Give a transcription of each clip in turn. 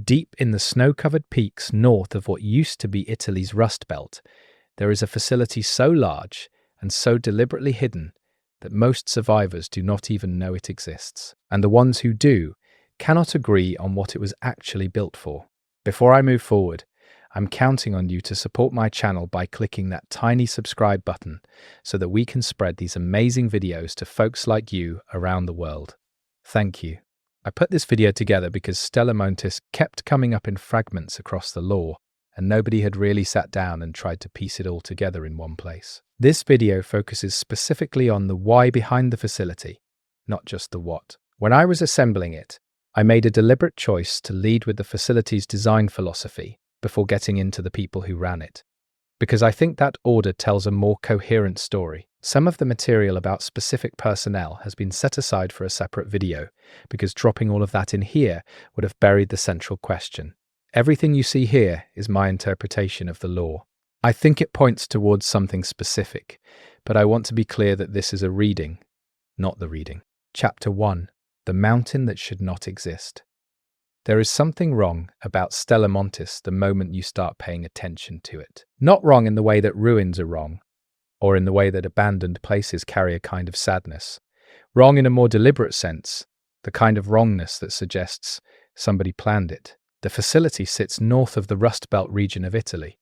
Deep in the snow-covered peaks north of what used to be Italy's Rust Belt, there is a facility so large and so deliberately hidden that most survivors do not even know it exists, and the ones who do cannot agree on what it was actually built for. Before I move forward, I'm counting on you to support my channel by clicking that tiny subscribe button so that we can spread these amazing videos to folks like you around the world. Thank you. I put this video together because Stella Montis kept coming up in fragments across the lore, and nobody had really sat down and tried to piece it all together in one place. This video focuses specifically on the why behind the facility, not just the what. When I was assembling it, I made a deliberate choice to lead with the facility's design philosophy before getting into the people who ran it, because I think that order tells a more coherent story. Some of the material about specific personnel has been set aside for a separate video, because dropping all of that in here would have buried the central question. Everything you see here is my interpretation of the lore. I think it points towards something specific, but I want to be clear that this is a reading, not the reading. Chapter 1. The Mountain That Should Not Exist. There is something wrong about Stella Montis the moment you start paying attention to it. Not wrong in the way that ruins are wrong, or in the way that abandoned places carry a kind of sadness. Wrong in a more deliberate sense, the kind of wrongness that suggests somebody planned it. The facility sits north of the Rust Belt region of Italy,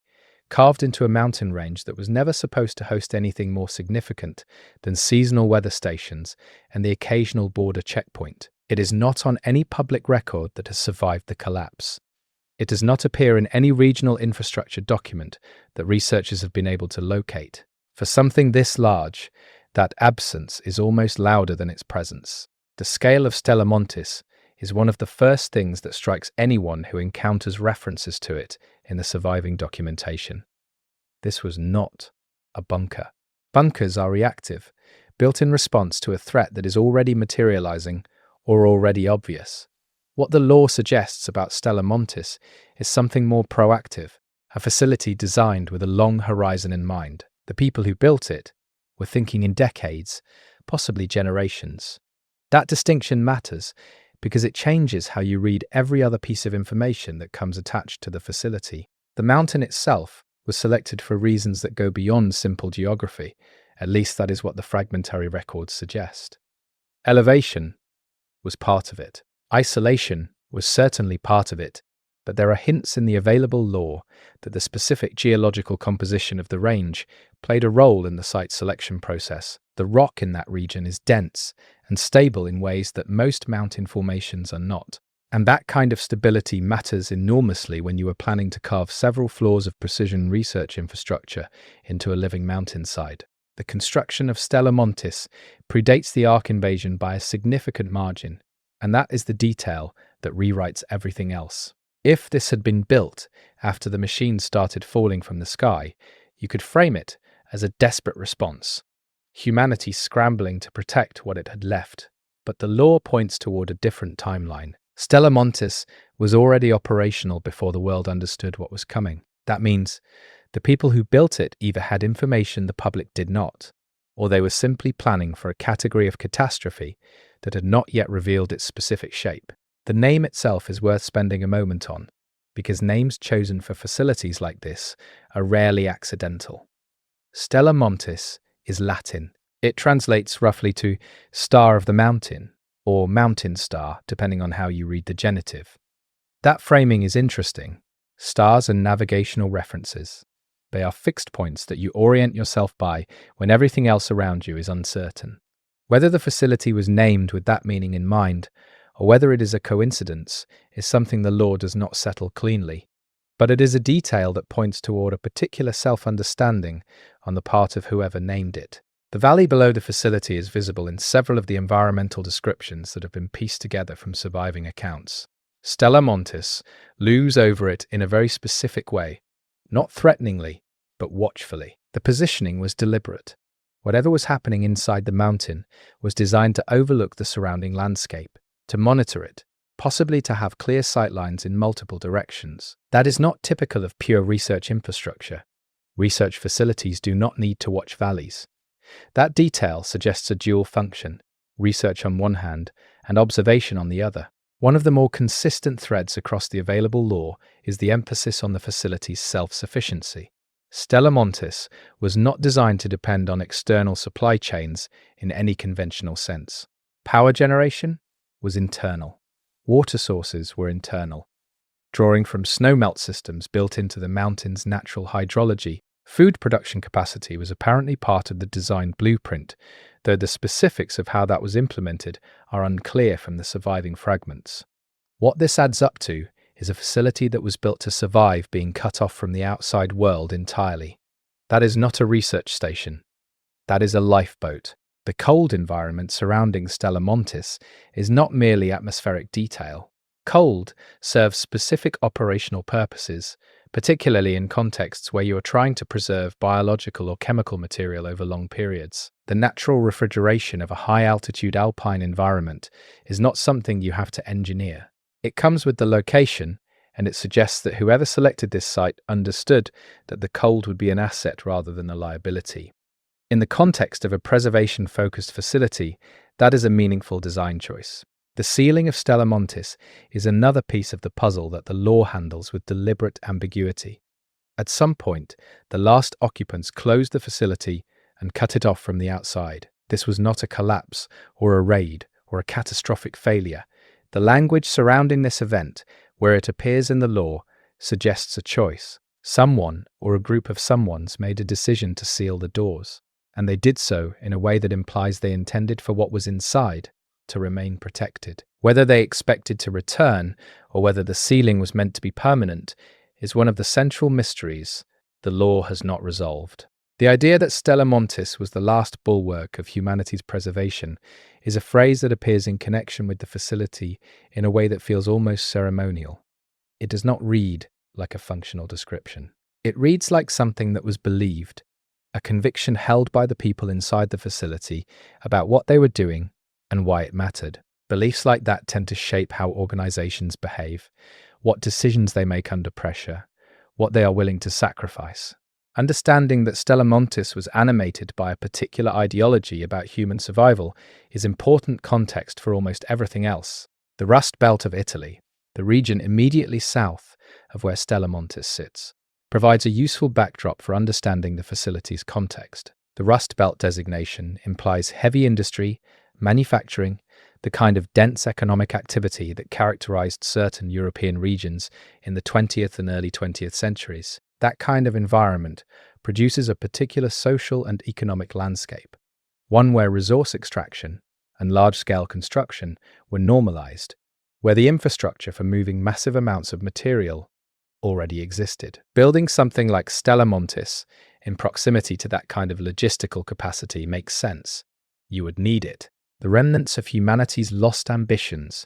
carved into a mountain range that was never supposed to host anything more significant than seasonal weather stations and the occasional border checkpoint. It is not on any public record that has survived the collapse. It does not appear in any regional infrastructure document that researchers have been able to locate. For something this large, that absence is almost louder than its presence. The scale of Stella Montis is one of the first things that strikes anyone who encounters references to it in the surviving documentation. This was not a bunker. Bunkers are reactive, built in response to a threat that is already materializing or already obvious. What the lore suggests about Stella Montis is something more proactive, a facility designed with a long horizon in mind. The people who built it were thinking in decades, possibly generations. That distinction matters because it changes how you read every other piece of information that comes attached to the facility. The mountain itself was selected for reasons that go beyond simple geography, at least that is what the fragmentary records suggest. Elevation was part of it. Isolation was certainly part of it, but there are hints in the available lore that the specific geological composition of the range played a role in the site selection process. The rock in that region is dense and stable in ways that most mountain formations are not. And that kind of stability matters enormously when you are planning to carve several floors of precision research infrastructure into a living mountainside. The construction of Stella Montis predates the Ark invasion by a significant margin, and that is the detail that rewrites everything else. If this had been built after the machines started falling from the sky, you could frame it as a desperate response, humanity scrambling to protect what it had left. But the lore points toward a different timeline. Stella Montis was already operational before the world understood what was coming. That means the people who built it either had information the public did not, or they were simply planning for a category of catastrophe that had not yet revealed its specific shape. The name itself is worth spending a moment on, because names chosen for facilities like this are rarely accidental. Stella Montis is Latin. It translates roughly to Star of the Mountain, or Mountain Star, depending on how you read the genitive. That framing is interesting. Stars are navigational references. They are fixed points that you orient yourself by when everything else around you is uncertain. Whether the facility was named with that meaning in mind, or whether it is a coincidence, is something the lore does not settle cleanly. But it is a detail that points toward a particular self-understanding on the part of whoever named it. The valley below the facility is visible in several of the environmental descriptions that have been pieced together from surviving accounts. Stella Montis looms over it in a very specific way, not threateningly, but watchfully. The positioning was deliberate. Whatever was happening inside the mountain was designed to overlook the surrounding landscape, to monitor it, possibly to have clear sightlines in multiple directions. That is not typical of pure research infrastructure. Research facilities do not need to watch valleys. That detail suggests a dual function, research on one hand and observation on the other. One of the more consistent threads across the available law is the emphasis on the facility's self-sufficiency. Stella Montis was not designed to depend on external supply chains in any conventional sense. Power generation was internal. Water sources were internal. Drawing from snowmelt systems built into the mountain's natural hydrology, food production capacity was apparently part of the design blueprint, though the specifics of how that was implemented are unclear from the surviving fragments. What this adds up to is a facility that was built to survive being cut off from the outside world entirely. That is not a research station. That is a lifeboat. The cold environment surrounding Stella Montis is not merely atmospheric detail. Cold serves specific operational purposes, particularly in contexts where you are trying to preserve biological or chemical material over long periods. The natural refrigeration of a high-altitude alpine environment is not something you have to engineer. It comes with the location, and it suggests that whoever selected this site understood that the cold would be an asset rather than a liability. In the context of a preservation-focused facility, that is a meaningful design choice. The sealing of Stella Montis is another piece of the puzzle that the law handles with deliberate ambiguity. At some point, the last occupants closed the facility and cut it off from the outside. This was not a collapse or a raid or a catastrophic failure. The language surrounding this event, where it appears in the law, suggests a choice. Someone or a group of someones made a decision to seal the doors, and they did so in a way that implies they intended for what was inside to remain protected. Whether they expected to return or whether the sealing was meant to be permanent is one of the central mysteries the law has not resolved. The idea that Stella Montis was the last bulwark of humanity's preservation is a phrase that appears in connection with the facility in a way that feels almost ceremonial. It does not read like a functional description. It reads like something that was believed, a conviction held by the people inside the facility about what they were doing and why it mattered. Beliefs like that tend to shape how organizations behave, what decisions they make under pressure, what they are willing to sacrifice. Understanding that Stella Montis was animated by a particular ideology about human survival is important context for almost everything else. The Rust Belt of Italy, the region immediately south of where Stella Montis sits, provides a useful backdrop for understanding the facility's context. The Rust Belt designation implies heavy industry, manufacturing, the kind of dense economic activity that characterized certain European regions in the 20th and early 20th centuries. That kind of environment produces a particular social and economic landscape, one where resource extraction and large-scale construction were normalized, where the infrastructure for moving massive amounts of material already existed. Building something like Stella Montis in proximity to that kind of logistical capacity makes sense. You would need it. The remnants of humanity's lost ambitions,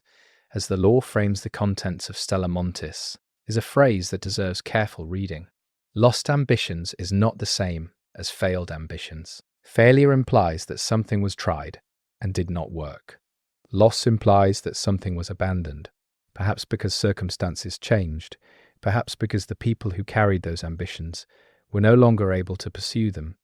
as the law frames the contents of Stella Montis, is a phrase that deserves careful reading. Lost ambitions is not the same as failed ambitions. Failure implies that something was tried and did not work. Loss implies that something was abandoned, perhaps because circumstances changed, perhaps because the people who carried those ambitions were no longer able to pursue them.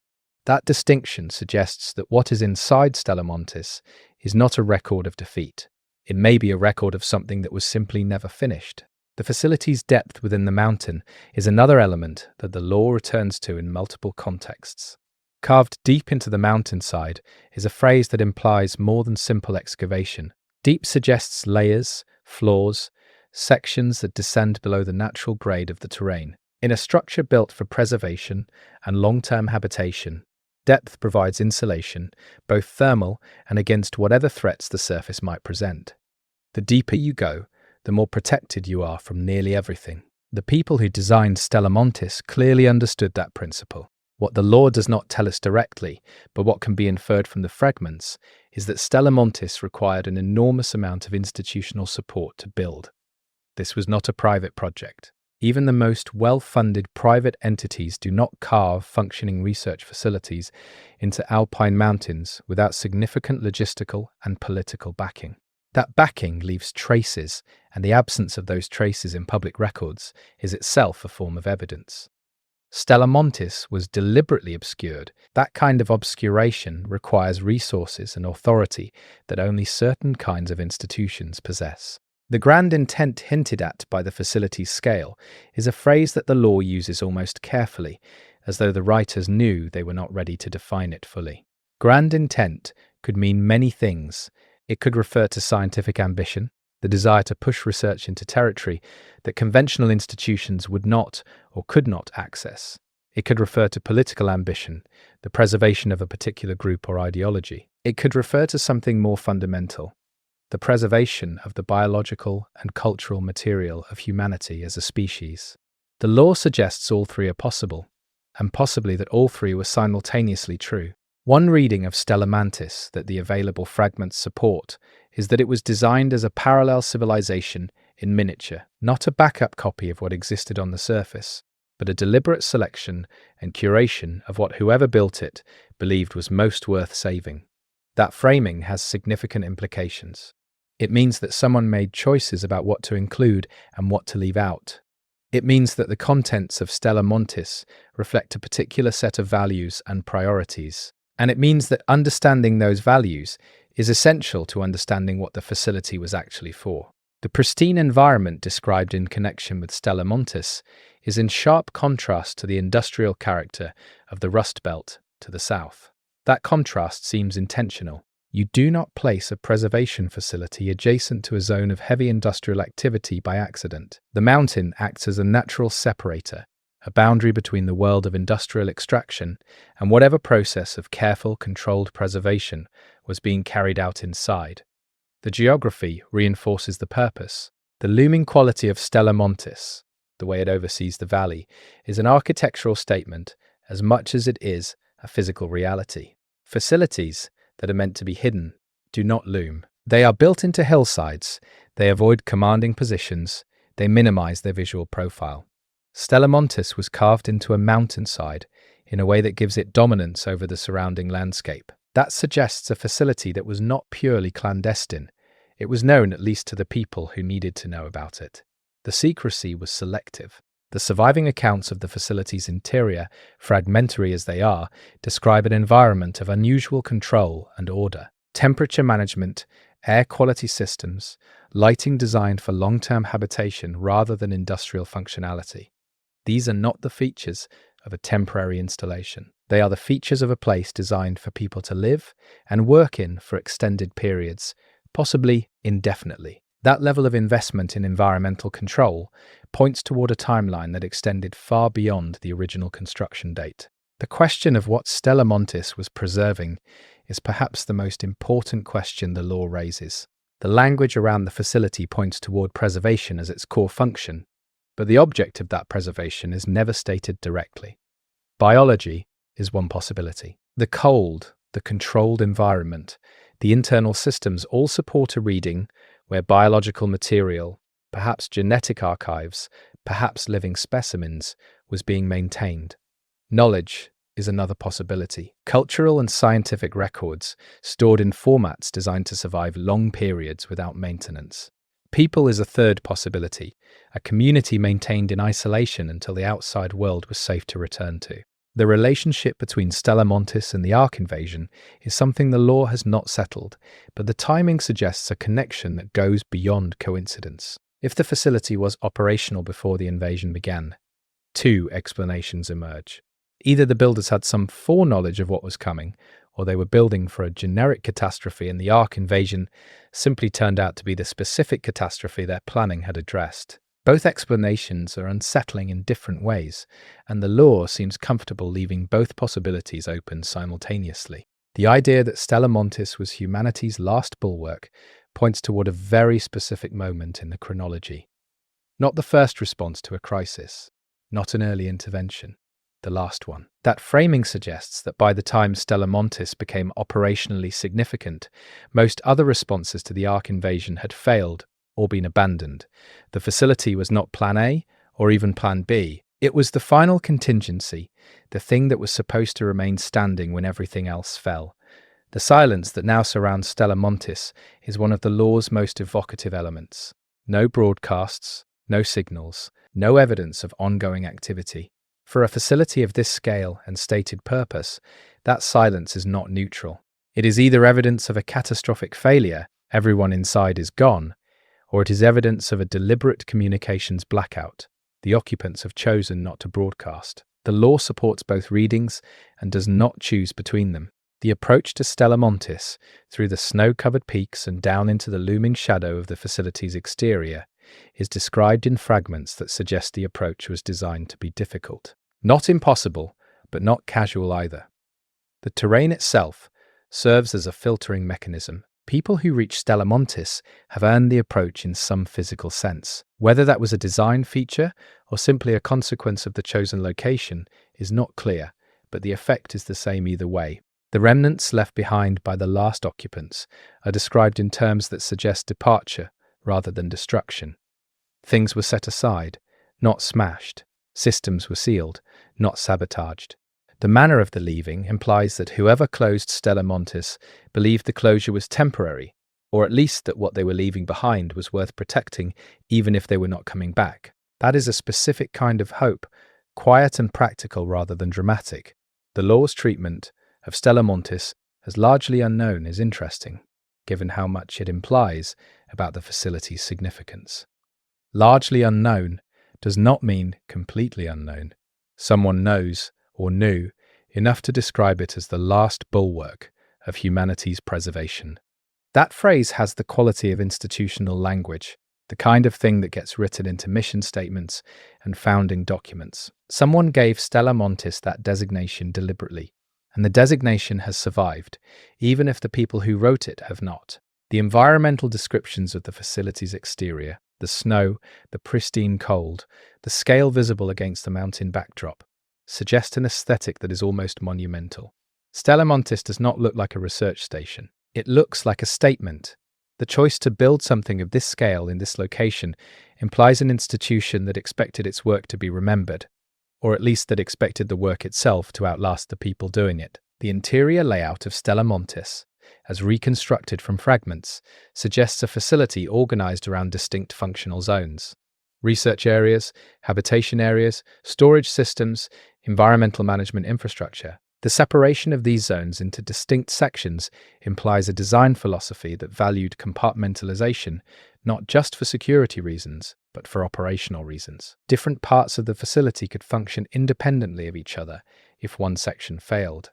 That distinction suggests that what is inside Stella Montis is not a record of defeat. It may be a record of something that was simply never finished. The facility's depth within the mountain is another element that the law returns to in multiple contexts. Carved deep into the mountainside is a phrase that implies more than simple excavation. Deep suggests layers, floors, sections that descend below the natural grade of the terrain. In a structure built for preservation and long-term habitation, depth provides insulation, both thermal and against whatever threats the surface might present. The deeper you go, the more protected you are from nearly everything. The people who designed Stella Montis clearly understood that principle. What the law does not tell us directly, but what can be inferred from the fragments, is that Stella Montis required an enormous amount of institutional support to build. This was not a private project. Even the most well-funded private entities do not carve functioning research facilities into alpine mountains without significant logistical and political backing. That backing leaves traces, and the absence of those traces in public records is itself a form of evidence. Stella Montis was deliberately obscured. That kind of obscuration requires resources and authority that only certain kinds of institutions possess. The grand intent hinted at by the facility's scale is a phrase that the law uses almost carefully, as though the writers knew they were not ready to define it fully. Grand intent could mean many things. It could refer to scientific ambition, the desire to push research into territory that conventional institutions would not or could not access. It could refer to political ambition, the preservation of a particular group or ideology. It could refer to something more fundamental, the preservation of the biological and cultural material of humanity as a species. The law suggests all three are possible, and possibly that all three were simultaneously true. One reading of Stella Montis that the available fragments support is that it was designed as a parallel civilization in miniature, not a backup copy of what existed on the surface, but a deliberate selection and curation of what whoever built it believed was most worth saving. That framing has significant implications. It means that someone made choices about what to include and what to leave out. It means that the contents of Stella Montis reflect a particular set of values and priorities. And it means that understanding those values is essential to understanding what the facility was actually for. The pristine environment described in connection with Stella Montis is in sharp contrast to the industrial character of the Rust Belt to the south. That contrast seems intentional. You do not place a preservation facility adjacent to a zone of heavy industrial activity by accident. The mountain acts as a natural separator, a boundary between the world of industrial extraction and whatever process of careful, controlled preservation was being carried out inside. The geography reinforces the purpose. The looming quality of Stella Montis, the way it oversees the valley, is an architectural statement as much as it is a physical reality. Facilities that are meant to be hidden do not loom. They are built into hillsides, they avoid commanding positions, they minimize their visual profile. Stella Montis was carved into a mountainside in a way that gives it dominance over the surrounding landscape. That suggests a facility that was not purely clandestine. It was known at least to the people who needed to know about it. The secrecy was selective. The surviving accounts of the facility's interior, fragmentary as they are, describe an environment of unusual control and order. Temperature management, air quality systems, lighting designed for long-term habitation rather than industrial functionality. These are not the features of a temporary installation. They are the features of a place designed for people to live and work in for extended periods, possibly indefinitely. That level of investment in environmental control points toward a timeline that extended far beyond the original construction date. The question of what Stella Montis was preserving is perhaps the most important question the law raises. The language around the facility points toward preservation as its core function, but the object of that preservation is never stated directly. Biology is one possibility. The cold, the controlled environment, the internal systems all support a reading where biological material, perhaps genetic archives, perhaps living specimens, was being maintained. Knowledge is another possibility. Cultural and scientific records stored in formats designed to survive long periods without maintenance. People is a third possibility, a community maintained in isolation until the outside world was safe to return to. The relationship between Stella Montis and the Ark invasion is something the law has not settled, but the timing suggests a connection that goes beyond coincidence. If the facility was operational before the invasion began, two explanations emerge. Either the builders had some foreknowledge of what was coming, or they were building for a generic catastrophe and the Ark invasion simply turned out to be the specific catastrophe their planning had addressed. Both explanations are unsettling in different ways, and the law seems comfortable leaving both possibilities open simultaneously. The idea that Stella Montis was humanity's last bulwark points toward a very specific moment in the chronology. Not the first response to a crisis, not an early intervention, the last one. That framing suggests that by the time Stella Montis became operationally significant, most other responses to the Ark invasion had failed or been abandoned. The facility was not Plan A or even Plan B. It was the final contingency, the thing that was supposed to remain standing when everything else fell. The silence that now surrounds Stella Montis is one of the law's most evocative elements. No broadcasts, no signals, no evidence of ongoing activity. For a facility of this scale and stated purpose, that silence is not neutral. It is either evidence of a catastrophic failure, everyone inside is gone, or it is evidence of a deliberate communications blackout. The occupants have chosen not to broadcast. The law supports both readings and does not choose between them. The approach to Stella Montis, through the snow-covered peaks and down into the looming shadow of the facility's exterior, is described in fragments that suggest the approach was designed to be difficult. Not impossible, but not casual either. The terrain itself serves as a filtering mechanism. People who reach Stella Montis have earned the approach in some physical sense. Whether that was a design feature or simply a consequence of the chosen location is not clear, but the effect is the same either way. The remnants left behind by the last occupants are described in terms that suggest departure rather than destruction. Things were set aside, not smashed. Systems were sealed, not sabotaged. The manner of the leaving implies that whoever closed Stella Montis believed the closure was temporary, or at least that what they were leaving behind was worth protecting even if they were not coming back. That is a specific kind of hope, quiet and practical rather than dramatic. The law's treatment of Stella Montis as largely unknown is interesting, given how much it implies about the facility's significance. Largely unknown does not mean completely unknown. Someone knows, or knew, enough to describe it as the last bulwark of humanity's preservation. That phrase has the quality of institutional language, the kind of thing that gets written into mission statements and founding documents. Someone gave Stella Montis that designation deliberately, and the designation has survived, even if the people who wrote it have not. The environmental descriptions of the facility's exterior, the snow, the pristine cold, the scale visible against the mountain backdrop, suggest an aesthetic that is almost monumental. Stella Montis does not look like a research station. It looks like a statement. The choice to build something of this scale in this location implies an institution that expected its work to be remembered, or at least that expected the work itself to outlast the people doing it. The interior layout of Stella Montis, as reconstructed from fragments, suggests a facility organized around distinct functional zones. Research areas, habitation areas, storage systems, environmental management infrastructure. The separation of these zones into distinct sections implies a design philosophy that valued compartmentalization not just for security reasons, but for operational reasons. Different parts of the facility could function independently of each other if one section failed.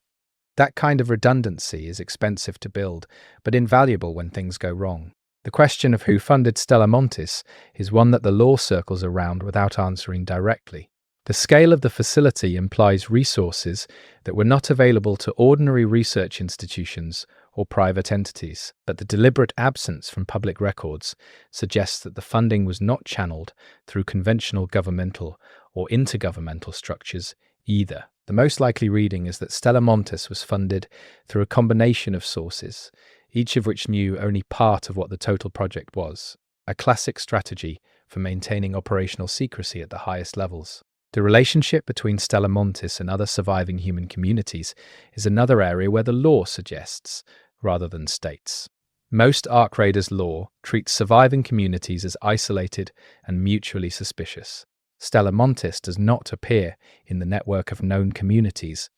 That kind of redundancy is expensive to build, but invaluable when things go wrong. The question of who funded Stella Montis is one that the law circles around without answering directly. The scale of the facility implies resources that were not available to ordinary research institutions or private entities, but the deliberate absence from public records suggests that the funding was not channeled through conventional governmental or intergovernmental structures either. The most likely reading is that Stella Montis was funded through a combination of sources, each of which knew only part of what the total project was, a classic strategy for maintaining operational secrecy at the highest levels. The relationship between Stella Montis and other surviving human communities is another area where the law suggests, rather than states. Most Ark Raiders law treats surviving communities as isolated and mutually suspicious. Stella Montis does not appear in the network of known communities,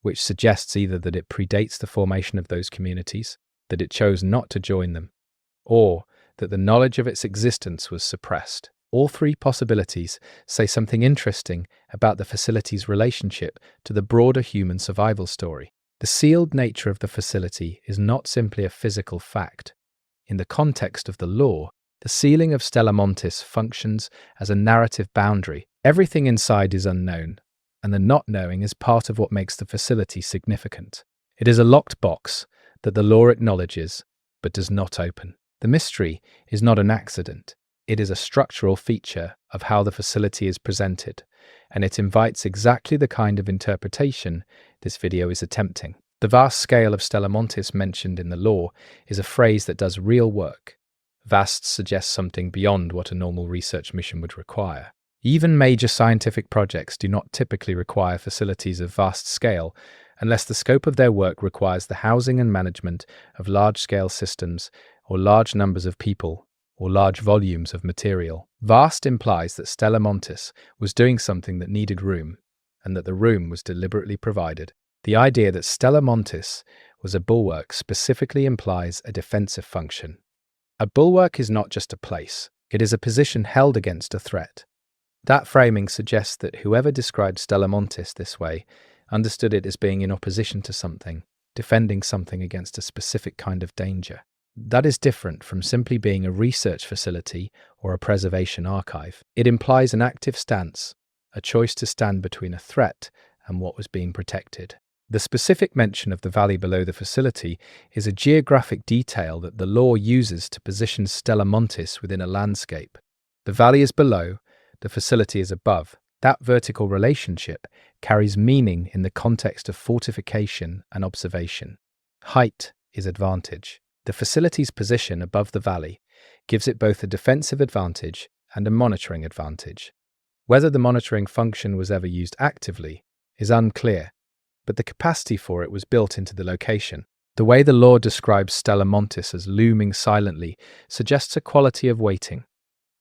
which suggests either that it predates the formation of those communities, that it chose not to join them, or that the knowledge of its existence was suppressed. All three possibilities say something interesting about the facility's relationship to the broader human survival story. The sealed nature of the facility is not simply a physical fact. In the context of the law, the sealing of Stella Montis functions as a narrative boundary. Everything inside is unknown, and the not knowing is part of what makes the facility significant. It is a locked box that the law acknowledges but does not open. The mystery is not an accident. It is a structural feature of how the facility is presented, and it invites exactly the kind of interpretation this video is attempting. The vast scale of Stella Montis mentioned in the law is a phrase that does real work. Vast suggests something beyond what a normal research mission would require. Even major scientific projects do not typically require facilities of vast scale unless the scope of their work requires the housing and management of large-scale systems or large numbers of people or large volumes of material. Vast implies that Stella Montis was doing something that needed room, and that the room was deliberately provided. The idea that Stella Montis was a bulwark specifically implies a defensive function. A bulwark is not just a place. It is a position held against a threat. That framing suggests that whoever described Stella Montis this way understood it as being in opposition to something, defending something against a specific kind of danger. That is different from simply being a research facility or a preservation archive. It implies an active stance, a choice to stand between a threat and what was being protected. The specific mention of the valley below the facility is a geographic detail that the law uses to position Stella Montis within a landscape. The valley is below, the facility is above. That vertical relationship carries meaning in the context of fortification and observation. Height is advantage. The facility's position above the valley gives it both a defensive advantage and a monitoring advantage. Whether the monitoring function was ever used actively is unclear, but the capacity for it was built into the location. The way the law describes Stella Montis as looming silently suggests a quality of waiting.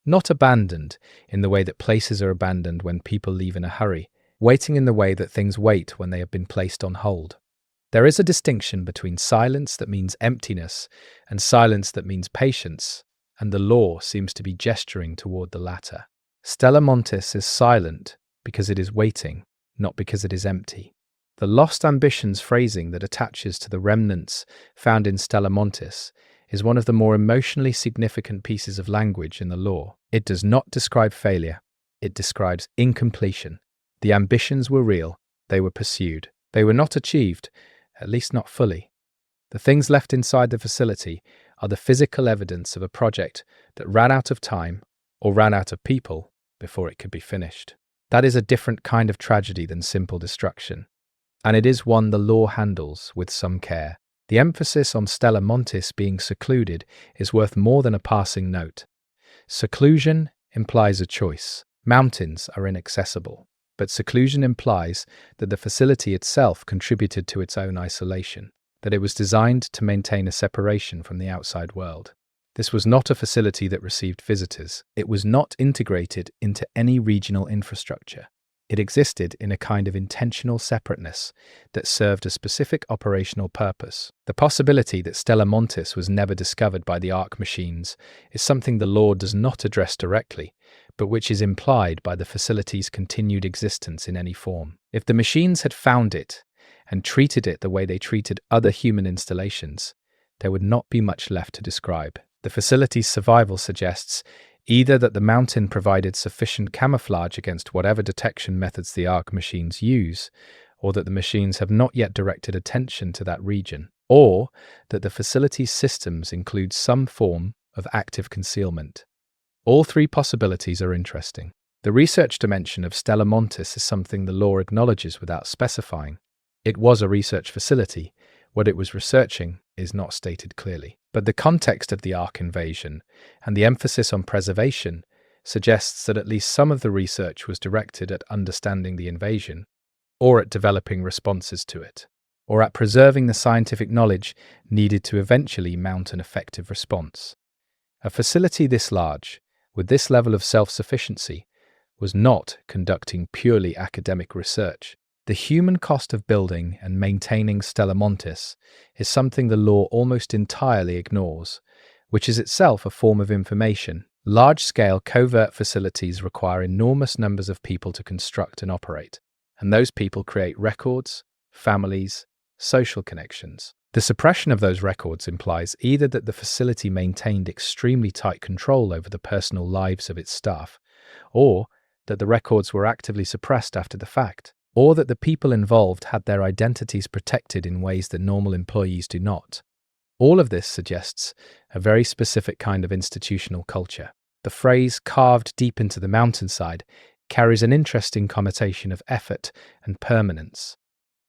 Not abandoned in the way that places are abandoned when people leave in a hurry, waiting in the way that things wait when they have been placed on hold. There is a distinction between silence that means emptiness and silence that means patience, and the law seems to be gesturing toward the latter. Stella Montis is silent because it is waiting, not because it is empty. The lost ambitions phrasing that attaches to the remnants found in Stella Montis is one of the more emotionally significant pieces of language in the law. It does not describe failure, it describes incompletion. The ambitions were real, they were pursued. They were not achieved, at least not fully. The things left inside the facility are the physical evidence of a project that ran out of time or ran out of people before it could be finished. That is a different kind of tragedy than simple destruction, and it is one the law handles with some care. The emphasis on Stella Montis being secluded is worth more than a passing note. Seclusion implies a choice. Mountains are inaccessible, but seclusion implies that the facility itself contributed to its own isolation, that it was designed to maintain a separation from the outside world. This was not a facility that received visitors. It was not integrated into any regional infrastructure. It existed in a kind of intentional separateness that served a specific operational purpose. The possibility that Stella Montis was never discovered by the Ark machines is something the law does not address directly, but which is implied by the facility's continued existence in any form. If the machines had found it and treated it the way they treated other human installations, there would not be much left to describe. The facility's survival suggests either that the mountain provided sufficient camouflage against whatever detection methods the Ark machines use, or that the machines have not yet directed attention to that region, or that the facility's systems include some form of active concealment. All three possibilities are interesting. The research dimension of Stella Montis is something the law acknowledges without specifying. It was a research facility. What it was researching is not stated clearly. But the context of the Ark invasion and the emphasis on preservation suggests that at least some of the research was directed at understanding the invasion, or at developing responses to it, or at preserving the scientific knowledge needed to eventually mount an effective response. A facility this large, with this level of self-sufficiency, was not conducting purely academic research. The human cost of building and maintaining Stella Montis is something the law almost entirely ignores, which is itself a form of information. Large-scale covert facilities require enormous numbers of people to construct and operate, and those people create records, families, social connections. The suppression of those records implies either that the facility maintained extremely tight control over the personal lives of its staff, or that the records were actively suppressed after the fact, or that the people involved had their identities protected in ways that normal employees do not. All of this suggests a very specific kind of institutional culture. The phrase "carved deep into the mountainside" carries an interesting connotation of effort and permanence.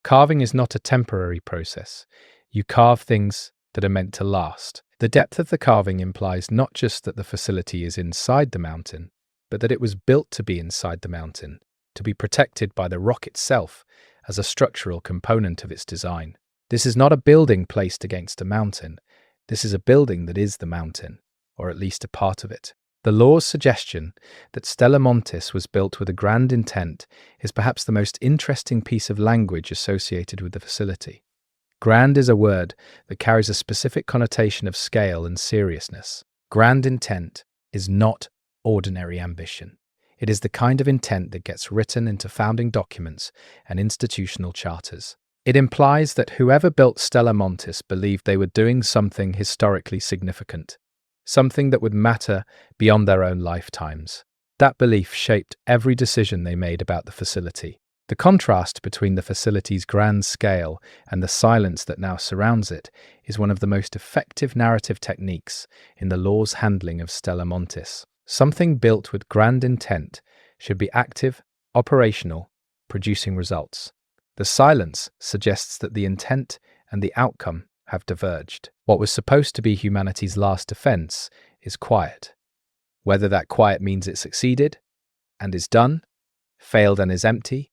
Carving is not a temporary process. You carve things that are meant to last. The depth of the carving implies not just that the facility is inside the mountain, but that it was built to be inside the mountain, to be protected by the rock itself as a structural component of its design. This is not a building placed against a mountain. This is a building that is the mountain, or at least a part of it. The law's suggestion that Stella Montis was built with a grand intent is perhaps the most interesting piece of language associated with the facility. Grand is a word that carries a specific connotation of scale and seriousness. Grand intent is not ordinary ambition. It is the kind of intent that gets written into founding documents and institutional charters. It implies that whoever built Stella Montis believed they were doing something historically significant, something that would matter beyond their own lifetimes. That belief shaped every decision they made about the facility. The contrast between the facility's grand scale and the silence that now surrounds it is one of the most effective narrative techniques in the law's handling of Stella Montis. Something built with grand intent should be active, operational, producing results. The silence suggests that the intent and the outcome have diverged. What was supposed to be humanity's last defense is quiet. Whether that quiet means it succeeded and is done, failed and is empty,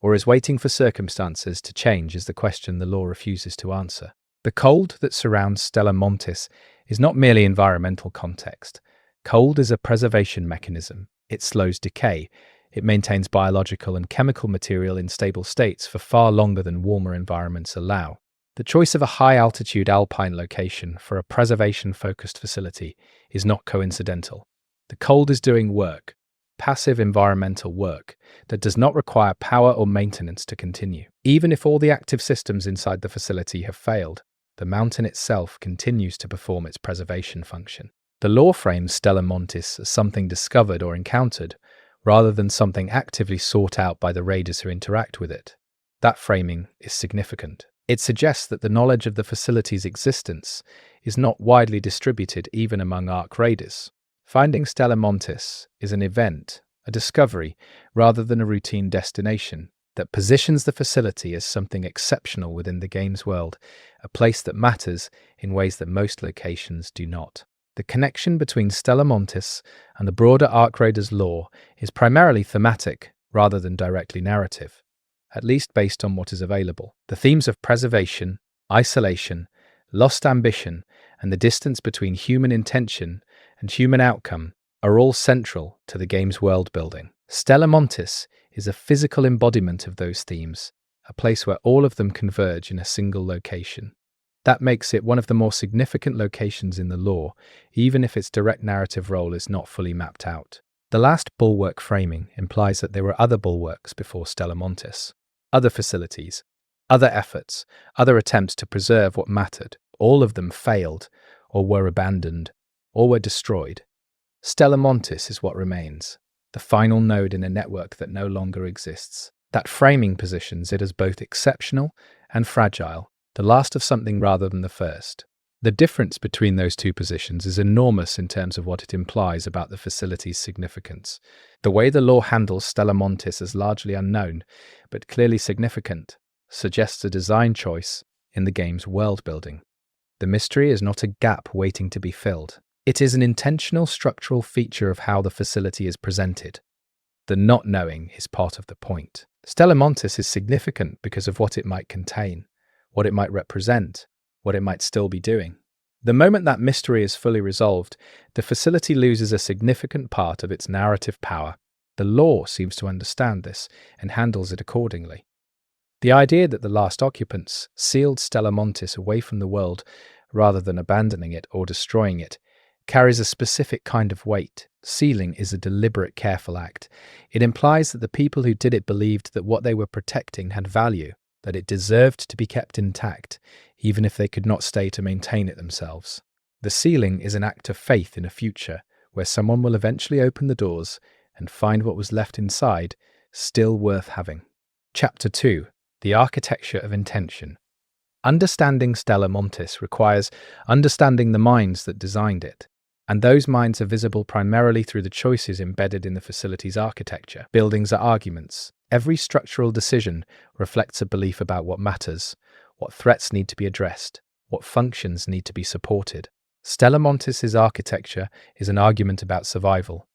or is waiting for circumstances to change is the question the law refuses to answer. The cold that surrounds Stella Montis is not merely environmental context. Cold is a preservation mechanism. It slows decay. It maintains biological and chemical material in stable states for far longer than warmer environments allow. The choice of a high-altitude alpine location for a preservation-focused facility is not coincidental. The cold is doing work, passive environmental work, that does not require power or maintenance to continue. Even if all the active systems inside the facility have failed, the mountain itself continues to perform its preservation function. The law frames Stella Montis as something discovered or encountered, rather than something actively sought out by the raiders who interact with it. That framing is significant. It suggests that the knowledge of the facility's existence is not widely distributed even among Ark raiders. Finding Stella Montis is an event, a discovery, rather than a routine destination, that positions the facility as something exceptional within the game's world, a place that matters in ways that most locations do not. The connection between Stella Montis and the broader Ark Raiders lore is primarily thematic rather than directly narrative, at least based on what is available. The themes of preservation, isolation, lost ambition, and the distance between human intention and human outcome are all central to the game's world building. Stella Montis is a physical embodiment of those themes, a place where all of them converge in a single location. That makes it one of the more significant locations in the lore, even if its direct narrative role is not fully mapped out. The last bulwark framing implies that there were other bulwarks before Stella Montis, other facilities, other efforts, other attempts to preserve what mattered. All of them failed, or were abandoned, or were destroyed. Stella Montis is what remains, the final node in a network that no longer exists. That framing positions it as both exceptional and fragile, the last of something rather than the first. The difference between those two positions is enormous in terms of what it implies about the facility's significance. The way the lore handles Stella Montis as largely unknown, but clearly significant, suggests a design choice in the game's world building. The mystery is not a gap waiting to be filled. It is an intentional structural feature of how the facility is presented. The not knowing is part of the point. Stella Montis is significant because of what it might contain, what it might represent, what it might still be doing. The moment that mystery is fully resolved, the facility loses a significant part of its narrative power. The lore seems to understand this and handles it accordingly. The idea that the last occupants sealed Stella Montis away from the world rather than abandoning it or destroying it carries a specific kind of weight. Sealing is a deliberate, careful act. It implies that the people who did it believed that what they were protecting had value, that it deserved to be kept intact, even if they could not stay to maintain it themselves. The sealing is an act of faith in a future where someone will eventually open the doors and find what was left inside still worth having. Chapter 2. The Architecture of Intention. Understanding Stella Montis requires understanding the minds that designed it, and those minds are visible primarily through the choices embedded in the facility's architecture. Buildings are arguments. Every structural decision reflects a belief about what matters, what threats need to be addressed, what functions need to be supported. Stella Montis's architecture is an argument about survival,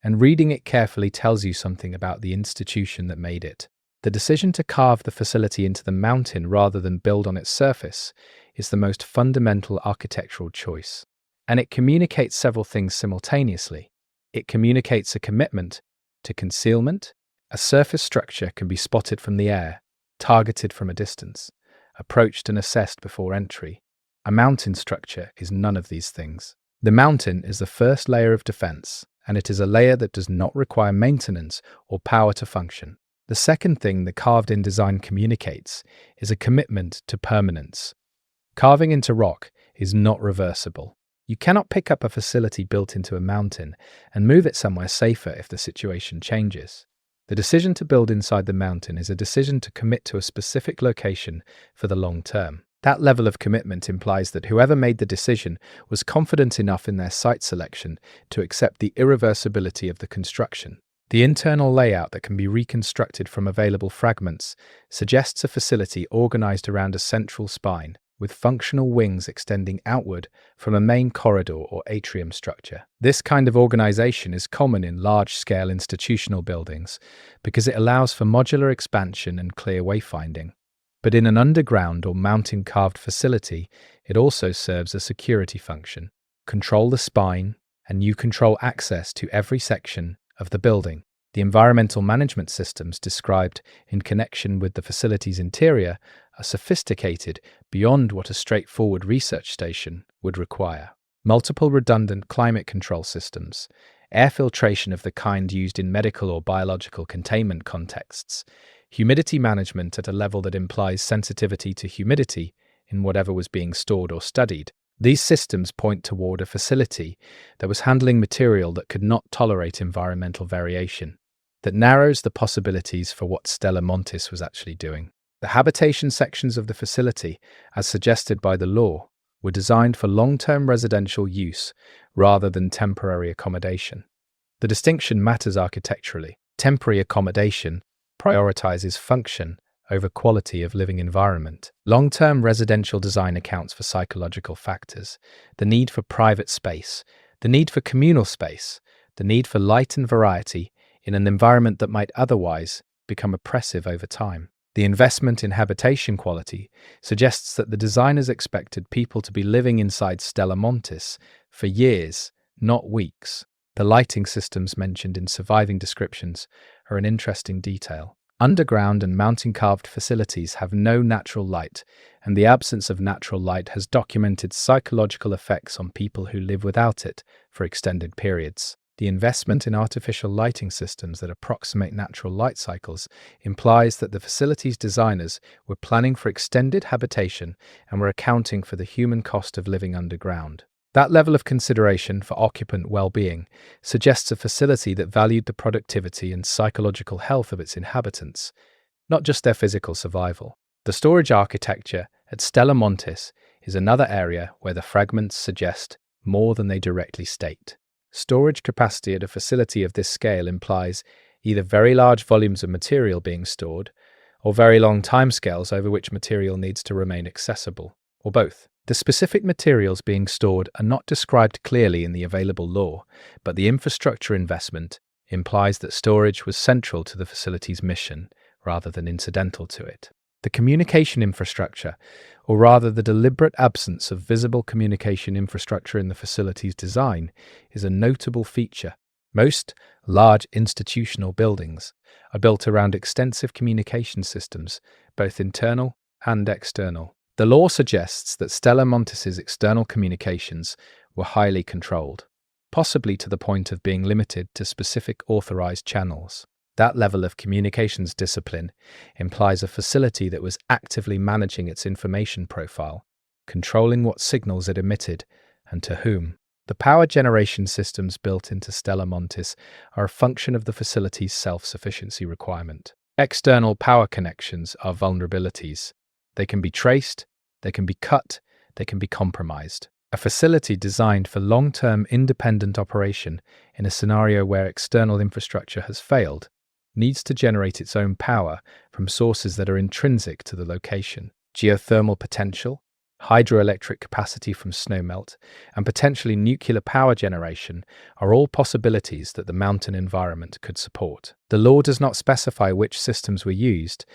and reading it carefully tells you something about the institution that made it. The decision to carve the facility into the mountain rather than build on its surface is the most fundamental architectural choice, and it communicates several things simultaneously. It communicates a commitment to concealment. A surface structure can be spotted from the air, targeted from a distance, approached and assessed before entry. A mountain structure is none of these things. The mountain is the first layer of defense, and it is a layer that does not require maintenance or power to function. The second thing the carved-in design communicates is a commitment to permanence. Carving into rock is not reversible. You cannot pick up a facility built into a mountain and move it somewhere safer if the situation changes. The decision to build inside the mountain is a decision to commit to a specific location for the long term. That level of commitment implies that whoever made the decision was confident enough in their site selection to accept the irreversibility of the construction. The internal layout that can be reconstructed from available fragments suggests a facility organized around a central spine, with functional wings extending outward from a main corridor or atrium structure. This kind of organization is common in large-scale institutional buildings because it allows for modular expansion and clear wayfinding. But in an underground or mountain-carved facility, it also serves a security function. Control the spine, and you control access to every section of the building. The environmental management systems described in connection with the facility's interior are sophisticated beyond what a straightforward research station would require. Multiple redundant climate control systems, air filtration of the kind used in medical or biological containment contexts, humidity management at a level that implies sensitivity to humidity in whatever was being stored or studied. These systems point toward a facility that was handling material that could not tolerate environmental variation, that narrows the possibilities for what Stella Montis was actually doing. The habitation sections of the facility, as suggested by the law, were designed for long-term residential use rather than temporary accommodation. The distinction matters architecturally. Temporary accommodation prioritizes function over quality of living environment. Long-term residential design accounts for psychological factors, the need for private space, the need for communal space, the need for light and variety in an environment that might otherwise become oppressive over time. The investment in habitation quality suggests that the designers expected people to be living inside Stella Montis for years, not weeks. The lighting systems mentioned in surviving descriptions are an interesting detail. Underground and mountain-carved facilities have no natural light, and the absence of natural light has documented psychological effects on people who live without it for extended periods. The investment in artificial lighting systems that approximate natural light cycles implies that the facility's designers were planning for extended habitation and were accounting for the human cost of living underground. That level of consideration for occupant well-being suggests a facility that valued the productivity and psychological health of its inhabitants, not just their physical survival. The storage architecture at Stella Montis is another area where the fragments suggest more than they directly state. Storage capacity at a facility of this scale implies either very large volumes of material being stored or very long timescales over which material needs to remain accessible, or both. The specific materials being stored are not described clearly in the available law, but the infrastructure investment implies that storage was central to the facility's mission rather than incidental to it. The communication infrastructure, or rather the deliberate absence of visible communication infrastructure in the facility's design, is a notable feature. Most large institutional buildings are built around extensive communication systems, both internal and external. The law suggests that Stella Montis's external communications were highly controlled, possibly to the point of being limited to specific authorized channels. That level of communications discipline implies a facility that was actively managing its information profile, controlling what signals it emitted and to whom. The power generation systems built into Stella Montis are a function of the facility's self-sufficiency requirement. External power connections are vulnerabilities. They can be traced, they can be cut, they can be compromised. A facility designed for long-term independent operation in a scenario where external infrastructure has failed needs to generate its own power from sources that are intrinsic to the location. Geothermal potential, hydroelectric capacity from snowmelt, and potentially nuclear power generation are all possibilities that the mountain environment could support. The law does not specify which systems were used,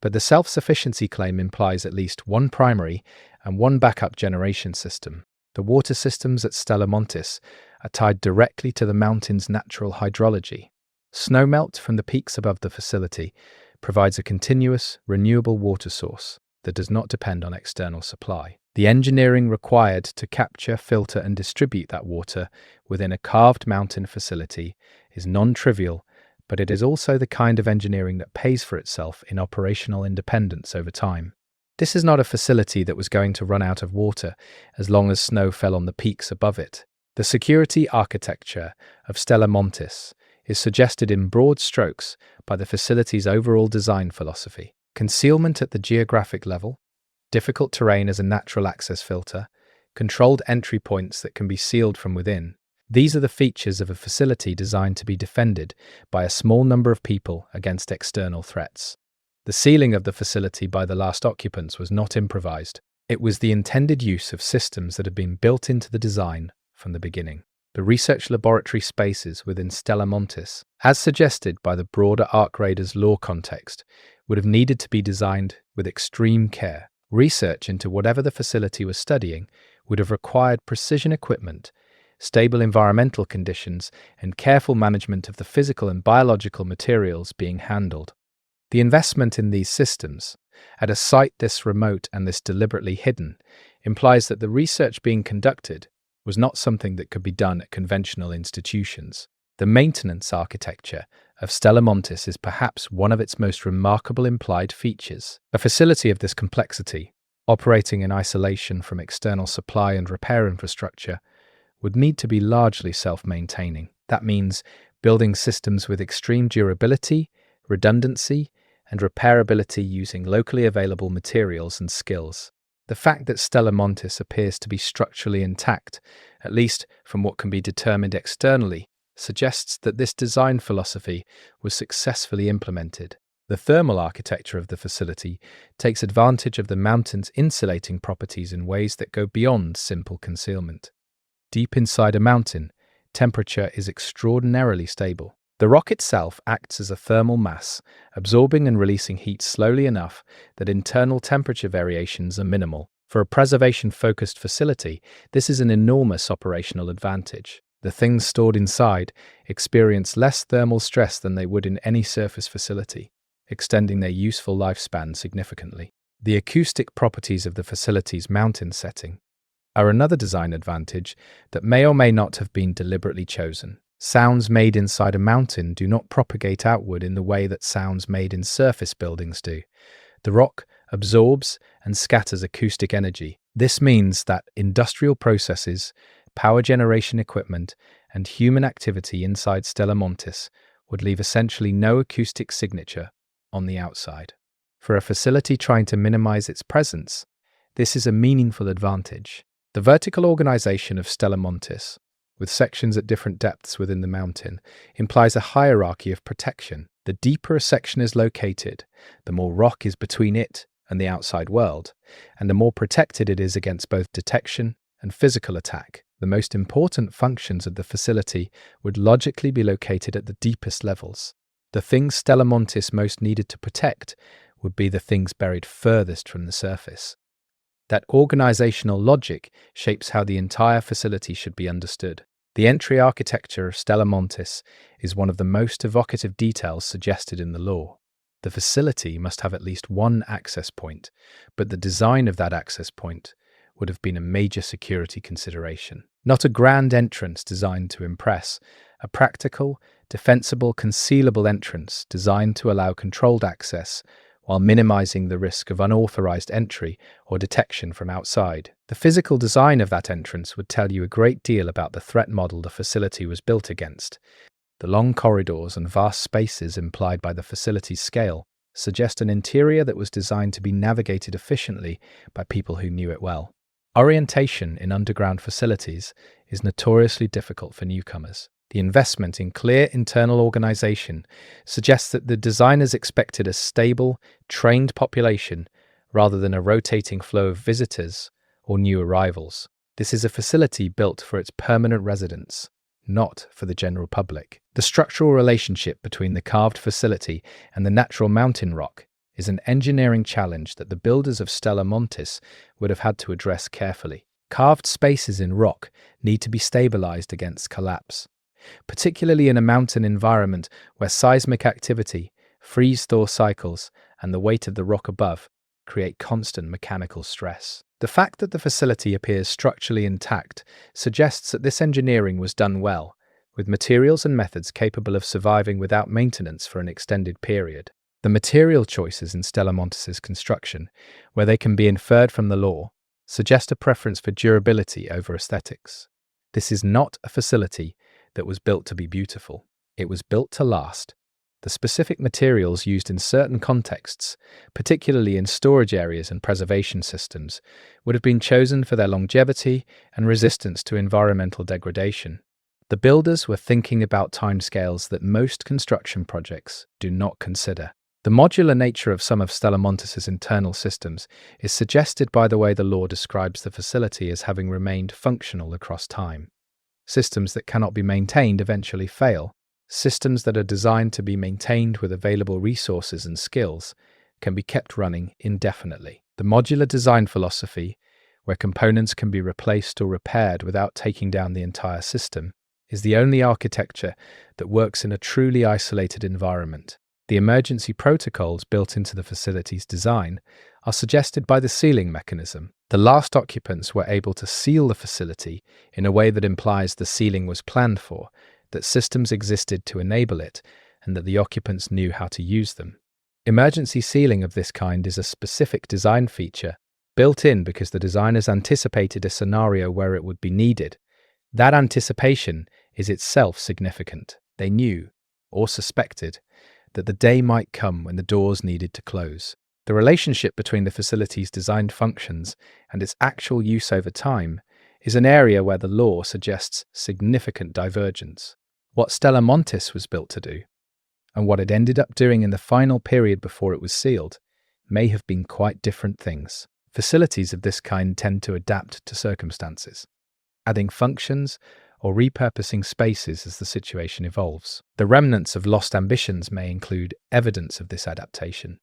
but the self-sufficiency claim implies at least one primary and one backup generation system. The water systems at Stella Montis are tied directly to the mountain's natural hydrology. Snowmelt from the peaks above the facility provides a continuous, renewable water source that does not depend on external supply. The engineering required to capture, filter, and distribute that water within a carved mountain facility is non-trivial, but it is also the kind of engineering that pays for itself in operational independence over time. This is not a facility that was going to run out of water as long as snow fell on the peaks above it. The security architecture of Stella Montis is suggested in broad strokes by the facility's overall design philosophy. Concealment at the geographic level, difficult terrain as a natural access filter, controlled entry points that can be sealed from within. These are the features of a facility designed to be defended by a small number of people against external threats. The sealing of the facility by the last occupants was not improvised. It was the intended use of systems that had been built into the design from the beginning. The research laboratory spaces within Stella Montis, as suggested by the broader Ark Raiders lore context, would have needed to be designed with extreme care. Research into whatever the facility was studying would have required precision equipment, stable environmental conditions, and careful management of the physical and biological materials being handled. The investment in these systems, at a site this remote and this deliberately hidden, implies that the research being conducted was not something that could be done at conventional institutions. The maintenance architecture of Stella Montis is perhaps one of its most remarkable implied features. A facility of this complexity, operating in isolation from external supply and repair infrastructure, would need to be largely self-maintaining. That means building systems with extreme durability, redundancy, and repairability using locally available materials and skills. The fact that Stella Montis appears to be structurally intact, at least from what can be determined externally, suggests that this design philosophy was successfully implemented. The thermal architecture of the facility takes advantage of the mountain's insulating properties in ways that go beyond simple concealment. Deep inside a mountain, temperature is extraordinarily stable. The rock itself acts as a thermal mass, absorbing and releasing heat slowly enough that internal temperature variations are minimal. For a preservation-focused facility, this is an enormous operational advantage. The things stored inside experience less thermal stress than they would in any surface facility, extending their useful lifespan significantly. The acoustic properties of the facility's mountain setting are another design advantage that may or may not have been deliberately chosen. Sounds made inside a mountain do not propagate outward in the way that sounds made in surface buildings do. The rock absorbs and scatters acoustic energy. This means that industrial processes, power generation equipment, and human activity inside Stella Montis would leave essentially no acoustic signature on the outside. For a facility trying to minimize its presence, this is a meaningful advantage. The vertical organization of Stella Montis, with sections at different depths within the mountain, implies a hierarchy of protection. The deeper a section is located, the more rock is between it and the outside world, and the more protected it is against both detection and physical attack. The most important functions of the facility would logically be located at the deepest levels. The things Stella Montis most needed to protect would be the things buried furthest from the surface. That organizational logic shapes how the entire facility should be understood. The entry architecture of Stella Montis is one of the most evocative details suggested in the lore. The facility must have at least one access point, but the design of that access point would have been a major security consideration. Not a grand entrance designed to impress, a practical, defensible, concealable entrance designed to allow controlled access while minimizing the risk of unauthorized entry or detection from outside. The physical design of that entrance would tell you a great deal about the threat model the facility was built against. The long corridors and vast spaces implied by the facility's scale suggest an interior that was designed to be navigated efficiently by people who knew it well. Orientation in underground facilities is notoriously difficult for newcomers. The investment in clear internal organization suggests that the designers expected a stable, trained population rather than a rotating flow of visitors or new arrivals. This is a facility built for its permanent residents, not for the general public. The structural relationship between the carved facility and the natural mountain rock is an engineering challenge that the builders of Stella Montis would have had to address carefully. Carved spaces in rock need to be stabilized against collapse, particularly in a mountain environment where seismic activity, freeze-thaw cycles, and the weight of the rock above create constant mechanical stress. The fact that the facility appears structurally intact suggests that this engineering was done well, with materials and methods capable of surviving without maintenance for an extended period. The material choices in Stella Montis's construction, where they can be inferred from the law, suggest a preference for durability over aesthetics. This is not a facility that was built to be beautiful. It was built to last. The specific materials used in certain contexts, particularly in storage areas and preservation systems, would have been chosen for their longevity and resistance to environmental degradation. The builders were thinking about timescales that most construction projects do not consider. The modular nature of some of Stella Montis's internal systems is suggested by the way the law describes the facility as having remained functional across time. Systems that cannot be maintained eventually fail. Systems that are designed to be maintained with available resources and skills can be kept running indefinitely. The modular design philosophy, where components can be replaced or repaired without taking down the entire system, is the only architecture that works in a truly isolated environment. The emergency protocols built into the facility's design are suggested by the sealing mechanism. The last occupants were able to seal the facility in a way that implies the sealing was planned for, that systems existed to enable it, and that the occupants knew how to use them. Emergency sealing of this kind is a specific design feature, built in because the designers anticipated a scenario where it would be needed. That anticipation is itself significant. They knew, or suspected, that the day might come when the doors needed to close. The relationship between the facility's designed functions and its actual use over time is an area where the law suggests significant divergence. What Stella Montis was built to do, and what it ended up doing in the final period before it was sealed, may have been quite different things. Facilities of this kind tend to adapt to circumstances, adding functions or repurposing spaces as the situation evolves. The remnants of lost ambitions may include evidence of this adaptation,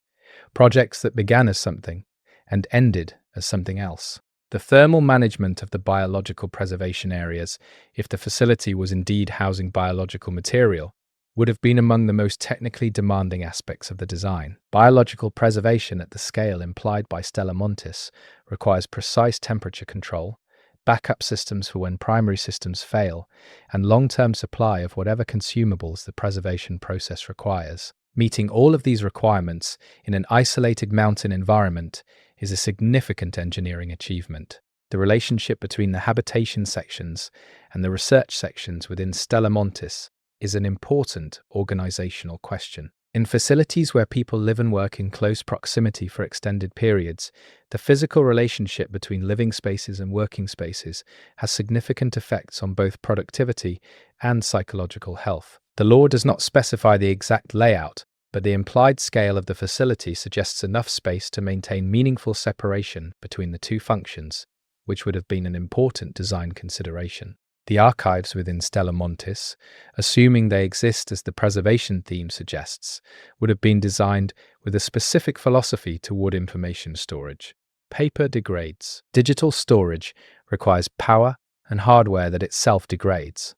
projects that began as something and ended as something else. The thermal management of the biological preservation areas, if the facility was indeed housing biological material, would have been among the most technically demanding aspects of the design. Biological preservation at the scale implied by Stella Montis requires precise temperature control, backup systems for when primary systems fail, and long-term supply of whatever consumables the preservation process requires. Meeting all of these requirements in an isolated mountain environment is a significant engineering achievement. The relationship between the habitation sections and the research sections within Stella Montis is an important organizational question. In facilities where people live and work in close proximity for extended periods, the physical relationship between living spaces and working spaces has significant effects on both productivity and psychological health. The law does not specify the exact layout, but the implied scale of the facility suggests enough space to maintain meaningful separation between the two functions, which would have been an important design consideration. The archives within Stella Montis, assuming they exist as the preservation theme suggests, would have been designed with a specific philosophy toward information storage. Paper degrades. Digital storage requires power and hardware that itself degrades.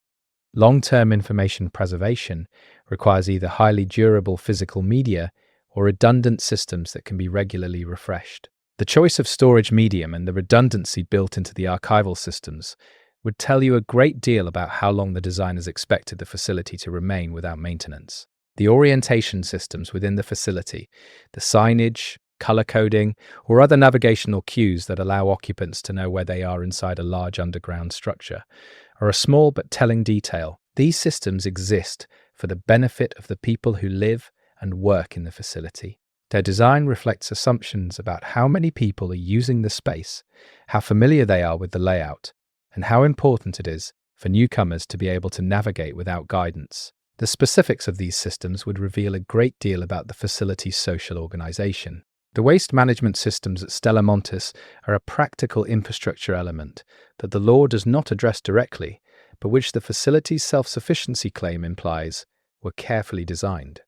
Long-term information preservation requires either highly durable physical media or redundant systems that can be regularly refreshed. The choice of storage medium and the redundancy built into the archival systems would tell you a great deal about how long the designers expected the facility to remain without maintenance. The orientation systems within the facility, the signage, color coding, or other navigational cues that allow occupants to know where they are inside a large underground structure, are a small but telling detail. These systems exist for the benefit of the people who live and work in the facility. Their design reflects assumptions about how many people are using the space, how familiar they are with the layout, and how important it is for newcomers to be able to navigate without guidance. The specifics of these systems would reveal a great deal about the facility's social organization. The waste management systems at Stella Montis are a practical infrastructure element that the law does not address directly, but which the facility's self-sufficiency claim implies were carefully designed.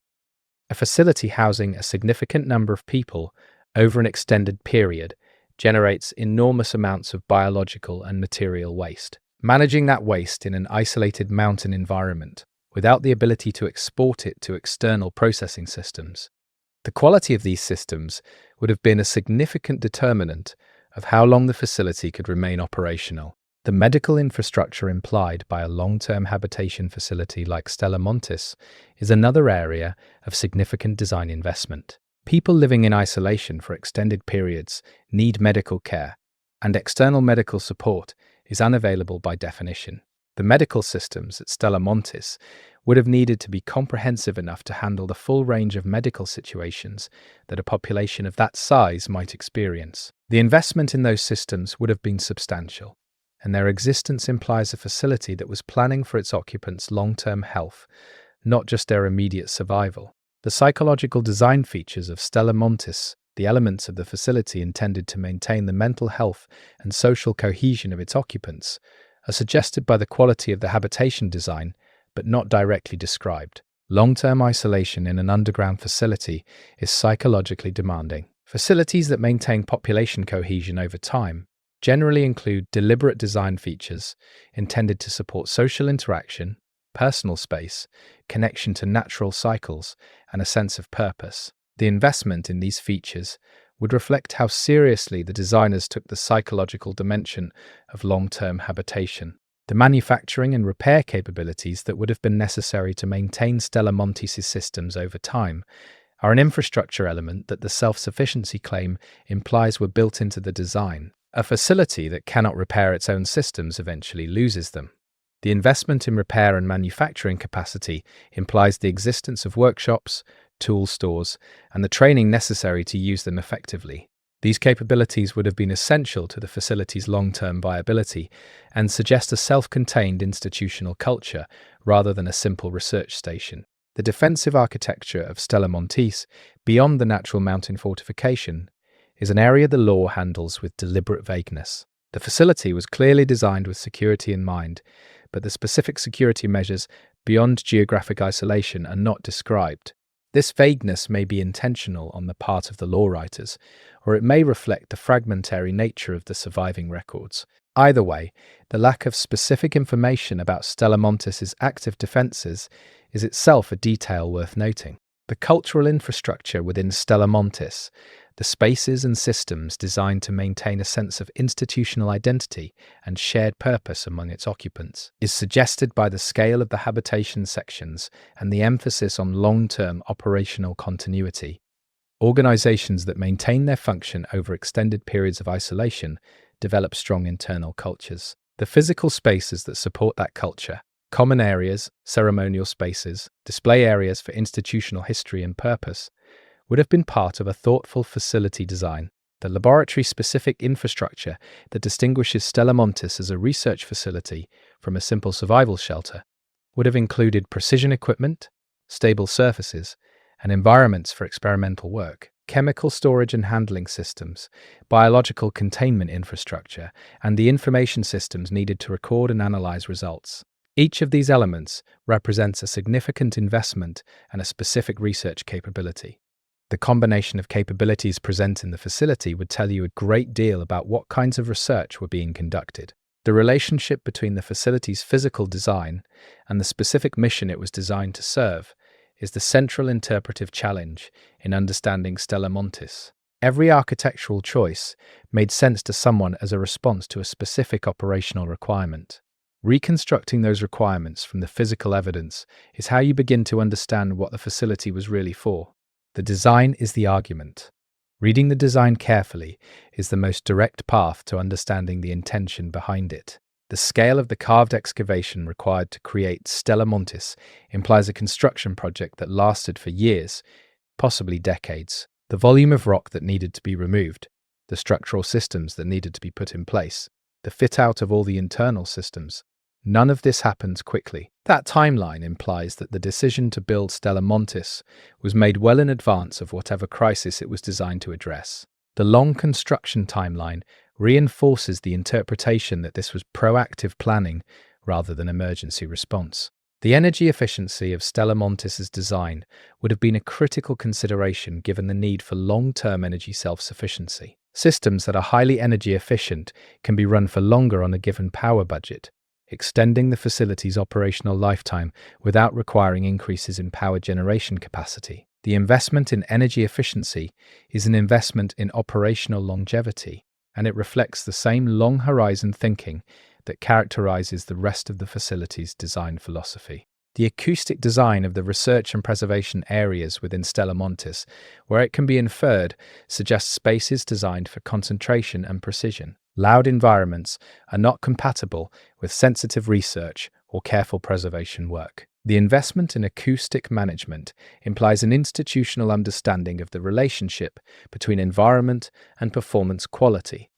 A facility housing a significant number of people over an extended period generates enormous amounts of biological and material waste. Managing that waste in an isolated mountain environment without the ability to export it to external processing systems. The quality of these systems would have been a significant determinant of how long the facility could remain operational. The medical infrastructure implied by a long-term habitation facility like Stella Montis is another area of significant design investment. People living in isolation for extended periods need medical care, and external medical support is unavailable by definition. The medical systems at Stella Montis would have needed to be comprehensive enough to handle the full range of medical situations that a population of that size might experience. The investment in those systems would have been substantial, and their existence implies a facility that was planning for its occupants' long-term health, not just their immediate survival. The psychological design features of Stella Montis, the elements of the facility intended to maintain the mental health and social cohesion of its occupants, are suggested by the quality of the habitation design, but not directly described. Long-term isolation in an underground facility is psychologically demanding. Facilities that maintain population cohesion over time generally include deliberate design features intended to support social interaction, personal space, connection to natural cycles, and a sense of purpose. The investment in these features would reflect how seriously the designers took the psychological dimension of long-term habitation. The manufacturing and repair capabilities that would have been necessary to maintain Stella Montis' systems over time are an infrastructure element that the self-sufficiency claim implies were built into the design. A facility that cannot repair its own systems eventually loses them. The investment in repair and manufacturing capacity implies the existence of workshops, tool stores, and the training necessary to use them effectively. These capabilities would have been essential to the facility's long-term viability and suggest a self-contained institutional culture rather than a simple research station. The defensive architecture of Stella Montis, beyond the natural mountain fortification, is an area the law handles with deliberate vagueness. The facility was clearly designed with security in mind, but the specific security measures beyond geographic isolation are not described. This vagueness may be intentional on the part of the law writers, or it may reflect the fragmentary nature of the surviving records. Either way, the lack of specific information about Stella Montis' active defences is itself a detail worth noting. The cultural infrastructure within Stella Montis, the spaces and systems designed to maintain a sense of institutional identity and shared purpose among its occupants, is suggested by the scale of the habitation sections and the emphasis on long-term operational continuity. Organizations that maintain their function over extended periods of isolation develop strong internal cultures. The physical spaces that support that culture, common areas, ceremonial spaces, display areas for institutional history and purpose, would have been part of a thoughtful facility design. The laboratory-specific infrastructure that distinguishes Stella Montis as a research facility from a simple survival shelter would have included precision equipment, stable surfaces, and environments for experimental work, chemical storage and handling systems, biological containment infrastructure, and the information systems needed to record and analyze results. Each of these elements represents a significant investment and a specific research capability. The combination of capabilities present in the facility would tell you a great deal about what kinds of research were being conducted. The relationship between the facility's physical design and the specific mission it was designed to serve is the central interpretive challenge in understanding Stella Montis. Every architectural choice made sense to someone as a response to a specific operational requirement. Reconstructing those requirements from the physical evidence is how you begin to understand what the facility was really for. The design is the argument. Reading the design carefully is the most direct path to understanding the intention behind it. The scale of the carved excavation required to create Stella Montis implies a construction project that lasted for years, possibly decades. The volume of rock that needed to be removed, the structural systems that needed to be put in place, the fit-out of all the internal systems. None of this happens quickly. That timeline implies that the decision to build Stella Montis was made well in advance of whatever crisis it was designed to address. The long construction timeline reinforces the interpretation that this was proactive planning rather than emergency response. The energy efficiency of Stella Montis' design would have been a critical consideration given the need for long-term energy self-sufficiency. Systems that are highly energy efficient can be run for longer on a given power budget, extending the facility's operational lifetime without requiring increases in power generation capacity. The investment in energy efficiency is an investment in operational longevity. and it reflects the same long-horizon thinking that characterizes the rest of the facility's design philosophy. The acoustic design of the research and preservation areas within Stella Montis, where it can be inferred, suggests spaces designed for concentration and precision. Loud environments are not compatible with sensitive research or careful preservation work. The investment in acoustic management implies an institutional understanding of the relationship between environment and performance quality,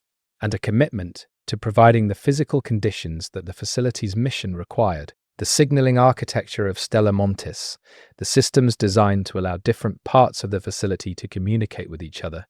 and a commitment to providing the physical conditions that the facility's mission required. The signaling architecture of Stella Montis, the systems designed to allow different parts of the facility to communicate with each other,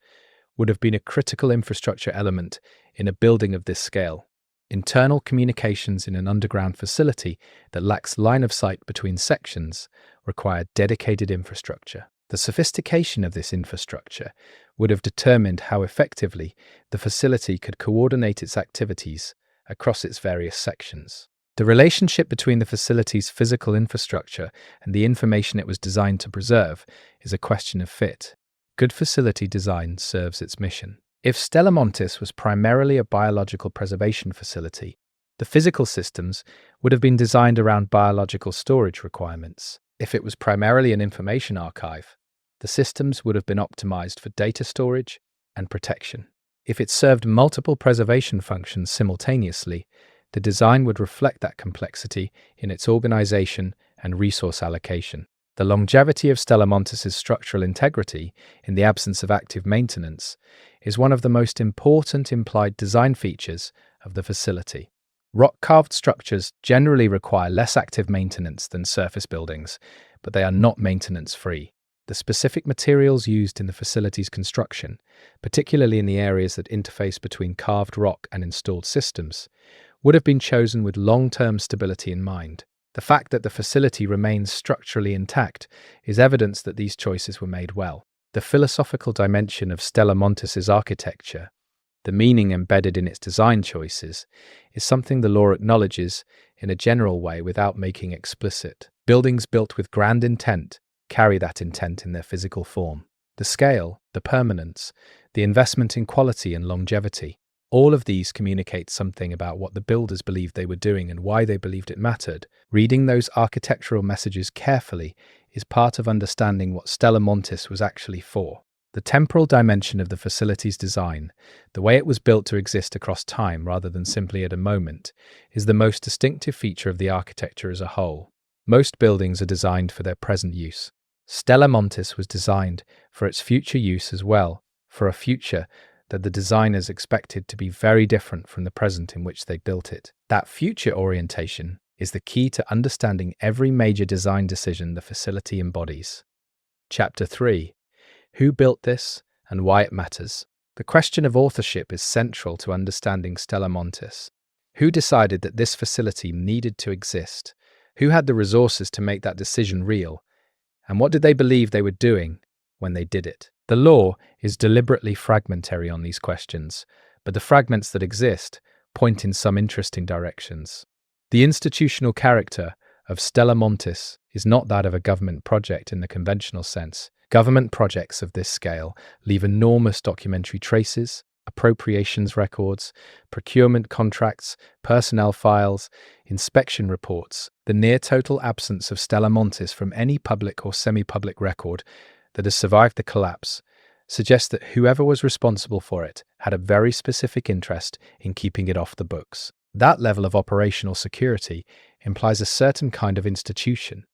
would have been a critical infrastructure element in a building of this scale. Internal communications in an underground facility that lacks line of sight between sections require dedicated infrastructure. The sophistication of this infrastructure would have determined how effectively the facility could coordinate its activities across its various sections. The relationship between the facility's physical infrastructure and the information it was designed to preserve is a question of fit. Good facility design serves its mission. If Stella Montis was primarily a biological preservation facility, the physical systems would have been designed around biological storage requirements. If it was primarily an information archive, the systems would have been optimized for data storage and protection. If it served multiple preservation functions simultaneously, the design would reflect that complexity in its organization and resource allocation. The longevity of Stella Montis's structural integrity, in the absence of active maintenance, is one of the most important implied design features of the facility. Rock-carved structures generally require less active maintenance than surface buildings, but they are not maintenance-free. The specific materials used in the facility's construction, particularly in the areas that interface between carved rock and installed systems, would have been chosen with long-term stability in mind. The fact that the facility remains structurally intact is evidence that these choices were made well. The philosophical dimension of Stella Montis's architecture, the meaning embedded in its design choices, is something the law acknowledges in a general way without making explicit. Buildings built with grand intent carry that intent in their physical form. The scale, the permanence, the investment in quality and longevity, all of these communicate something about what the builders believed they were doing and why they believed it mattered. Reading those architectural messages carefully is part of understanding what Stella Montis was actually for. The temporal dimension of the facility's design, the way it was built to exist across time rather than simply at a moment, is the most distinctive feature of the architecture as a whole. Most buildings are designed for their present use. Stella Montis was designed for its future use as well, for a future that the designers expected to be very different from the present in which they built it. That future orientation is the key to understanding every major design decision the facility embodies. Chapter 3. Who built this and why it matters? The question of authorship is central to understanding Stella Montis. Who decided that this facility needed to exist? Who had the resources to make that decision real? And what did they believe they were doing when they did it? The law is deliberately fragmentary on these questions, but the fragments that exist point in some interesting directions. The institutional character of Stella Montis is not that of a government project in the conventional sense. Government projects of this scale leave enormous documentary traces, appropriations records, procurement contracts, personnel files, inspection reports. The near total absence of Stella Montis from any public or semi-public record that has survived the collapse suggests that whoever was responsible for it had a very specific interest in keeping it off the books. That level of operational security implies a certain kind of institution,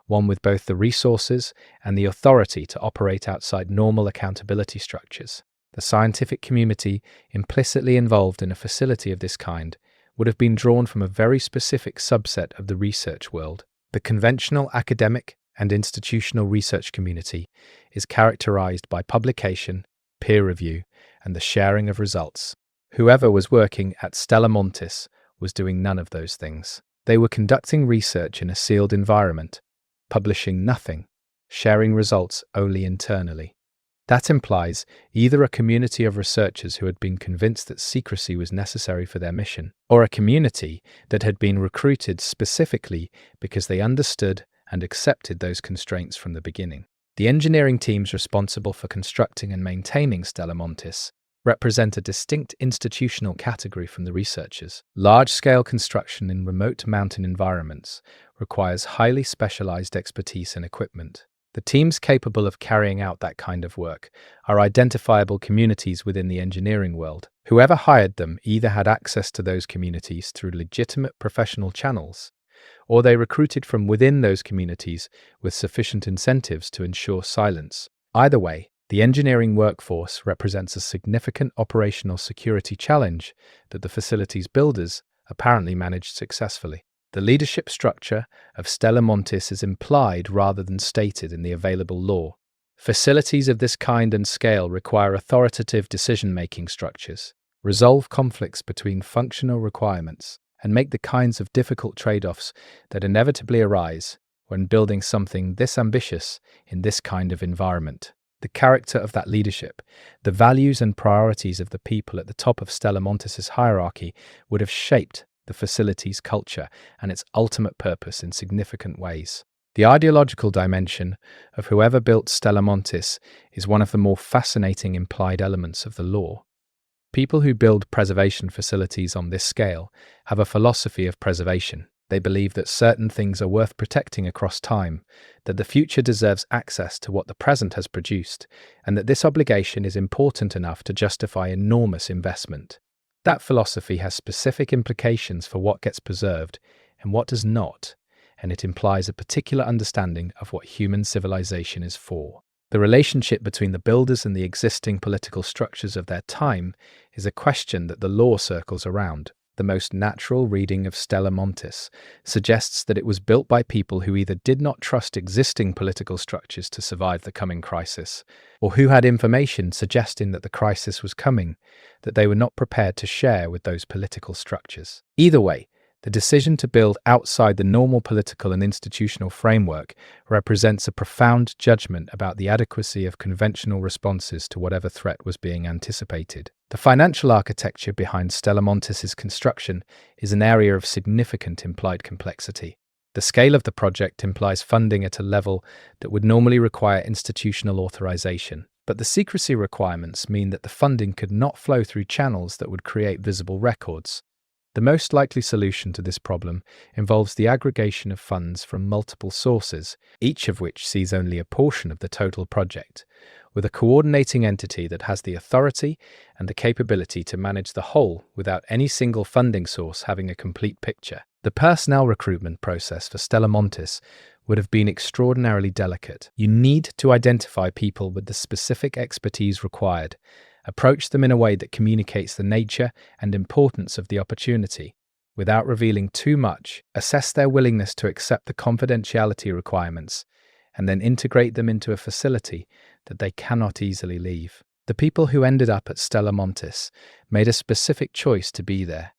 one with both the resources and the authority to operate outside normal accountability structures. The scientific community implicitly involved in a facility of this kind would have been drawn from a very specific subset of the research world. The conventional academic and institutional research community is characterized by publication, peer review, and the sharing of results. Whoever was working at Stella Montis was doing none of those things. They were conducting research in a sealed environment, publishing nothing, sharing results only internally. That implies either a community of researchers who had been convinced that secrecy was necessary for their mission, or a community that had been recruited specifically because they understood and accepted those constraints from the beginning. The engineering teams responsible for constructing and maintaining Stella Montis represent a distinct institutional category from the researchers. Large-scale construction in remote mountain environments requires highly specialized expertise and equipment. The teams capable of carrying out that kind of work are identifiable communities within the engineering world. Whoever hired them either had access to those communities through legitimate professional channels, or they recruited from within those communities with sufficient incentives to ensure silence. Either way, the engineering workforce represents a significant operational security challenge that the facility's builders apparently managed successfully. The leadership structure of Stella Montis is implied rather than stated in the available law. Facilities of this kind and scale require authoritative decision-making structures, resolve conflicts between functional requirements, and make the kinds of difficult trade-offs that inevitably arise when building something this ambitious in this kind of environment. The character of that leadership, the values and priorities of the people at the top of Stella Montis's hierarchy would have shaped the facility's culture and its ultimate purpose in significant ways. The ideological dimension of whoever built Stella Montis is one of the more fascinating implied elements of the law. People who build preservation facilities on this scale have a philosophy of preservation. They believe that certain things are worth protecting across time, that the future deserves access to what the present has produced, and that this obligation is important enough to justify enormous investment. That philosophy has specific implications for what gets preserved and what does not, and it implies a particular understanding of what human civilization is for. The relationship between the builders and the existing political structures of their time is a question that the law circles around. The most natural reading of Stella Montis suggests that it was built by people who either did not trust existing political structures to survive the coming crisis, or who had information suggesting that the crisis was coming that they were not prepared to share with those political structures. Either way, the decision to build outside the normal political and institutional framework represents a profound judgment about the adequacy of conventional responses to whatever threat was being anticipated. The financial architecture behind Stella Montis's construction is an area of significant implied complexity. The scale of the project implies funding at a level that would normally require institutional authorization, but the secrecy requirements mean that the funding could not flow through channels that would create visible records. The most likely solution to this problem involves the aggregation of funds from multiple sources, each of which sees only a portion of the total project, with a coordinating entity that has the authority and the capability to manage the whole without any single funding source having a complete picture. The personnel recruitment process for Stella Montis would have been extraordinarily delicate. You need to identify people with the specific expertise required, approach them in a way that communicates the nature and importance of the opportunity without revealing too much, assess their willingness to accept the confidentiality requirements, and then integrate them into a facility that they cannot easily leave. The people who ended up at Stella Montis made a specific choice to be there,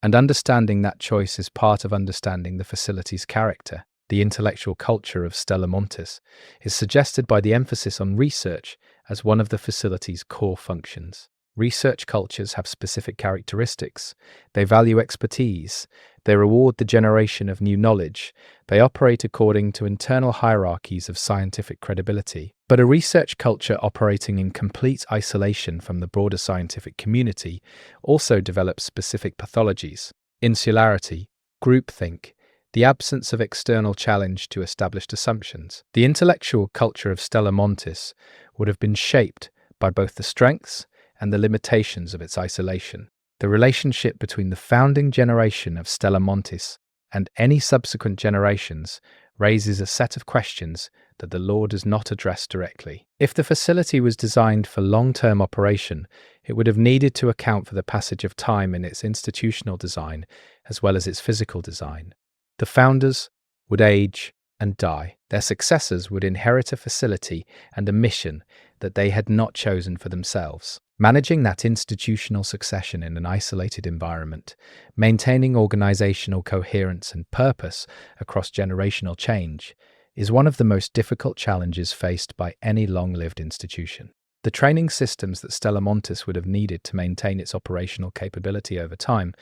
and understanding that choice is part of understanding the facility's character. The intellectual culture of Stella Montis is suggested by the emphasis on research as one of the facility's core functions. Research cultures have specific characteristics. They value expertise. They reward the generation of new knowledge. They operate according to internal hierarchies of scientific credibility. But a research culture operating in complete isolation from the broader scientific community also develops specific pathologies: insularity, groupthink, the absence of external challenge to established assumptions. The intellectual culture of Stella Montis would have been shaped by both the strengths and the limitations of its isolation. The relationship between the founding generation of Stella Montis and any subsequent generations raises a set of questions that the law does not address directly. If the facility was designed for long-term operation, it would have needed to account for the passage of time in its institutional design as well as its physical design. The founders would age and die. Their successors would inherit a facility and a mission that they had not chosen for themselves. Managing that institutional succession in an isolated environment, maintaining organizational coherence and purpose across generational change, is one of the most difficult challenges faced by any long-lived institution. The training systems that Stella Montis would have needed to maintain its operational capability over time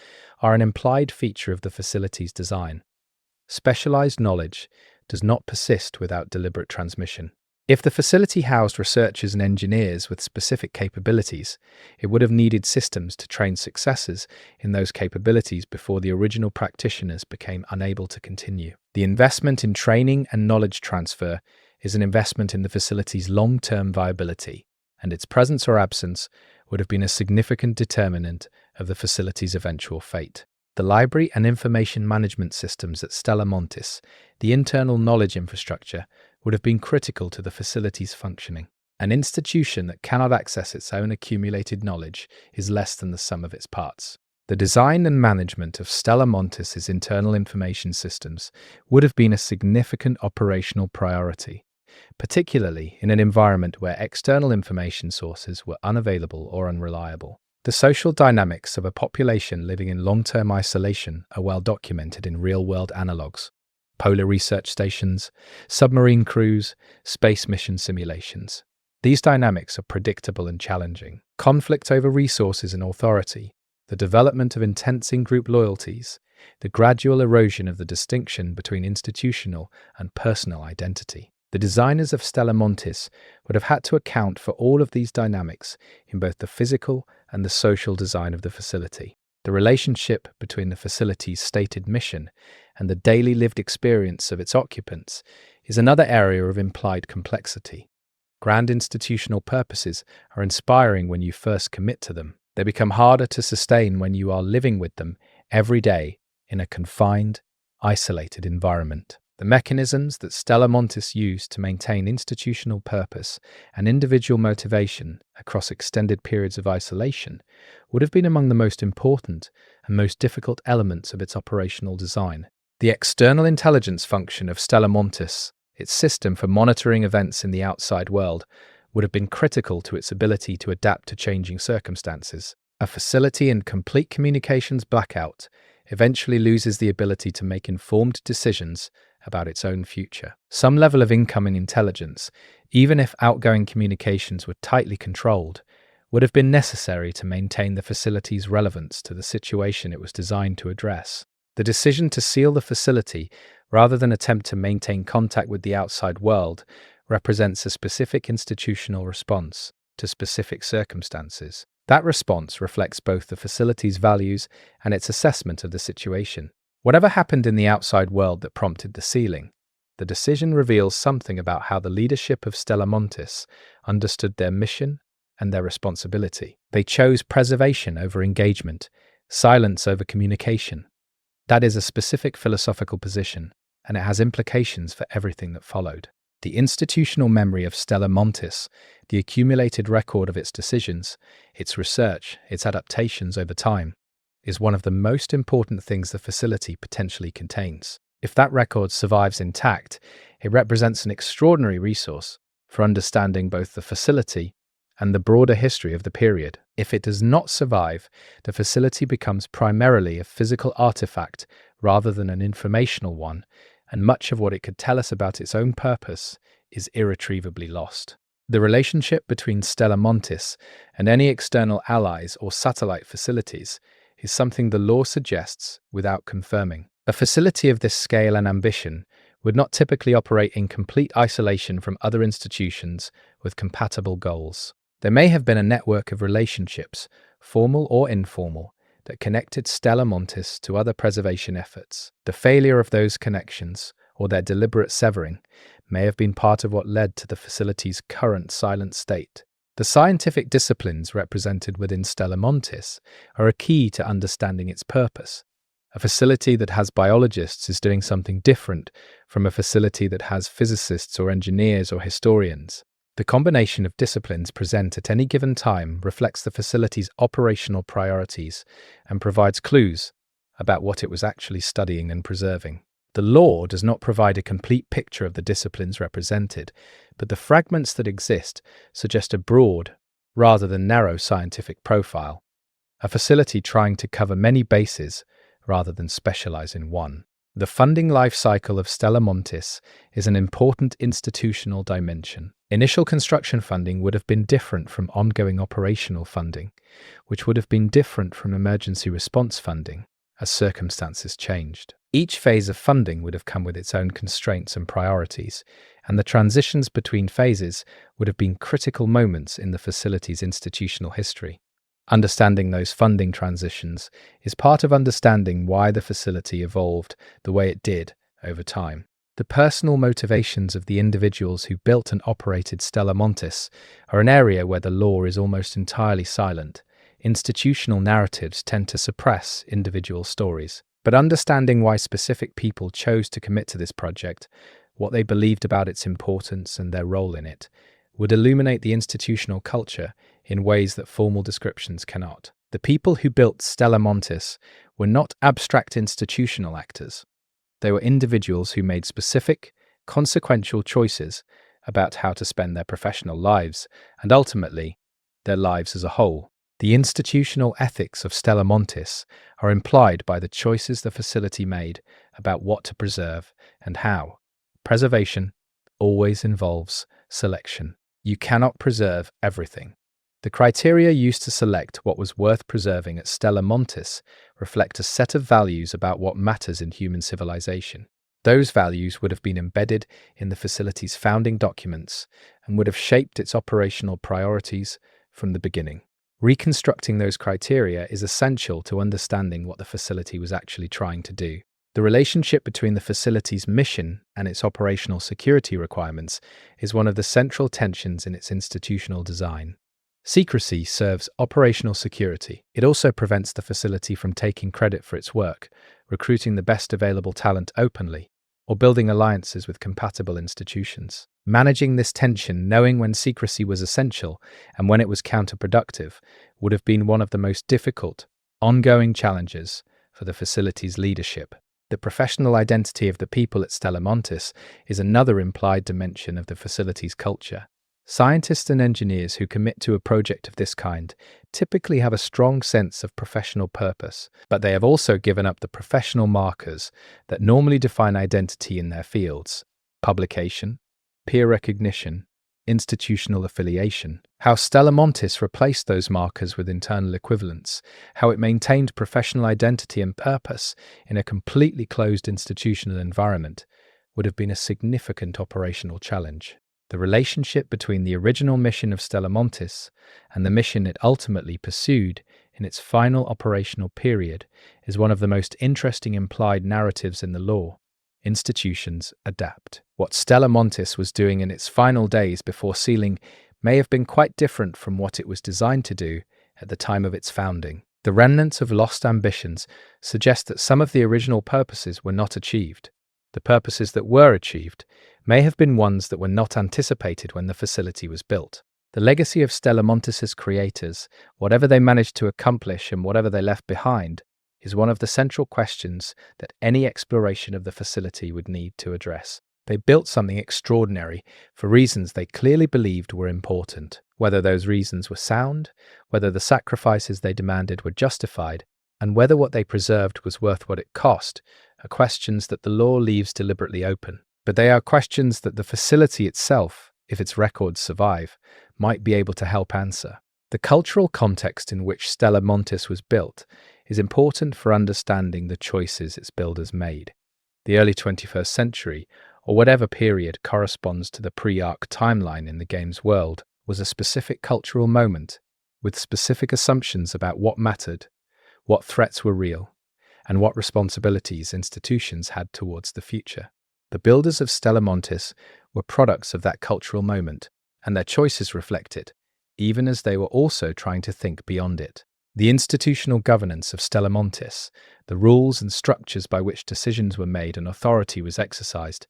are an implied feature of the facility's design. Specialized knowledge does not persist without deliberate transmission. If the facility housed researchers and engineers with specific capabilities, it would have needed systems to train successors in those capabilities before the original practitioners became unable to continue. The investment in training and knowledge transfer is an investment in the facility's long-term viability, and its presence or absence would have been a significant determinant of the facility's eventual fate. The library and information management systems at Stella Montis, the internal knowledge infrastructure, would have been critical to the facility's functioning. An institution that cannot access its own accumulated knowledge is less than the sum of its parts. The design and management of Stella Montis's internal information systems would have been a significant operational priority, particularly in an environment where external information sources were unavailable or unreliable. The social dynamics of a population living in long-term isolation are well documented in real-world analogues: polar research stations, submarine crews, space mission simulations. These dynamics are predictable and challenging. Conflict over resources and authority, the development of intense in-group loyalties, the gradual erosion of the distinction between institutional and personal identity. The designers of Stella Montis would have had to account for all of these dynamics in both the physical and the social design of the facility. The relationship between the facility's stated mission and the daily lived experience of its occupants is another area of implied complexity. Grand institutional purposes are inspiring when you first commit to them. They become harder to sustain when you are living with them every day in a confined, isolated environment. The mechanisms that Stella Montis used to maintain institutional purpose and individual motivation across extended periods of isolation would have been among the most important and most difficult elements of its operational design. The external intelligence function of Stella Montis, its system for monitoring events in the outside world, would have been critical to its ability to adapt to changing circumstances. A facility in complete communications blackout eventually loses the ability to make informed decisions about its own future. Some level of incoming intelligence, even if outgoing communications were tightly controlled, would have been necessary to maintain the facility's relevance to the situation it was designed to address. The decision to seal the facility rather than attempt to maintain contact with the outside world represents a specific institutional response to specific circumstances. That response reflects both the facility's values and its assessment of the situation. Whatever happened in the outside world that prompted the sealing, the decision reveals something about how the leadership of Stella Montis understood their mission and their responsibility. They chose preservation over engagement, silence over communication. That is a specific philosophical position, and it has implications for everything that followed. The institutional memory of Stella Montis, the accumulated record of its decisions, its research, its adaptations over time, is one of the most important things the facility potentially contains. If that record survives intact, it represents an extraordinary resource for understanding both the facility and the broader history of the period. If it does not survive, the facility becomes primarily a physical artifact rather than an informational one, and much of what it could tell us about its own purpose is irretrievably lost. The relationship between Stella Montis and any external allies or satellite facilities is something the law suggests without confirming. A facility of this scale and ambition would not typically operate in complete isolation from other institutions with compatible goals. There may have been a network of relationships, formal or informal, that connected Stella Montis to other preservation efforts. The failure of those connections, or their deliberate severing, may have been part of what led to the facility's current silent state. The scientific disciplines represented within Stella Montis are a key to understanding its purpose. A facility that has biologists is doing something different from a facility that has physicists or engineers or historians. The combination of disciplines present at any given time reflects the facility's operational priorities and provides clues about what it was actually studying and preserving. The law does not provide a complete picture of the disciplines represented, but the fragments that exist suggest a broad, rather than narrow scientific profile, a facility trying to cover many bases rather than specialize in one. The funding life cycle of Stella Montis is an important institutional dimension. Initial construction funding would have been different from ongoing operational funding, which would have been different from emergency response funding as circumstances changed. Each phase of funding would have come with its own constraints and priorities, and the transitions between phases would have been critical moments in the facility's institutional history. Understanding those funding transitions is part of understanding why the facility evolved the way it did over time. The personal motivations of the individuals who built and operated Stella Montis are an area where the law is almost entirely silent. Institutional narratives tend to suppress individual stories. But understanding why specific people chose to commit to this project, what they believed about its importance and their role in it, would illuminate the institutional culture in ways that formal descriptions cannot. The people who built Stella Montis were not abstract institutional actors. They were individuals who made specific, consequential choices about how to spend their professional lives and ultimately their lives as a whole. The institutional ethics of Stella Montis are implied by the choices the facility made about what to preserve and how. Preservation always involves selection. You cannot preserve everything. The criteria used to select what was worth preserving at Stella Montis reflect a set of values about what matters in human civilization. Those values would have been embedded in the facility's founding documents and would have shaped its operational priorities from the beginning. Reconstructing those criteria is essential to understanding what the facility was actually trying to do. The relationship between the facility's mission and its operational security requirements is one of the central tensions in its institutional design. Secrecy serves operational security. It also prevents the facility from taking credit for its work, recruiting the best available talent openly, or building alliances with compatible institutions. Managing this tension, knowing when secrecy was essential and when it was counterproductive, would have been one of the most difficult, ongoing challenges for the facility's leadership. The professional identity of the people at Stella Montis is another implied dimension of the facility's culture. Scientists and engineers who commit to a project of this kind typically have a strong sense of professional purpose, but they have also given up the professional markers that normally define identity in their fields: publication, peer recognition, institutional affiliation. How Stella Montis replaced those markers with internal equivalents, how it maintained professional identity and purpose in a completely closed institutional environment, would have been a significant operational challenge. The relationship between the original mission of Stella Montis and the mission it ultimately pursued in its final operational period is one of the most interesting implied narratives in the law. Institutions adapt. What Stella Montis was doing in its final days before sealing may have been quite different from what it was designed to do at the time of its founding. The remnants of lost ambitions suggest that some of the original purposes were not achieved. The purposes that were achieved may have been ones that were not anticipated when the facility was built. The legacy of Stella Montis's creators, whatever they managed to accomplish and whatever they left behind, is one of the central questions that any exploration of the facility would need to address. They built something extraordinary for reasons they clearly believed were important. Whether those reasons were sound, whether the sacrifices they demanded were justified, and whether what they preserved was worth what it cost, are questions that the law leaves deliberately open. But they are questions that the facility itself, if its records survive, might be able to help answer. The cultural context in which Stella Montis was built is important for understanding the choices its builders made. The early 21st century, or whatever period corresponds to the pre-Ark timeline in the game's world, was a specific cultural moment, with specific assumptions about what mattered, what threats were real, and what responsibilities institutions had towards the future. The builders of Stella Montis were products of that cultural moment, and their choices reflect it, even as they were also trying to think beyond it. The institutional governance of Stella Montis, the rules and structures by which decisions were made and authority was exercised,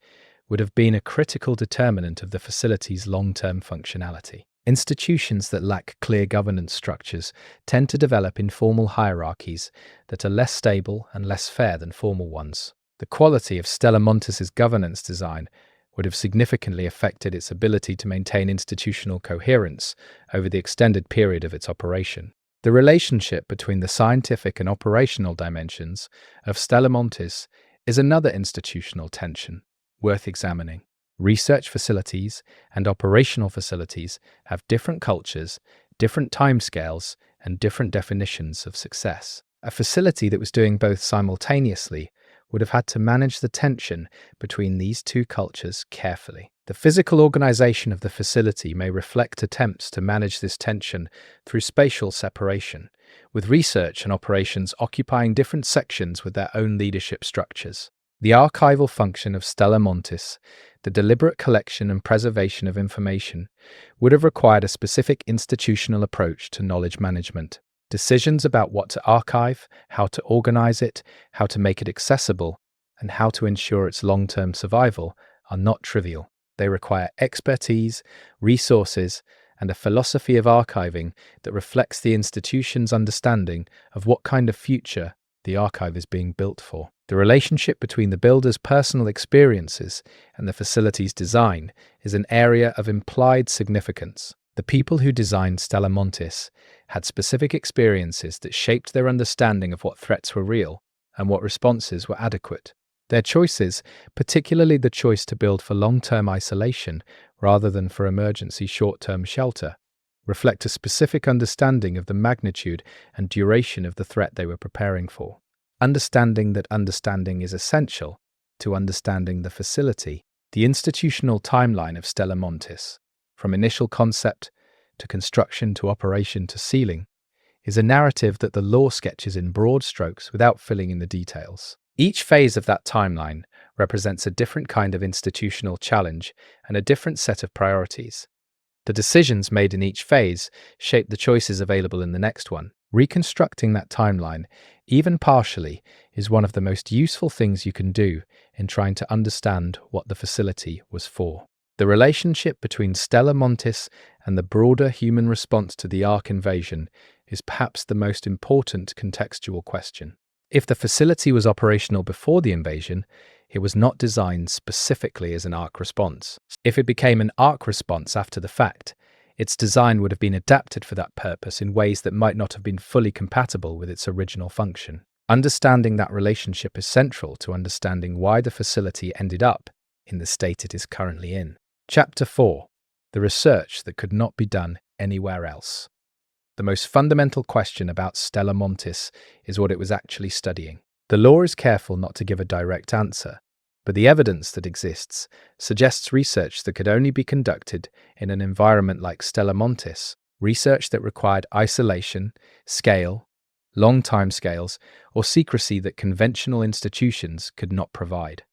would have been a critical determinant of the facility's long-term functionality. Institutions that lack clear governance structures tend to develop informal hierarchies that are less stable and less fair than formal ones. The quality of Stella Montis's governance design would have significantly affected its ability to maintain institutional coherence over the extended period of its operation. The relationship between the scientific and operational dimensions of Stella Montis is another institutional tension worth examining. Research facilities and operational facilities have different cultures, different timescales, and different definitions of success. A facility that was doing both simultaneously would have had to manage the tension between these two cultures carefully. The physical organization of the facility may reflect attempts to manage this tension through spatial separation, with research and operations occupying different sections with their own leadership structures. The archival function of Stella Montis, the deliberate collection and preservation of information, would have required a specific institutional approach to knowledge management. Decisions about what to archive, how to organize it, how to make it accessible, and how to ensure its long-term survival are not trivial. They require expertise, resources, and a philosophy of archiving that reflects the institution's understanding of what kind of future the archive is being built for. The relationship between the builder's personal experiences and the facility's design is an area of implied significance. The people who designed Stella Montis had specific experiences that shaped their understanding of what threats were real and what responses were adequate. Their choices, particularly the choice to build for long-term isolation rather than for emergency short-term shelter, reflect a specific understanding of the magnitude and duration of the threat they were preparing for. Understanding that understanding is essential to understanding the facility. The institutional timeline of Stella Montis, from initial concept to construction to operation to sealing, is a narrative that the law sketches in broad strokes without filling in the details. Each phase of that timeline represents a different kind of institutional challenge and a different set of priorities. The decisions made in each phase shape the choices available in the next one. Reconstructing that timeline, even partially, is one of the most useful things you can do in trying to understand what the facility was for. The relationship between Stella Montis and the broader human response to the Ark invasion is perhaps the most important contextual question. If the facility was operational before the invasion, it was not designed specifically as an Ark response. If it became an Ark response after the fact, its design would have been adapted for that purpose in ways that might not have been fully compatible with its original function. Understanding that relationship is central to understanding why the facility ended up in the state it is currently in. Chapter 4. The research that could not be done anywhere else. The most fundamental question about Stella Montis is what it was actually studying. The law is careful not to give a direct answer, but the evidence that exists suggests research that could only be conducted in an environment like Stella Montis, research that required isolation, scale, long timescales, or secrecy that conventional institutions could not provide.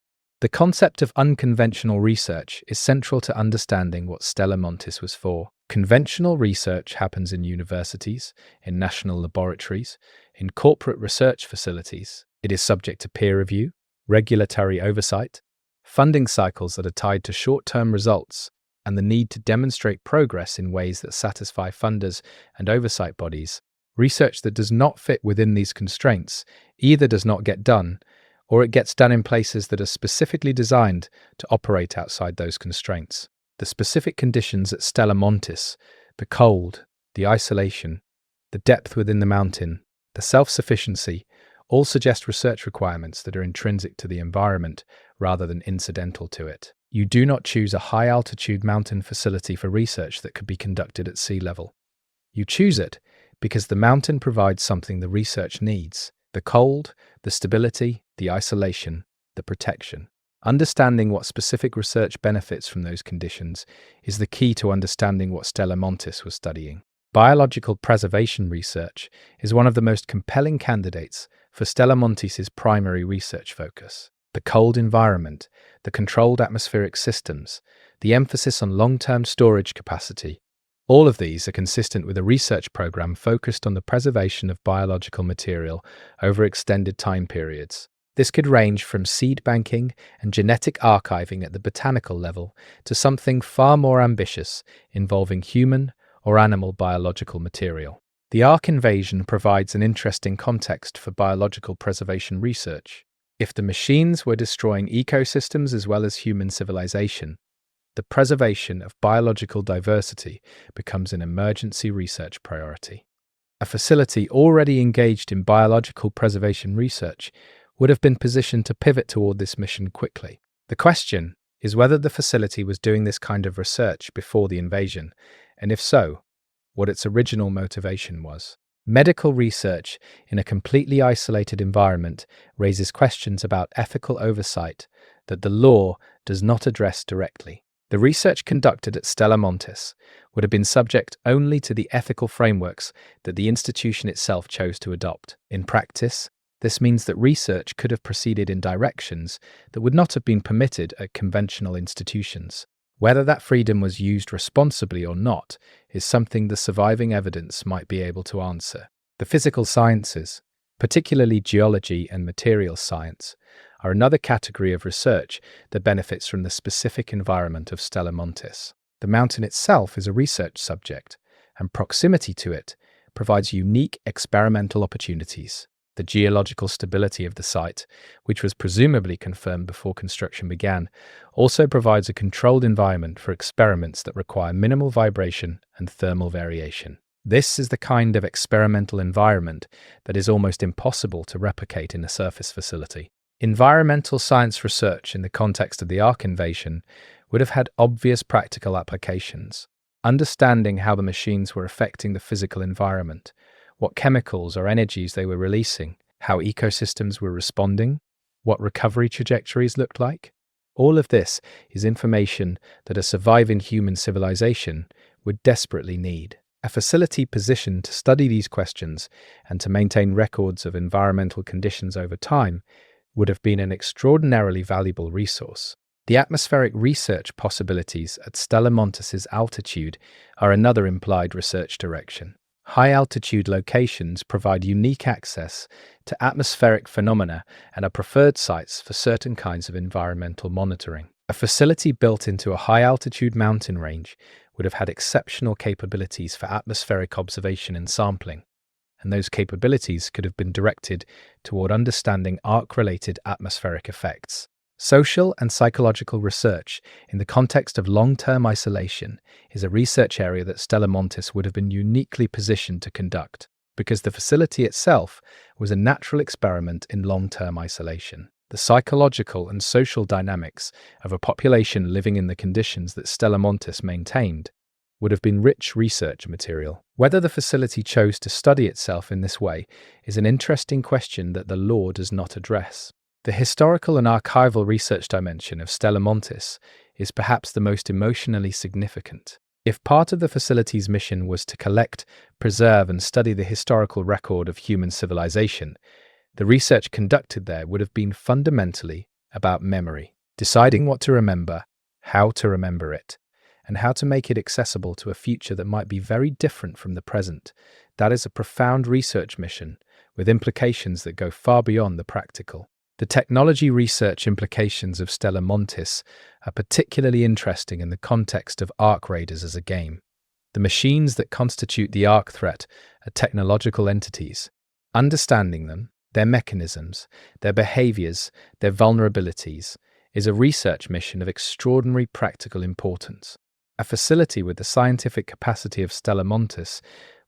The concept of unconventional research is central to understanding what Stella Montis was for. Conventional research happens in universities, in national laboratories, in corporate research facilities. It is subject to peer review, regulatory oversight, funding cycles that are tied to short-term results, and the need to demonstrate progress in ways that satisfy funders and oversight bodies. Research that does not fit within these constraints either does not get done, or it gets done in places that are specifically designed to operate outside those constraints. The specific conditions at Stella Montis, the cold, the isolation, the depth within the mountain, the self-sufficiency, all suggest research requirements that are intrinsic to the environment rather than incidental to it. You do not choose a high-altitude mountain facility for research that could be conducted at sea level. You choose it because the mountain provides something the research needs: the cold, the stability, the isolation, the protection. Understanding what specific research benefits from those conditions is the key to understanding what Stella Montis was studying. Biological preservation research is one of the most compelling candidates for Stella Montis's primary research focus. The cold environment, the controlled atmospheric systems, the emphasis on long-term storage capacity, all of these are consistent with a research program focused on the preservation of biological material over extended time periods. This could range from seed banking and genetic archiving at the botanical level to something far more ambitious involving human or animal biological material. The Ark invasion provides an interesting context for biological preservation research. If the machines were destroying ecosystems as well as human civilization, the preservation of biological diversity becomes an emergency research priority. A facility already engaged in biological preservation research would have been positioned to pivot toward this mission quickly. The question is whether the facility was doing this kind of research before the invasion, and if so, what its original motivation was. Medical research in a completely isolated environment raises questions about ethical oversight that the law does not address directly. The research conducted at Stella Montis would have been subject only to the ethical frameworks that the institution itself chose to adopt. In practice, this means that research could have proceeded in directions that would not have been permitted at conventional institutions. Whether that freedom was used responsibly or not is something the surviving evidence might be able to answer. The physical sciences, particularly geology and materials science, are another category of research that benefits from the specific environment of Stella Montis. The mountain itself is a research subject, and proximity to it provides unique experimental opportunities. The geological stability of the site, which was presumably confirmed before construction began, also provides a controlled environment for experiments that require minimal vibration and thermal variation. This is the kind of experimental environment that is almost impossible to replicate in a surface facility. Environmental science research in the context of the Ark invasion would have had obvious practical applications. Understanding how the machines were affecting the physical environment, what chemicals or energies they were releasing, how ecosystems were responding, what recovery trajectories looked like. All of this is information that a surviving human civilization would desperately need. A facility positioned to study these questions and to maintain records of environmental conditions over time would have been an extraordinarily valuable resource. The atmospheric research possibilities at Stella Montis's altitude are another implied research direction. High-altitude locations provide unique access to atmospheric phenomena and are preferred sites for certain kinds of environmental monitoring. A facility built into a high-altitude mountain range would have had exceptional capabilities for atmospheric observation and sampling, and those capabilities could have been directed toward understanding Ark-related atmospheric effects. Social and psychological research in the context of long-term isolation is a research area that Stella Montis would have been uniquely positioned to conduct, because the facility itself was a natural experiment in long-term isolation. The psychological and social dynamics of a population living in the conditions that Stella Montis maintained would have been rich research material. Whether the facility chose to study itself in this way is an interesting question that the law does not address. The historical and archival research dimension of Stella Montis is perhaps the most emotionally significant. If part of the facility's mission was to collect, preserve, and study the historical record of human civilization, the research conducted there would have been fundamentally about memory, deciding what to remember, how to remember it, and how to make it accessible to a future that might be very different from the present. That is a profound research mission with implications that go far beyond the practical. The technology research implications of Stella Montis are particularly interesting in the context of Ark Raiders as a game. The machines that constitute the Ark threat are technological entities. Understanding them, their mechanisms, their behaviors, their vulnerabilities, is a research mission of extraordinary practical importance. A facility with the scientific capacity of Stella Montis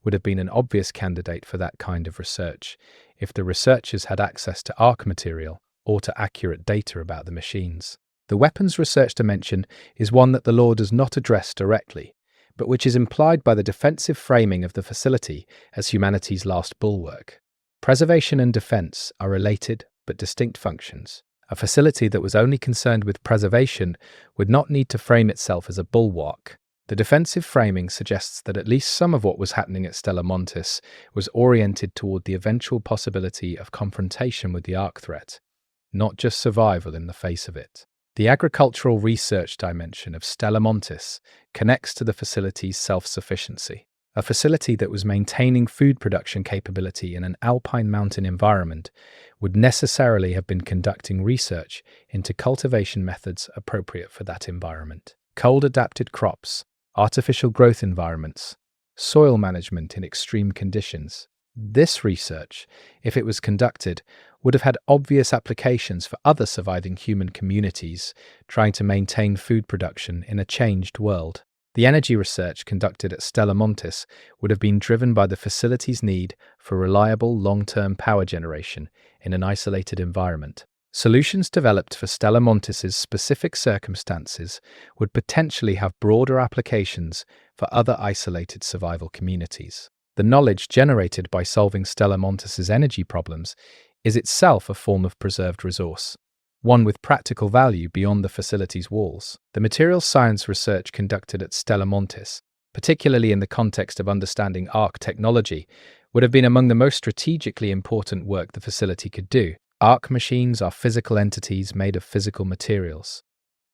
would have been an obvious candidate for that kind of research if the researchers had access to Ark material or to accurate data about the machines. The weapons research dimension is one that the law does not address directly, but which is implied by the defensive framing of the facility as humanity's last bulwark. Preservation and defense are related but distinct functions. A facility that was only concerned with preservation would not need to frame itself as a bulwark. The defensive framing suggests that at least some of what was happening at Stella Montis was oriented toward the eventual possibility of confrontation with the Ark threat, not just survival in the face of it. The agricultural research dimension of Stella Montis connects to the facility's self-sufficiency. A facility that was maintaining food production capability in an alpine mountain environment would necessarily have been conducting research into cultivation methods appropriate for that environment. Cold-adapted crops, artificial growth environments, soil management in extreme conditions. This research, if it was conducted, would have had obvious applications for other surviving human communities trying to maintain food production in a changed world. The energy research conducted at Stella Montis would have been driven by the facility's need for reliable long-term power generation in an isolated environment. Solutions developed for Stella Montis's specific circumstances would potentially have broader applications for other isolated survival communities. The knowledge generated by solving Stella Montis's energy problems is itself a form of preserved resource, one with practical value beyond the facility's walls. The materials science research conducted at Stella Montis, particularly in the context of understanding arc technology, would have been among the most strategically important work the facility could do. Arc machines are physical entities made of physical materials.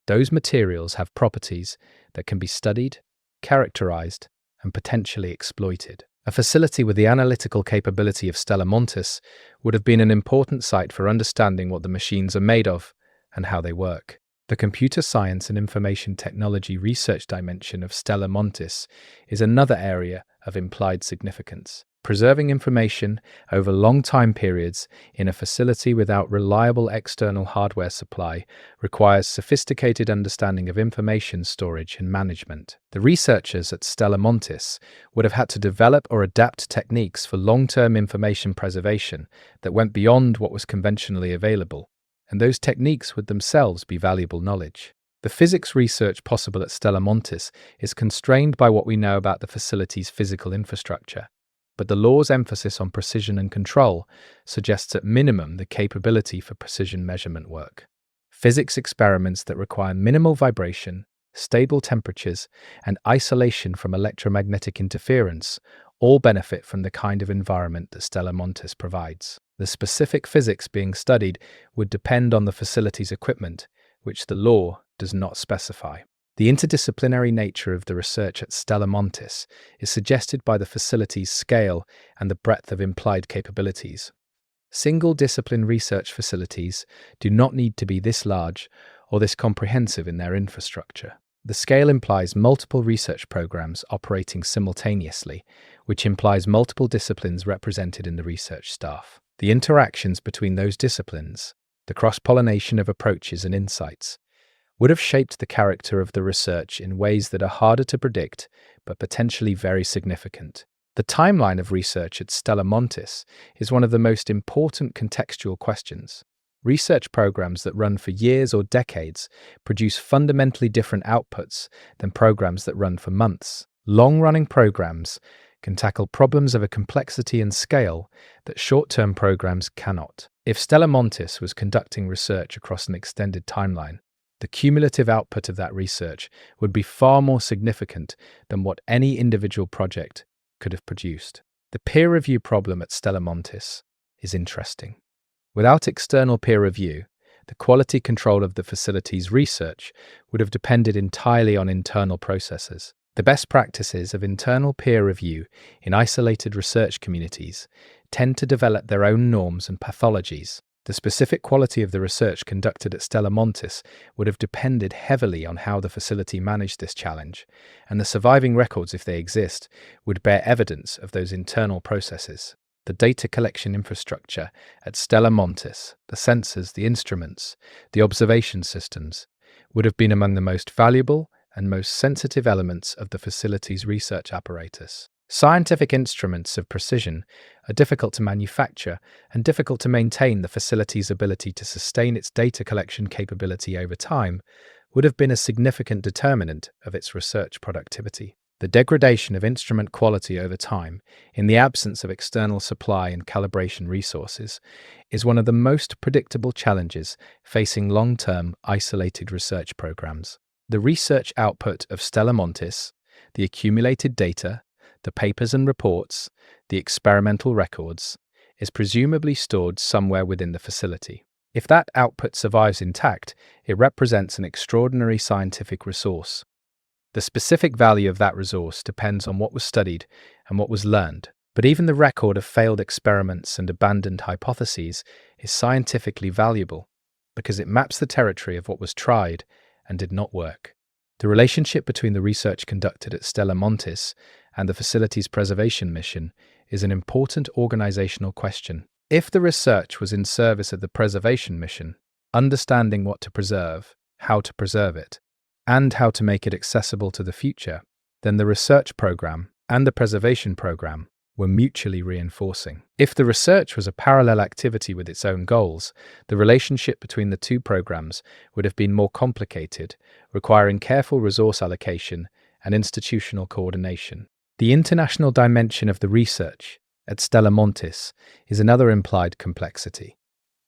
Those materials have properties that can be studied, characterized, and potentially exploited. A facility with the analytical capability of Stella Montis would have been an important site for understanding what the machines are made of and how they work. The computer science and information technology research dimension of Stella Montis is another area of implied significance. Preserving information over long time periods in a facility without reliable external hardware supply requires sophisticated understanding of information storage and management. The researchers at Stella Montis would have had to develop or adapt techniques for long-term information preservation that went beyond what was conventionally available, and those techniques would themselves be valuable knowledge. The physics research possible at Stella Montis is constrained by what we know about the facility's physical infrastructure, but the law's emphasis on precision and control suggests at minimum the capability for precision measurement work. Physics experiments that require minimal vibration, stable temperatures, and isolation from electromagnetic interference all benefit from the kind of environment that Stella Montis provides. The specific physics being studied would depend on the facility's equipment, which the law does not specify. The interdisciplinary nature of the research at Stella Montis is suggested by the facility's scale and the breadth of implied capabilities. Single-discipline research facilities do not need to be this large or this comprehensive in their infrastructure. The scale implies multiple research programs operating simultaneously, which implies multiple disciplines represented in the research staff. The interactions between those disciplines, the cross-pollination of approaches and insights, would have shaped the character of the research in ways that are harder to predict, but potentially very significant. The timeline of research at Stella Montis is one of the most important contextual questions. Research programs that run for years or decades produce fundamentally different outputs than programs that run for months. Long-running programs can tackle problems of a complexity and scale that short-term programs cannot. If Stella Montis was conducting research across an extended timeline, the cumulative output of that research would be far more significant than what any individual project could have produced. The peer review problem at Stella Montis is interesting. Without external peer review, the quality control of the facility's research would have depended entirely on internal processes. The best practices of internal peer review in isolated research communities tend to develop their own norms and pathologies. The specific quality of the research conducted at Stella Montis would have depended heavily on how the facility managed this challenge, and the surviving records, if they exist, would bear evidence of those internal processes. The data collection infrastructure at Stella Montis, the sensors, the instruments, the observation systems, would have been among the most valuable and most sensitive elements of the facility's research apparatus. Scientific instruments of precision are difficult to manufacture and difficult to maintain. The facility's ability to sustain its data collection capability over time would have been a significant determinant of its research productivity. The degradation of instrument quality over time, in the absence of external supply and calibration resources, is one of the most predictable challenges facing long-term, isolated research programs. The research output of Stella Montis, the accumulated data, the papers and reports, the experimental records, is presumably stored somewhere within the facility. If that output survives intact, it represents an extraordinary scientific resource. The specific value of that resource depends on what was studied and what was learned, but even the record of failed experiments and abandoned hypotheses is scientifically valuable because it maps the territory of what was tried and did not work. The relationship between the research conducted at Stella Montis and the facility's preservation mission is an important organizational question. If the research was in service of the preservation mission, understanding what to preserve, how to preserve it, and how to make it accessible to the future, then the research program and the preservation program were mutually reinforcing. If the research was a parallel activity with its own goals, the relationship between the two programs would have been more complicated, requiring careful resource allocation and institutional coordination. The international dimension of the research at Stella Montis is another implied complexity.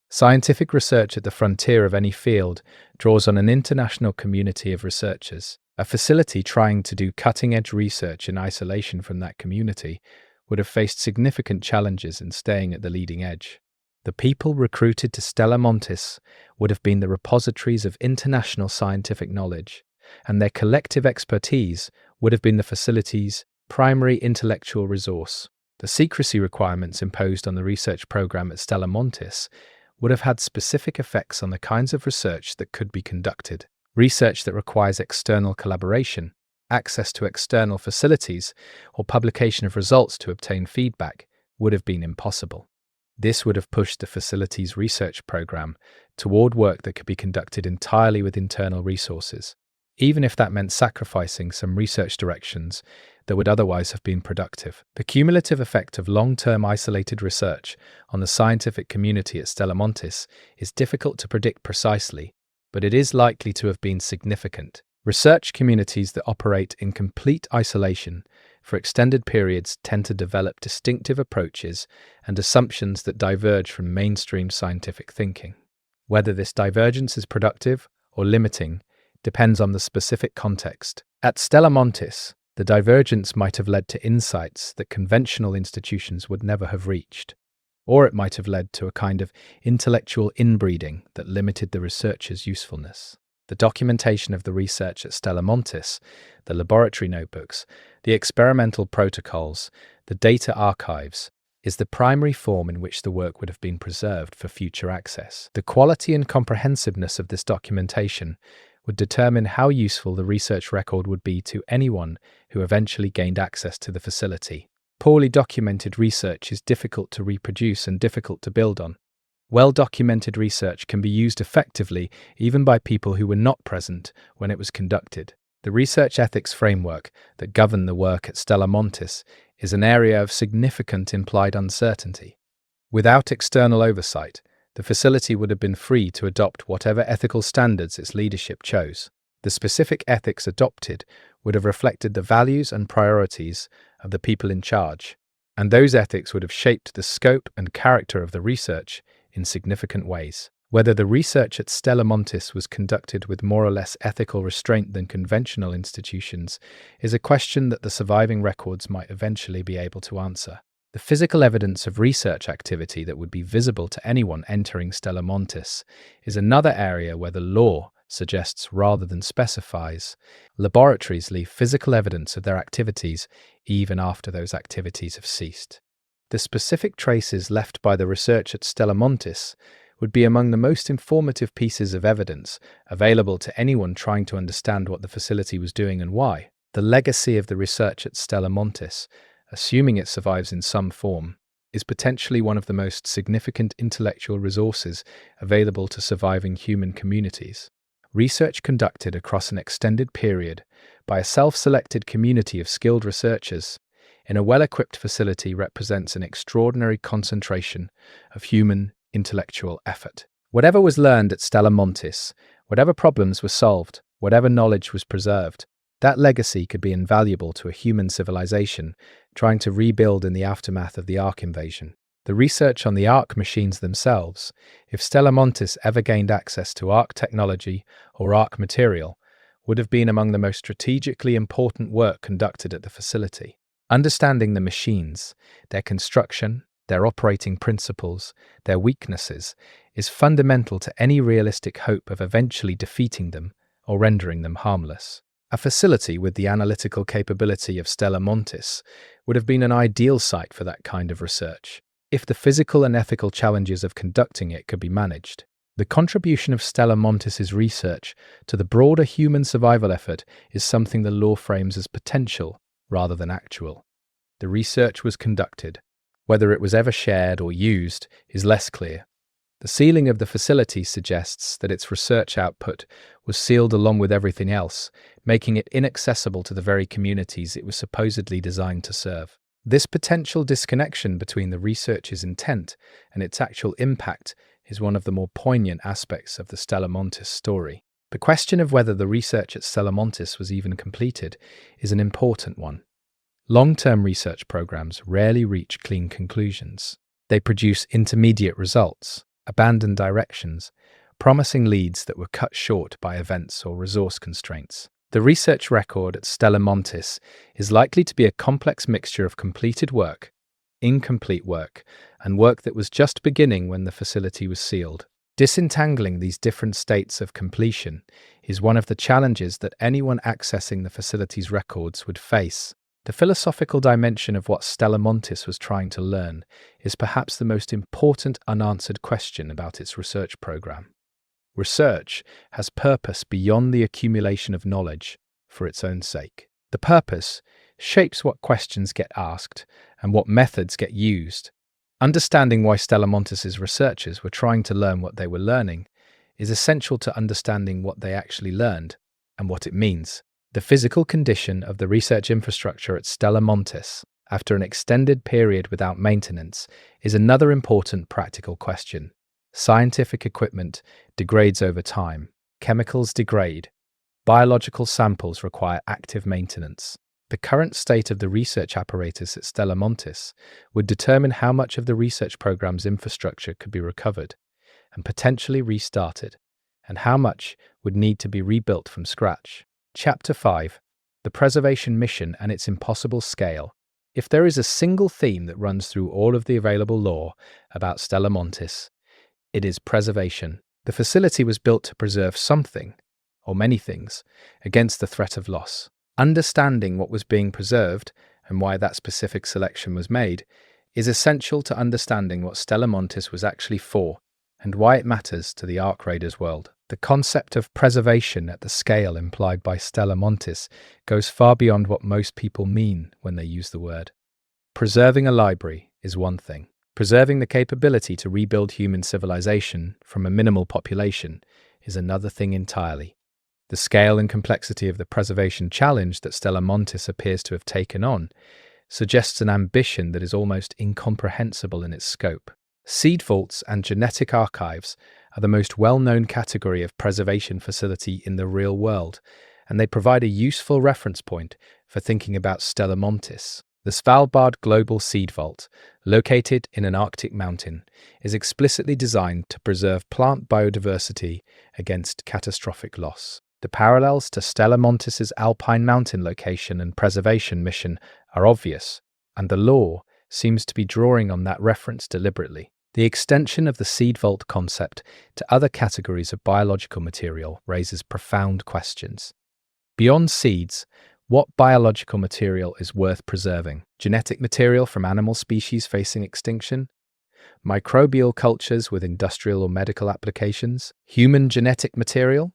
Scientific research at the frontier of any field draws on an international community of researchers. A facility trying to do cutting-edge research in isolation from that community would have faced significant challenges in staying at the leading edge. The people recruited to Stella Montis would have been the repositories of international scientific knowledge, and their collective expertise would have been the facility's primary intellectual resource. The secrecy requirements imposed on the research program at Stella Montis would have had specific effects on the kinds of research that could be conducted. Research that requires external collaboration, access to external facilities, or publication of results to obtain feedback would have been impossible. This would have pushed the facility's research program toward work that could be conducted entirely with internal resources, even if that meant sacrificing some research directions that would otherwise have been productive. The cumulative effect of long-term isolated research on the scientific community at Stella Montis is difficult to predict precisely, but it is likely to have been significant. Research communities that operate in complete isolation for extended periods tend to develop distinctive approaches and assumptions that diverge from mainstream scientific thinking. Whether this divergence is productive or limiting depends on the specific context. At Stella Montis, the divergence might have led to insights that conventional institutions would never have reached, or it might have led to a kind of intellectual inbreeding that limited the researcher's usefulness. The documentation of the research at Stella Montis, the laboratory notebooks, the experimental protocols, the data archives, is the primary form in which the work would have been preserved for future access. The quality and comprehensiveness of this documentation would determine how useful the research record would be to anyone who eventually gained access to the facility. Poorly documented research is difficult to reproduce and difficult to build on. Well-documented research can be used effectively even by people who were not present when it was conducted. The research ethics framework that governed the work at Stella Montis is an area of significant implied uncertainty. Without external oversight, the facility would have been free to adopt whatever ethical standards its leadership chose. The specific ethics adopted would have reflected the values and priorities of the people in charge, and those ethics would have shaped the scope and character of the research in significant ways. Whether the research at Stella Montis was conducted with more or less ethical restraint than conventional institutions is a question that the surviving records might eventually be able to answer. The physical evidence of research activity that would be visible to anyone entering Stella Montis is another area where the law suggests rather than specifies. Laboratories leave physical evidence of their activities even after those activities have ceased. The specific traces left by the research at Stella Montis would be among the most informative pieces of evidence available to anyone trying to understand what the facility was doing and why. The legacy of the research at Stella Montis, assuming it survives in some form, is potentially one of the most significant intellectual resources available to surviving human communities. Research conducted across an extended period by a self-selected community of skilled researchers in a well-equipped facility represents an extraordinary concentration of human intellectual effort. Whatever was learned at Stella Montis, whatever problems were solved, whatever knowledge was preserved, that legacy could be invaluable to a human civilization trying to rebuild in the aftermath of the Ark invasion. The research on the Ark machines themselves, if Stella Montis ever gained access to Ark technology or Ark material, would have been among the most strategically important work conducted at the facility. Understanding the machines, their construction, their operating principles, their weaknesses, is fundamental to any realistic hope of eventually defeating them or rendering them harmless. A facility with the analytical capability of Stella Montis would have been an ideal site for that kind of research, if the physical and ethical challenges of conducting it could be managed. The contribution of Stella Montis's research to the broader human survival effort is something the law frames as potential rather than actual. The research was conducted. Whether it was ever shared or used is less clear. The sealing of the facility suggests that its research output was sealed along with everything else, making it inaccessible to the very communities it was supposedly designed to serve. This potential disconnection between the research's intent and its actual impact is one of the more poignant aspects of the Stella Montis story. The question of whether the research at Stella Montis was even completed is an important one. Long-term research programs rarely reach clean conclusions. They produce intermediate results, abandoned directions, promising leads that were cut short by events or resource constraints. The research record at Stella Montis is likely to be a complex mixture of completed work, incomplete work, and work that was just beginning when the facility was sealed. Disentangling these different states of completion is one of the challenges that anyone accessing the facility's records would face. The philosophical dimension of what Stella Montis was trying to learn is perhaps the most important unanswered question about its research program. Research has purpose beyond the accumulation of knowledge for its own sake. The purpose shapes what questions get asked and what methods get used. Understanding why Stella Montis's researchers were trying to learn what they were learning is essential to understanding what they actually learned and what it means. The physical condition of the research infrastructure at Stella Montis, after an extended period without maintenance, is another important practical question. Scientific equipment degrades over time, chemicals degrade, biological samples require active maintenance. The current state of the research apparatus at Stella Montis would determine how much of the research program's infrastructure could be recovered and potentially restarted, and how much would need to be rebuilt from scratch. Chapter 5: The Preservation Mission and its Impossible Scale. If there is a single theme that runs through all of the available lore about Stella Montis, it is preservation. The facility was built to preserve something, or many things, against the threat of loss. Understanding what was being preserved and why that specific selection was made is essential to understanding what Stella Montis was actually for and why it matters to the Ark Raiders world. The concept of preservation at the scale implied by Stella Montis goes far beyond what most people mean when they use the word. Preserving a library is one thing. Preserving the capability to rebuild human civilization from a minimal population is another thing entirely. The scale and complexity of the preservation challenge that Stella Montis appears to have taken on suggests an ambition that is almost incomprehensible in its scope. Seed vaults and genetic archives are the most well-known category of preservation facility in the real world, and they provide a useful reference point for thinking about Stella Montis. The Svalbard Global Seed Vault, located in an Arctic mountain, is explicitly designed to preserve plant biodiversity against catastrophic loss. The parallels to Stella Montis's alpine mountain location and preservation mission are obvious, and the lore seems to be drawing on that reference deliberately. The extension of the seed vault concept to other categories of biological material raises profound questions. Beyond seeds, what biological material is worth preserving? Genetic material from animal species facing extinction? Microbial cultures with industrial or medical applications? Human genetic material?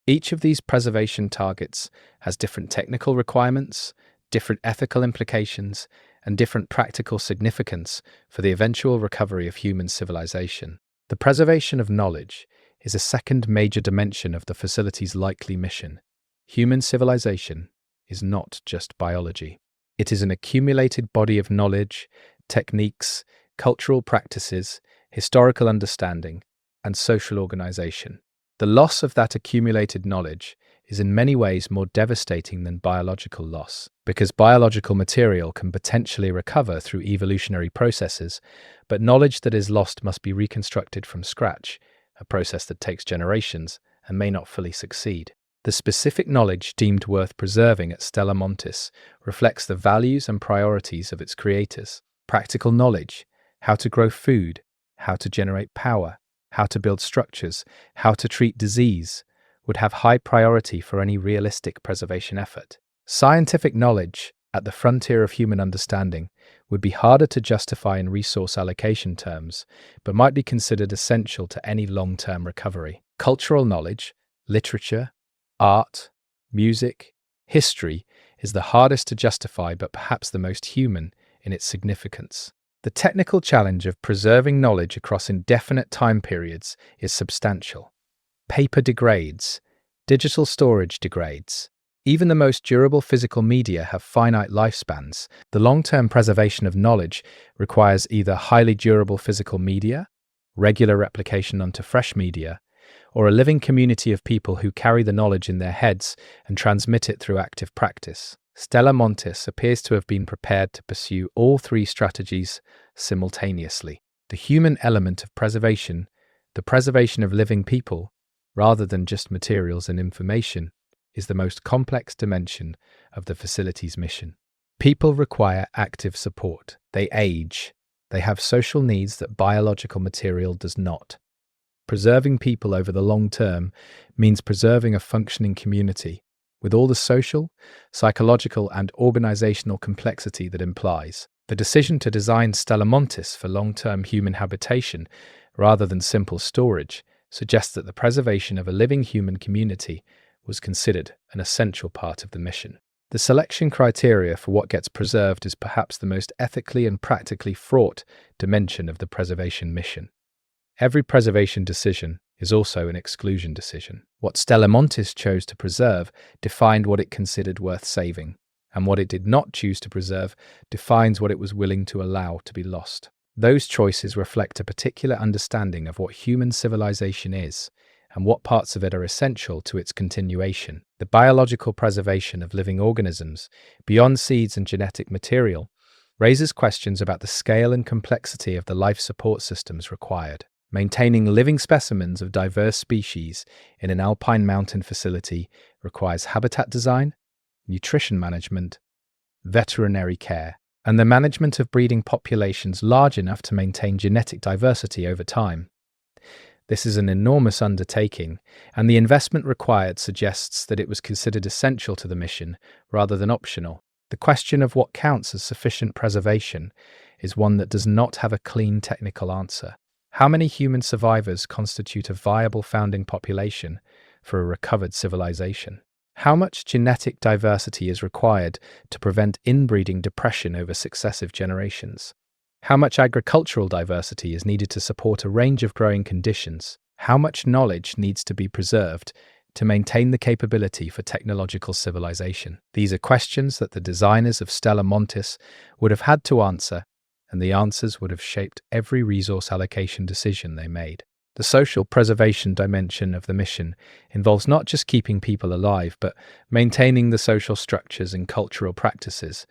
Each of these preservation targets has different technical requirements, different ethical implications, and different practical significance for the eventual recovery of human civilization. The preservation of knowledge is a second major dimension of the facility's likely mission. Human civilization is not just biology. It is an accumulated body of knowledge, techniques, cultural practices, historical understanding, and social organization. The loss of that accumulated knowledge is in many ways more devastating than biological loss, because biological material can potentially recover through evolutionary processes, but knowledge that is lost must be reconstructed from scratch, a process that takes generations and may not fully succeed. The specific knowledge deemed worth preserving at Stella Montis reflects the values and priorities of its creators. Practical knowledge, how to grow food, how to generate power, how to build structures, how to treat disease, would have high priority for any realistic preservation effort. Scientific knowledge, at the frontier of human understanding, would be harder to justify in resource allocation terms, but might be considered essential to any long-term recovery. Cultural knowledge, literature, art, music, history is the hardest to justify but perhaps the most human in its significance. The technical challenge of preserving knowledge across indefinite time periods is substantial. Paper degrades, digital storage degrades. Even the most durable physical media have finite lifespans. The long-term preservation of knowledge requires either highly durable physical media, regular replication onto fresh media, or a living community of people who carry the knowledge in their heads and transmit it through active practice. Stella Montis appears to have been prepared to pursue all three strategies simultaneously. The human element of preservation, the preservation of living people, rather than just materials and information, is the most complex dimension of the facility's mission. People require active support. They age. They have social needs that biological material does not. Preserving people over the long term means preserving a functioning community, with all the social, psychological, and organizational complexity that implies. The decision to design Stella Montis for long-term human habitation rather than simple storage suggests that the preservation of a living human community was considered an essential part of the mission. The selection criteria for what gets preserved is perhaps the most ethically and practically fraught dimension of the preservation mission. Every preservation decision is also an exclusion decision. What Stella Montis chose to preserve defined what it considered worth saving, and what it did not choose to preserve defines what it was willing to allow to be lost. Those choices reflect a particular understanding of what human civilization is, and what parts of it are essential to its continuation. The biological preservation of living organisms, beyond seeds and genetic material, raises questions about the scale and complexity of the life support systems required. Maintaining living specimens of diverse species in an alpine mountain facility requires habitat design, nutrition management, veterinary care, and the management of breeding populations large enough to maintain genetic diversity over time. This is an enormous undertaking, and the investment required suggests that it was considered essential to the mission rather than optional. The question of what counts as sufficient preservation is one that does not have a clean technical answer. How many human survivors constitute a viable founding population for a recovered civilization? How much genetic diversity is required to prevent inbreeding depression over successive generations? How much agricultural diversity is needed to support a range of growing conditions? How much knowledge needs to be preserved to maintain the capability for technological civilization? These are questions that the designers of Stella Montis would have had to answer, and the answers would have shaped every resource allocation decision they made. The social preservation dimension of the mission involves not just keeping people alive, but maintaining the social structures and cultural practices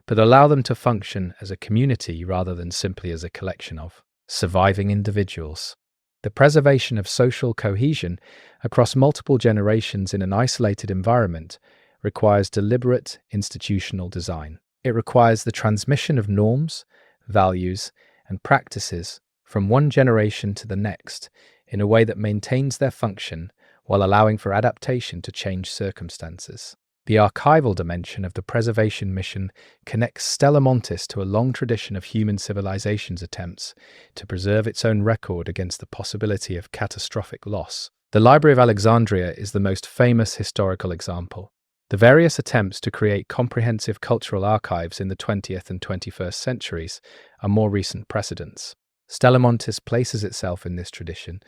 that allow them to function as a community rather than simply as a collection of surviving individuals. The preservation of social cohesion across multiple generations in an isolated environment requires deliberate institutional design. It requires the transmission of norms, values, and practices from one generation to the next in a way that maintains their function while allowing for adaptation to changed circumstances. The archival dimension of the preservation mission connects Stella Montis to a long tradition of human civilization's attempts to preserve its own record against the possibility of catastrophic loss. The Library of Alexandria is the most famous historical example. The various attempts to create comprehensive cultural archives in the 20th and 21st centuries are more recent precedents. Stella Montis places itself in this tradition,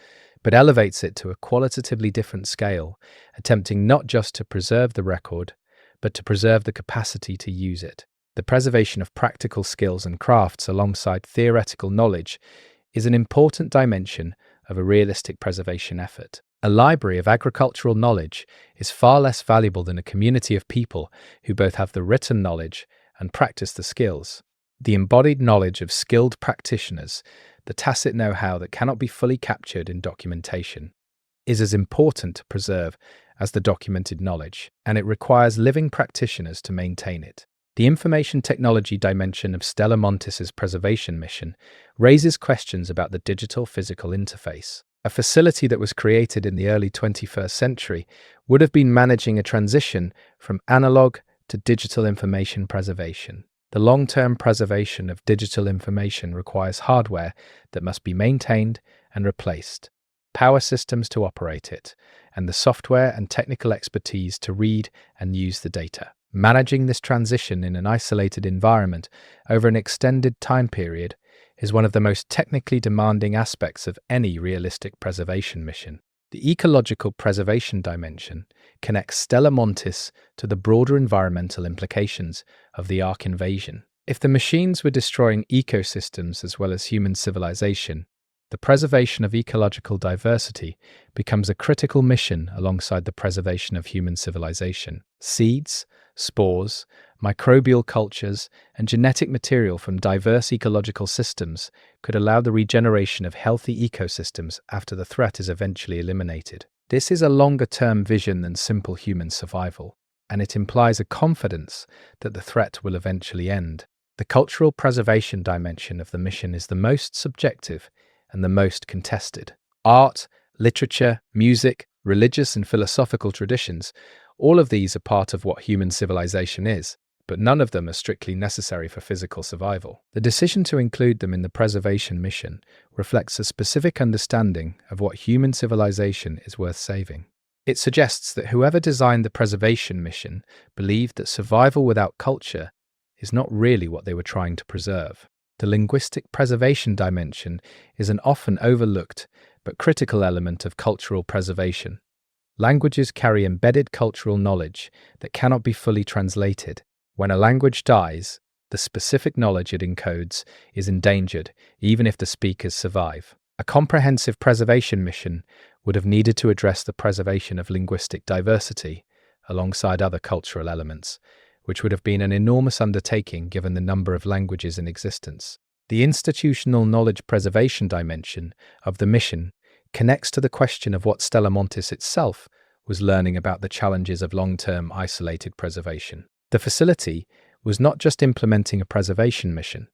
but elevates it to a qualitatively different scale, attempting not just to preserve the record, but to preserve the capacity to use it. The preservation of practical skills and crafts alongside theoretical knowledge is an important dimension of a realistic preservation effort. A library of agricultural knowledge is far less valuable than a community of people who both have the written knowledge and practice the skills. The embodied knowledge of skilled practitioners, the tacit know-how that cannot be fully captured in documentation, is as important to preserve as the documented knowledge, and it requires living practitioners to maintain it. The information technology dimension of Stella Montis's preservation mission raises questions about the digital-physical interface. A facility that was created in the early 21st century would have been managing a transition from analog to digital information preservation. The long-term preservation of digital information requires hardware that must be maintained and replaced, power systems to operate it, and the software and technical expertise to read and use the data. Managing this transition in an isolated environment over an extended time period is one of the most technically demanding aspects of any realistic preservation mission. The ecological preservation dimension connects Stella Montis to the broader environmental implications of the Ark invasion. If the machines were destroying ecosystems as well as human civilization, the preservation of ecological diversity becomes a critical mission alongside the preservation of human civilization. Seeds, spores, Microbial cultures and genetic material from diverse ecological systems could allow the regeneration of healthy ecosystems after the threat is eventually eliminated. This is a longer-term vision than simple human survival, and it implies a confidence that the threat will eventually end. The cultural preservation dimension of the mission is the most subjective and the most contested. Art, literature, music, religious and philosophical traditions, all of these are part of what human civilization is, but none of them are strictly necessary for physical survival. The decision to include them in the preservation mission reflects a specific understanding of what human civilization is worth saving. It suggests that whoever designed the preservation mission believed that survival without culture is not really what they were trying to preserve. The linguistic preservation dimension is an often overlooked but critical element of cultural preservation. Languages carry embedded cultural knowledge that cannot be fully translated. When a language dies, the specific knowledge it encodes is endangered, even if the speakers survive. A comprehensive preservation mission would have needed to address the preservation of linguistic diversity alongside other cultural elements, which would have been an enormous undertaking given the number of languages in existence. The institutional knowledge preservation dimension of the mission connects to the question of what Stella Montis itself was learning about the challenges of long-term isolated preservation. The facility was not just implementing a preservation mission,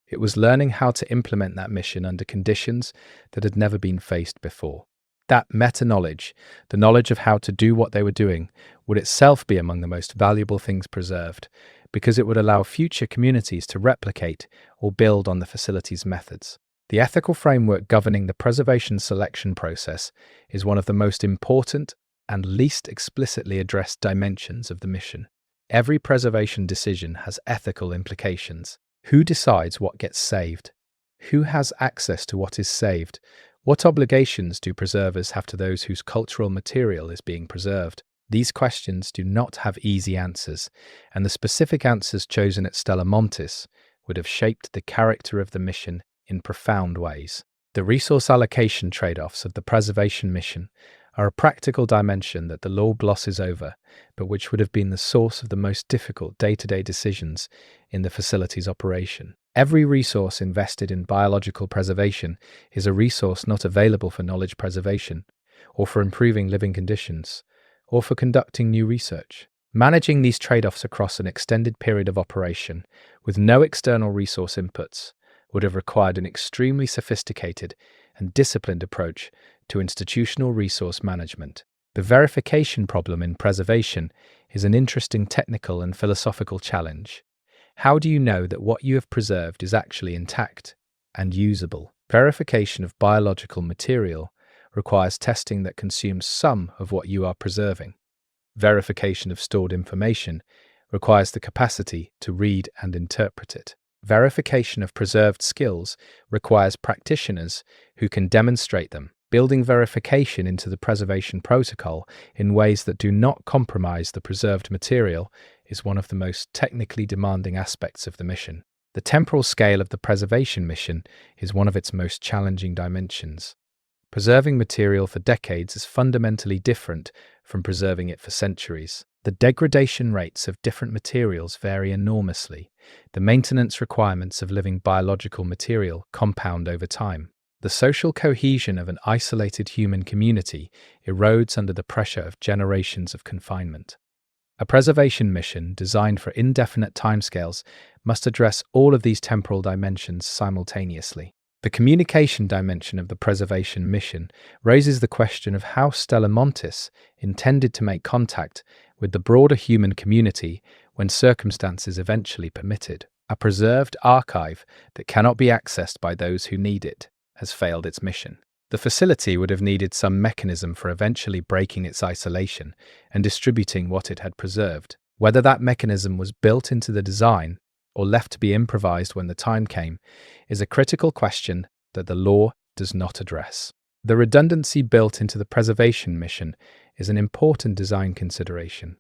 it was learning how to implement that mission under conditions that had never been faced before. That meta-knowledge, the knowledge of how to do what they were doing, would itself be among the most valuable things preserved, because it would allow future communities to replicate or build on the facility's methods. The ethical framework governing the preservation selection process is one of the most important and least explicitly addressed dimensions of the mission. Every preservation decision has ethical implications. Who decides what gets saved? Who has access to what is saved? What obligations do preservers have to those whose cultural material is being preserved? These questions do not have easy answers, and the specific answers chosen at Stella Montis would have shaped the character of the mission in profound ways. The resource allocation trade-offs of the preservation mission are a practical dimension that the law glosses over, but which would have been the source of the most difficult day-to-day decisions in the facility's operation. Every resource invested in biological preservation is a resource not available for knowledge preservation, or for improving living conditions, or for conducting new research. Managing these trade-offs across an extended period of operation, with no external resource inputs, would have required an extremely sophisticated and disciplined approach to institutional resource management. The verification problem in preservation is an interesting technical and philosophical challenge. How do you know that what you have preserved is actually intact and usable? Verification of biological material requires testing that consumes some of what you are preserving. Verification of stored information requires the capacity to read and interpret it. Verification of preserved skills requires practitioners who can demonstrate them. Building verification into the preservation protocol in ways that do not compromise the preserved material is one of the most technically demanding aspects of the mission. The temporal scale of the preservation mission is one of its most challenging dimensions. Preserving material for decades is fundamentally different from preserving it for centuries. The degradation rates of different materials vary enormously. The maintenance requirements of living biological material compound over time. The social cohesion of an isolated human community erodes under the pressure of generations of confinement. A preservation mission designed for indefinite timescales must address all of these temporal dimensions simultaneously. The communication dimension of the preservation mission raises the question of how Stella Montis intended to make contact with the broader human community when circumstances eventually permitted. A preserved archive that cannot be accessed by those who need it has failed its mission. The facility would have needed some mechanism for eventually breaking its isolation and distributing what it had preserved. Whether that mechanism was built into the design or left to be improvised when the time came is a critical question that the law does not address. The redundancy built into the preservation mission is an important design consideration.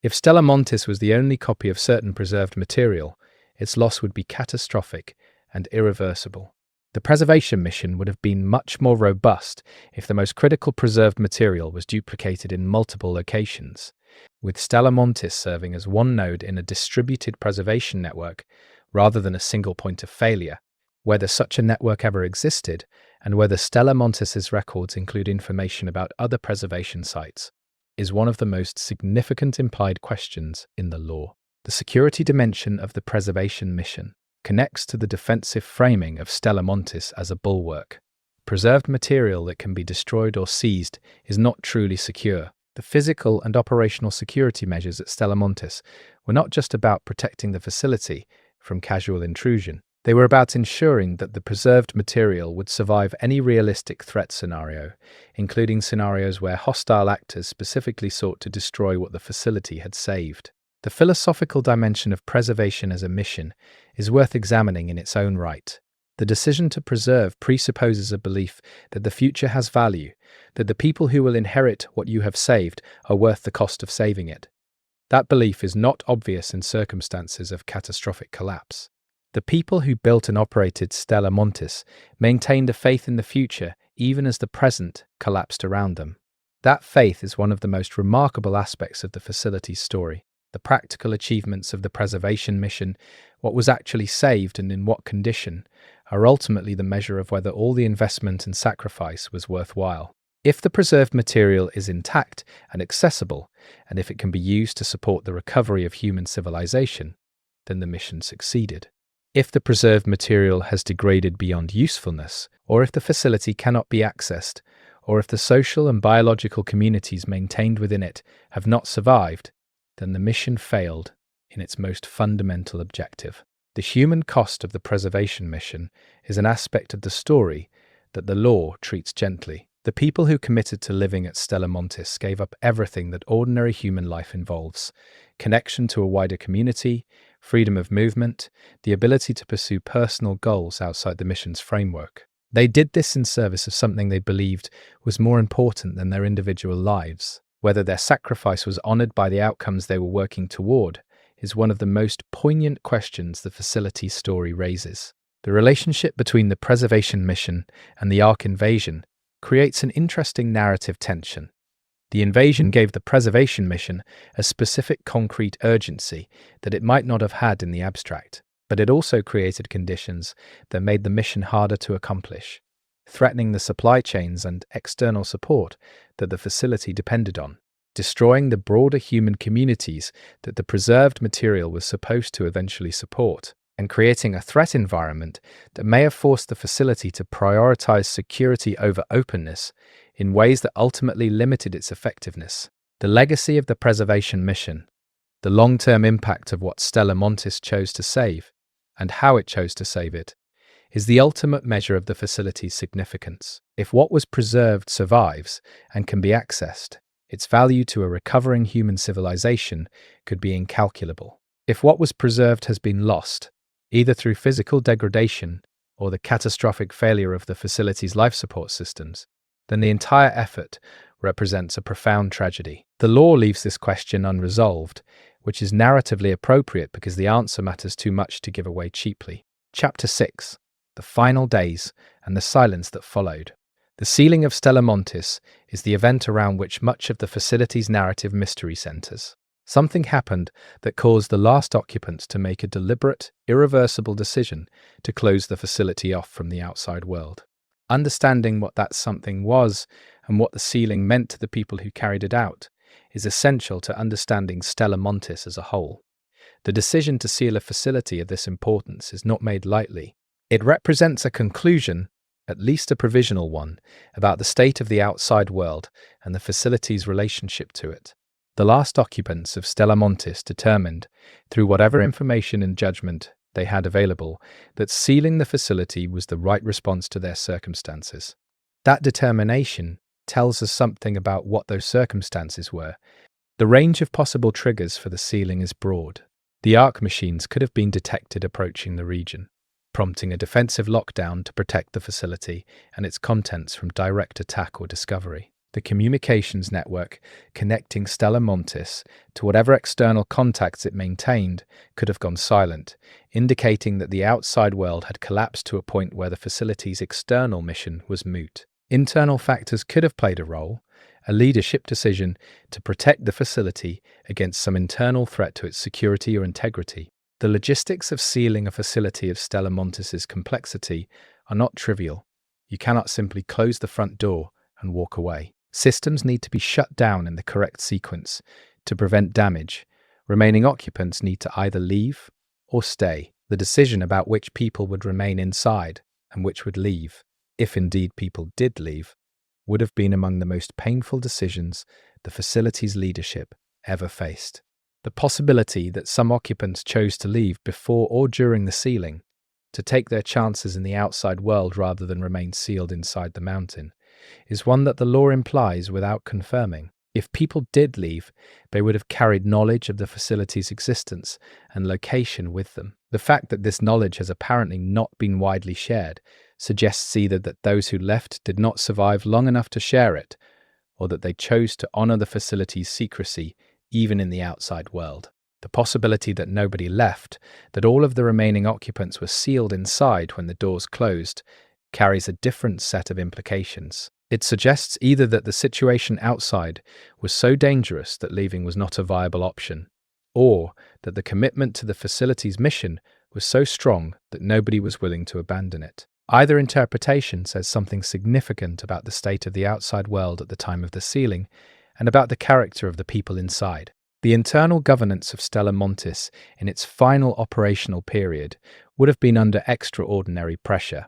If Stella Montis was the only copy of certain preserved material, its loss would be catastrophic and irreversible. The preservation mission would have been much more robust if the most critical preserved material was duplicated in multiple locations. with Stella Montis serving as one node in a distributed preservation network rather than a single point of failure. Whether such a network ever existed, and whether Stella Montis's records include information about other preservation sites, is one of the most significant implied questions in the law. The security dimension of the preservation mission connects to the defensive framing of Stella Montis as a bulwark. Preserved material that can be destroyed or seized is not truly secure. The physical and operational security measures at Stella Montis were not just about protecting the facility from casual intrusion. They were about ensuring that the preserved material would survive any realistic threat scenario, including scenarios where hostile actors specifically sought to destroy what the facility had saved. The philosophical dimension of preservation as a mission is worth examining in its own right. The decision to preserve presupposes a belief that the future has value, that the people who will inherit what you have saved are worth the cost of saving it. That belief is not obvious in circumstances of catastrophic collapse. The people who built and operated Stella Montis maintained a faith in the future even as the present collapsed around them. That faith is one of the most remarkable aspects of the facility's story. The practical achievements of the preservation mission, what was actually saved and in what condition, are ultimately the measure of whether all the investment and sacrifice was worthwhile. If the preserved material is intact and accessible, and if it can be used to support the recovery of human civilization, then the mission succeeded. If the preserved material has degraded beyond usefulness, or if the facility cannot be accessed, or if the social and biological communities maintained within it have not survived, then the mission failed in its most fundamental objective. The human cost of the preservation mission is an aspect of the story that the law treats gently. The people who committed to living at Stella Montis gave up everything that ordinary human life involves: connection to a wider community, freedom of movement, the ability to pursue personal goals outside the mission's framework. They did this in service of something they believed was more important than their individual lives. Whether their sacrifice was honored by the outcomes they were working toward is one of the most poignant questions the facility's story raises. The relationship between the preservation mission and the Ark invasion creates an interesting narrative tension. The invasion gave the preservation mission a specific concrete urgency that it might not have had in the abstract, but it also created conditions that made the mission harder to accomplish, threatening the supply chains and external support that the facility depended on, destroying the broader human communities that the preserved material was supposed to eventually support, and creating a threat environment that may have forced the facility to prioritize security over openness in ways that ultimately limited its effectiveness. The legacy of the preservation mission, the long-term impact of what Stella Montis chose to save, and how it chose to save it, is the ultimate measure of the facility's significance. If what was preserved survives and can be accessed, its value to a recovering human civilization could be incalculable. If what was preserved has been lost, either through physical degradation or the catastrophic failure of the facility's life support systems, then the entire effort represents a profound tragedy. The law leaves this question unresolved, which is narratively appropriate because the answer matters too much to give away cheaply. Chapter 6. The Final Days and the Silence That Followed. The sealing of Stella Montis is the event around which much of the facility's narrative mystery centers. Something happened that caused the last occupants to make a deliberate, irreversible decision to close the facility off from the outside world. Understanding what that something was and what the sealing meant to the people who carried it out is essential to understanding Stella Montis as a whole. The decision to seal a facility of this importance is not made lightly. It represents a conclusion, at least a provisional one, about the state of the outside world and the facility's relationship to it. The last occupants of Stella Montis determined, through whatever information and judgment they had available, that sealing the facility was the right response to their circumstances. That determination tells us something about what those circumstances were. The range of possible triggers for the sealing is broad. The Ark machines could have been detected approaching the region, prompting a defensive lockdown to protect the facility and its contents from direct attack or discovery. The communications network connecting Stella Montis to whatever external contacts it maintained could have gone silent, indicating that the outside world had collapsed to a point where the facility's external mission was moot. Internal factors could have played a role. a leadership decision to protect the facility against some internal threat to its security or integrity. The logistics of sealing a facility of Stella Montis's complexity are not trivial. You cannot simply close the front door and walk away. Systems need to be shut down in the correct sequence to prevent damage. Remaining occupants need to either leave or stay. The decision about which people would remain inside and which would leave, if indeed people did leave, would have been among the most painful decisions the facility's leadership ever faced. The possibility that some occupants chose to leave before or during the sealing, to take their chances in the outside world rather than remain sealed inside the mountain, is one that the law implies without confirming. If people did leave, they would have carried knowledge of the facility's existence and location with them. The fact that this knowledge has apparently not been widely shared suggests either that those who left did not survive long enough to share it, or that they chose to honor the facility's secrecy even in the outside world. The possibility that nobody left, that all of the remaining occupants were sealed inside when the doors closed, carries a different set of implications. It suggests either that the situation outside was so dangerous that leaving was not a viable option, or that the commitment to the facility's mission was so strong that nobody was willing to abandon it. Either interpretation says something significant about the state of the outside world at the time of the sealing and about the character of the people inside. The internal governance of Stella Montis in its final operational period would have been under extraordinary pressure.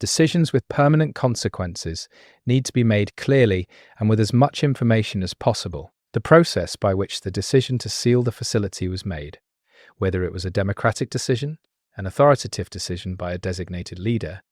Decisions with permanent consequences need to be made clearly and with as much information as possible. The process by which the decision to seal the facility was made, whether it was a democratic decision, an authoritative decision by a designated leader,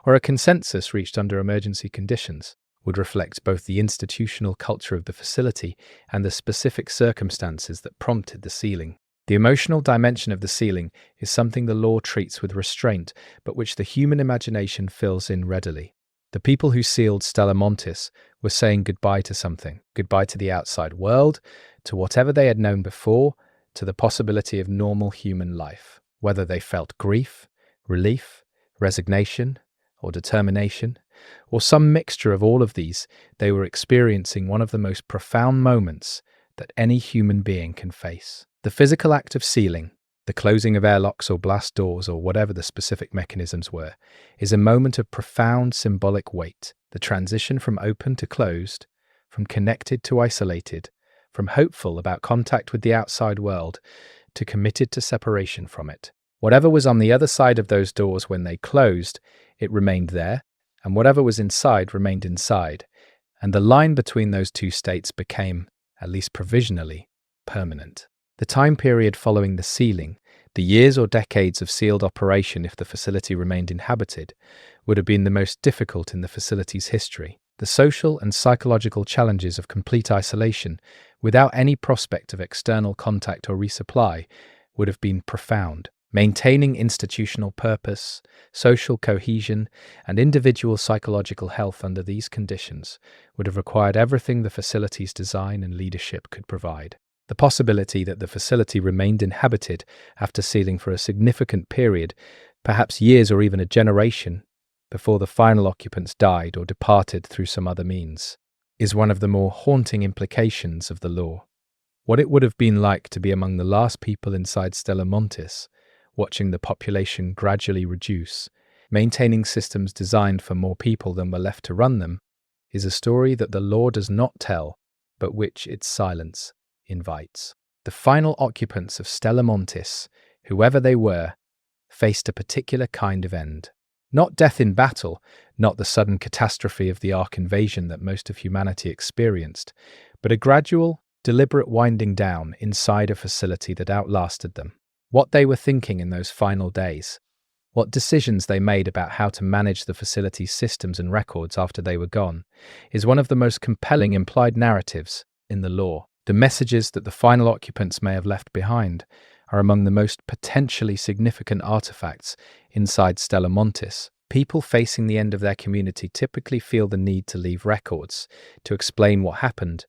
or a consensus reached under emergency conditions, would reflect both the institutional culture of the facility and the specific circumstances that prompted the sealing. The emotional dimension of the sealing is something the law treats with restraint, but which the human imagination fills in readily. The people who sealed Stella Montis were saying goodbye to something, goodbye to the outside world, to whatever they had known before, to the possibility of normal human life. Whether they felt grief, relief, resignation, or determination, or some mixture of all of these, they were experiencing one of the most profound moments that any human being can face. The physical act of sealing, the closing of airlocks or blast doors or whatever the specific mechanisms were, is a moment of profound symbolic weight. The transition from open to closed, from connected to isolated, from hopeful about contact with the outside world to committed to separation from it. Whatever was on the other side of those doors when they closed, it remained there, and whatever was inside remained inside, and the line between those two states became, at least provisionally, permanent. The time period following the sealing, the years or decades of sealed operation if the facility remained inhabited, would have been the most difficult in the facility's history. The social and psychological challenges of complete isolation, without any prospect of external contact or resupply, would have been profound. Maintaining institutional purpose, social cohesion, and individual psychological health under these conditions would have required everything the facility's design and leadership could provide. The possibility that the facility remained inhabited after sealing for a significant period, perhaps years or even a generation, before the final occupants died or departed through some other means, is one of the more haunting implications of the law. What it would have been like to be among the last people inside Stella Montis, watching the population gradually reduce, maintaining systems designed for more people than were left to run them, is a story that the law does not tell, but which its silence invites. The final occupants of Stella Montis, whoever they were, faced a particular kind of end. Not death in battle, not the sudden catastrophe of the Ark invasion that most of humanity experienced, but a gradual, deliberate winding down inside a facility that outlasted them. What they were thinking in those final days, what decisions they made about how to manage the facility's systems and records after they were gone, is one of the most compelling implied narratives in the law. The messages that the final occupants may have left behind are among the most potentially significant artifacts inside Stella Montis. People facing the end of their community typically feel the need to leave records, to explain what happened,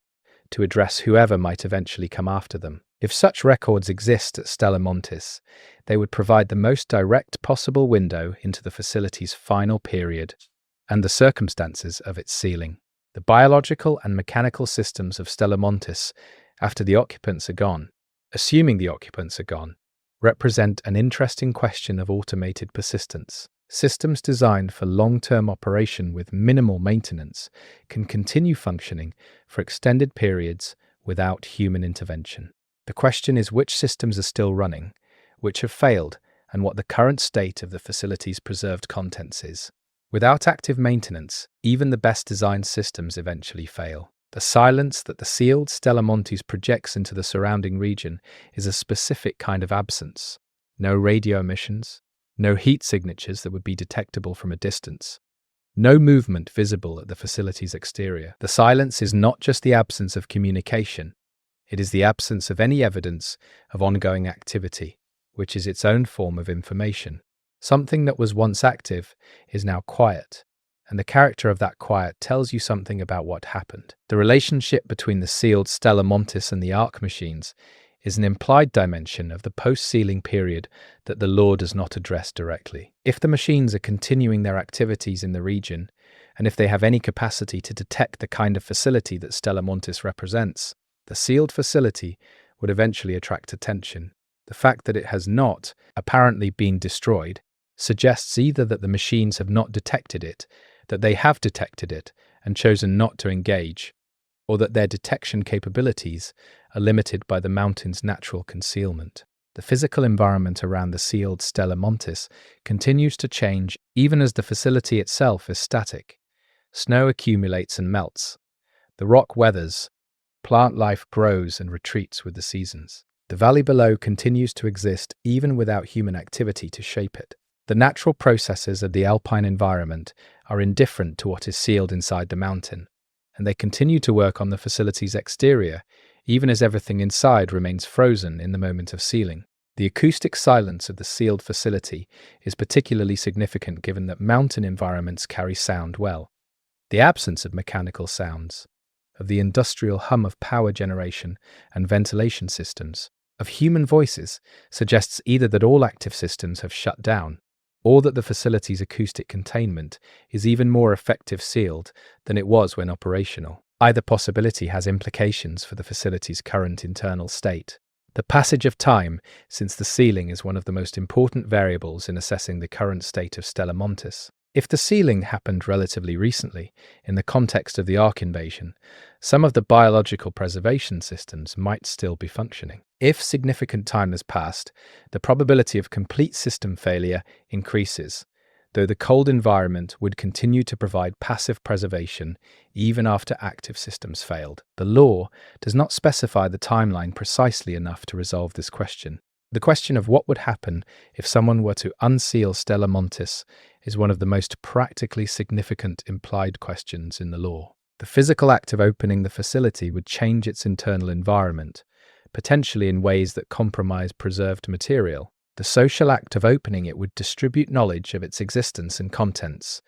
to address whoever might eventually come after them. If such records exist at Stella Montis, they would provide the most direct possible window into the facility's final period and the circumstances of its sealing. The biological and mechanical systems of Stella Montis, after the occupants are gone, assuming the occupants are gone, represent an interesting question of automated persistence. Systems designed for long-term operation with minimal maintenance can continue functioning for extended periods without human intervention. The question is which systems are still running, which have failed, and what the current state of the facility's preserved contents is. Without active maintenance, even the best designed systems eventually fail. The silence that the sealed Stella Montis projects into the surrounding region is a specific kind of absence. No radio emissions, no heat signatures that would be detectable from a distance, no movement visible at the facility's exterior. The silence is not just the absence of communication, it is the absence of any evidence of ongoing activity, which is its own form of information. Something that was once active is now quiet, and the character of that quiet tells you something about what happened. The relationship between the sealed Stella Montis and the arc machines is an implied dimension of the post-sealing period that the law does not address directly. If the machines are continuing their activities in the region, and if they have any capacity to detect the kind of facility that Stella Montis represents, the sealed facility would eventually attract attention. The fact that it has not apparently been destroyed suggests either that the machines have not detected it, that they have detected it and chosen not to engage, or that their detection capabilities are limited by the mountain's natural concealment. The physical environment around the sealed Stella Montis continues to change even as the facility itself is static. Snow accumulates and melts. The rock weathers. Plant life grows and retreats with the seasons. The valley below continues to exist even without human activity to shape it. The natural processes of the alpine environment are indifferent to what is sealed inside the mountain, and they continue to work on the facility's exterior, even as everything inside remains frozen in the moment of sealing. The acoustic silence of the sealed facility is particularly significant given that mountain environments carry sound well. The absence of mechanical sounds, of the industrial hum of power generation and ventilation systems, of human voices, suggests either that all active systems have shut down, or that the facility's acoustic containment is even more effective sealed than it was when operational. Either possibility has implications for the facility's current internal state. The passage of time since the sealing is one of the most important variables in assessing the current state of Stella Montis. If the sealing happened relatively recently, in the context of the arc invasion, some of the biological preservation systems might still be functioning. If significant time has passed, the probability of complete system failure increases, though the cold environment would continue to provide passive preservation even after active systems failed. The law does not specify the timeline precisely enough to resolve this question. The question of what would happen if someone were to unseal Stella Montis is one of the most practically significant implied questions in the law. The physical act of opening the facility would change its internal environment, potentially in ways that compromise preserved material. The social act of opening it would distribute knowledge of its existence and contents,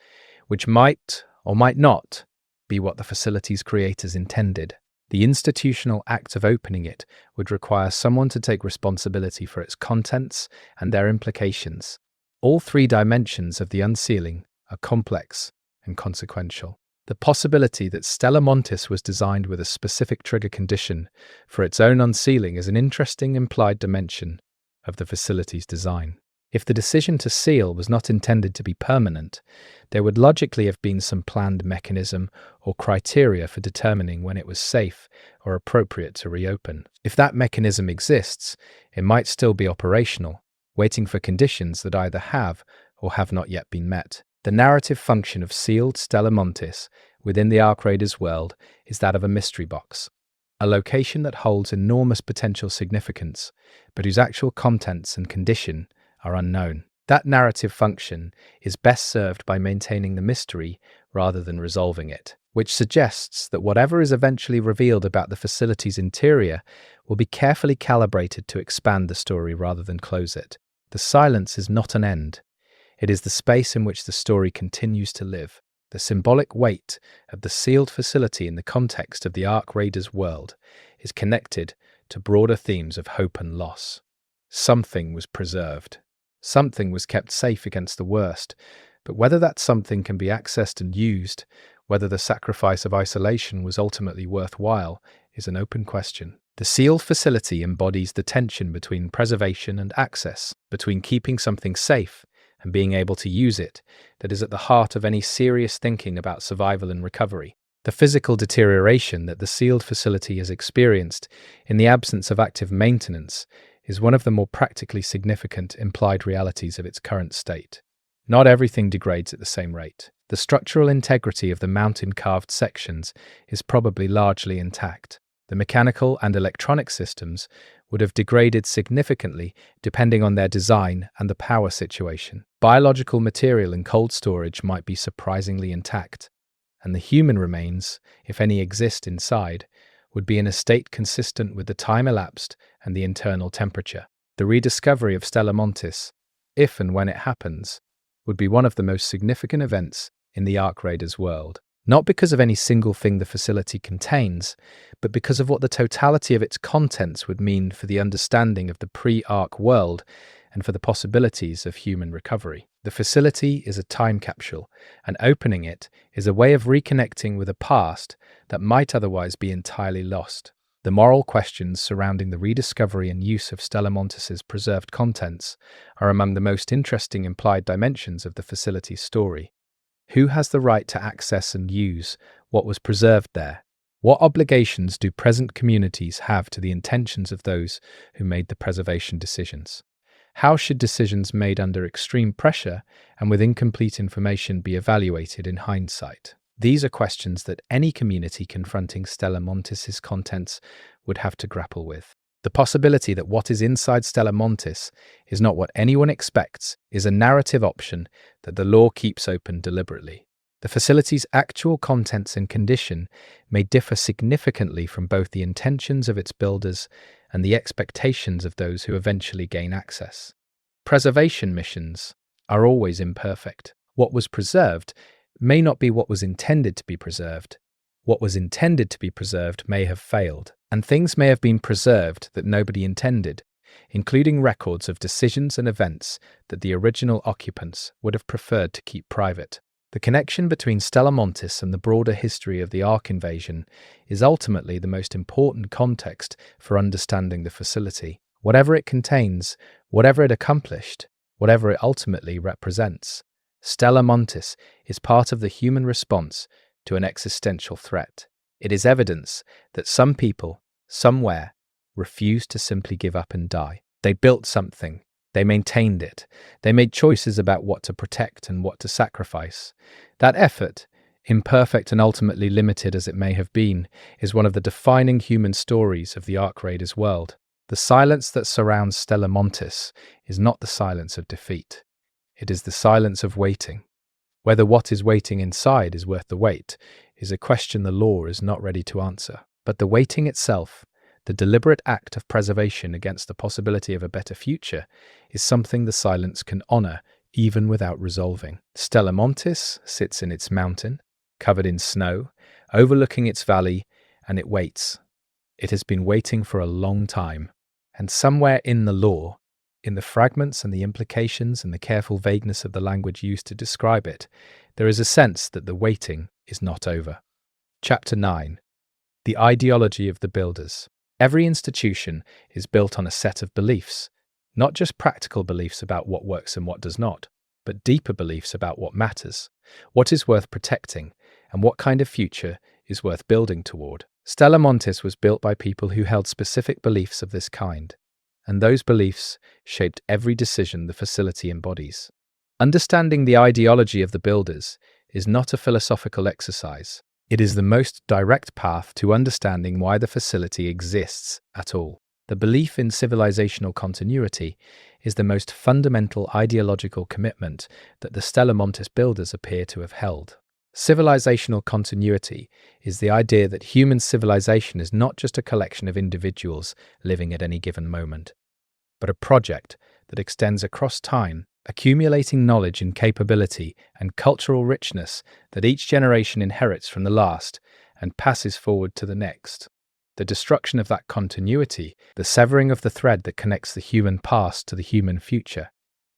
which might or might not be what the facility's creators intended. The institutional act of opening it would require someone to take responsibility for its contents and their implications. All three dimensions of the unsealing are complex and consequential. The possibility that Stella Montis was designed with a specific trigger condition for its own unsealing is an interesting implied dimension of the facility's design. If the decision to seal was not intended to be permanent, there would logically have been some planned mechanism or criteria for determining when it was safe or appropriate to reopen. If that mechanism exists, it might still be operational, waiting for conditions that either have or have not yet been met. The narrative function of sealed Stella Montis within the Ark Raiders world is that of a mystery box, a location that holds enormous potential significance, but whose actual contents and condition are unknown. That narrative function is best served by maintaining the mystery rather than resolving it, which suggests that whatever is eventually revealed about the facility's interior will be carefully calibrated to expand the story rather than close it. The silence is not an end. It is the space in which the story continues to live. The symbolic weight of the sealed facility in the context of the Ark Raiders world is connected to broader themes of hope and loss. Something was preserved. Something was kept safe against the worst, But whether that something can be accessed and used, whether the sacrifice of isolation was ultimately worthwhile, is an open question. The sealed facility embodies the tension between preservation and access, between keeping something safe and being able to use it, that is at the heart of any serious thinking about survival and recovery. The physical deterioration that the sealed facility has experienced in the absence of active maintenance is one of the more practically significant implied realities of its current state. Not everything degrades at the same rate. The structural integrity of the mountain-carved sections is probably largely intact. The mechanical and electronic systems would have degraded significantly depending on their design and the power situation. Biological material in cold storage might be surprisingly intact, and the human remains, if any exist inside, would be in a state consistent with the time elapsed and the internal temperature. The rediscovery of Stella Montis, if and when it happens, would be one of the most significant events in the Ark Raiders world. Not because of any single thing the facility contains, but because of what the totality of its contents would mean for the understanding of the pre-Ark world and for the possibilities of human recovery. The facility is a time capsule, and opening it is a way of reconnecting with a past that might otherwise be entirely lost. The moral questions surrounding the rediscovery and use of Stella Montis's preserved contents are among the most interesting implied dimensions of the facility's story. Who has the right to access and use what was preserved there? What obligations do present communities have to the intentions of those who made the preservation decisions? How should decisions made under extreme pressure and with incomplete information be evaluated in hindsight? These are questions that any community confronting Stella Montis's contents would have to grapple with. The possibility that what is inside Stella Montis is not what anyone expects is a narrative option that the law keeps open deliberately. The facility's actual contents and condition may differ significantly from both the intentions of its builders and the expectations of those who eventually gain access. Preservation missions are always imperfect. What was preserved may not be what was intended to be preserved. What was intended to be preserved may have failed, and things may have been preserved that nobody intended, including records of decisions and events that the original occupants would have preferred to keep private. The connection between Stella Montis and the broader history of the Ark invasion is ultimately the most important context for understanding the facility. Whatever it contains, whatever it accomplished, whatever it ultimately represents, Stella Montis is part of the human response to an existential threat. It is evidence that some people, somewhere, refused to simply give up and die. They built something. They maintained it. They made choices about what to protect and what to sacrifice. That effort, imperfect and ultimately limited as it may have been, is one of the defining human stories of the Ark Raiders world. The silence that surrounds Stella Montis is not the silence of defeat. It is the silence of waiting. Whether what is waiting inside is worth the wait is a question the law is not ready to answer. But the waiting itself, the deliberate act of preservation against the possibility of a better future, is something the silence can honor even without resolving. Stella Montis sits in its mountain, covered in snow, overlooking its valley, and it waits. It has been waiting for a long time. And somewhere in the law, in the fragments and the implications and the careful vagueness of the language used to describe it, there is a sense that the waiting is not over. Chapter 9. The ideology of the builders. Every institution is built on a set of beliefs, not just practical beliefs about what works and what does not, but deeper beliefs about what matters, what is worth protecting, and what kind of future is worth building toward. Stella Montis was built by people who held specific beliefs of this kind, and those beliefs shaped every decision the facility embodies. Understanding the ideology of the builders is not a philosophical exercise. It is the most direct path to understanding why the facility exists at all. The belief in civilizational continuity is the most fundamental ideological commitment that the Stella Montis builders appear to have held. Civilizational continuity is the idea that human civilization is not just a collection of individuals living at any given moment, but a project that extends across time, accumulating knowledge and capability and cultural richness that each generation inherits from the last and passes forward to the next. The destruction of that continuity, the severing of the thread that connects the human past to the human future,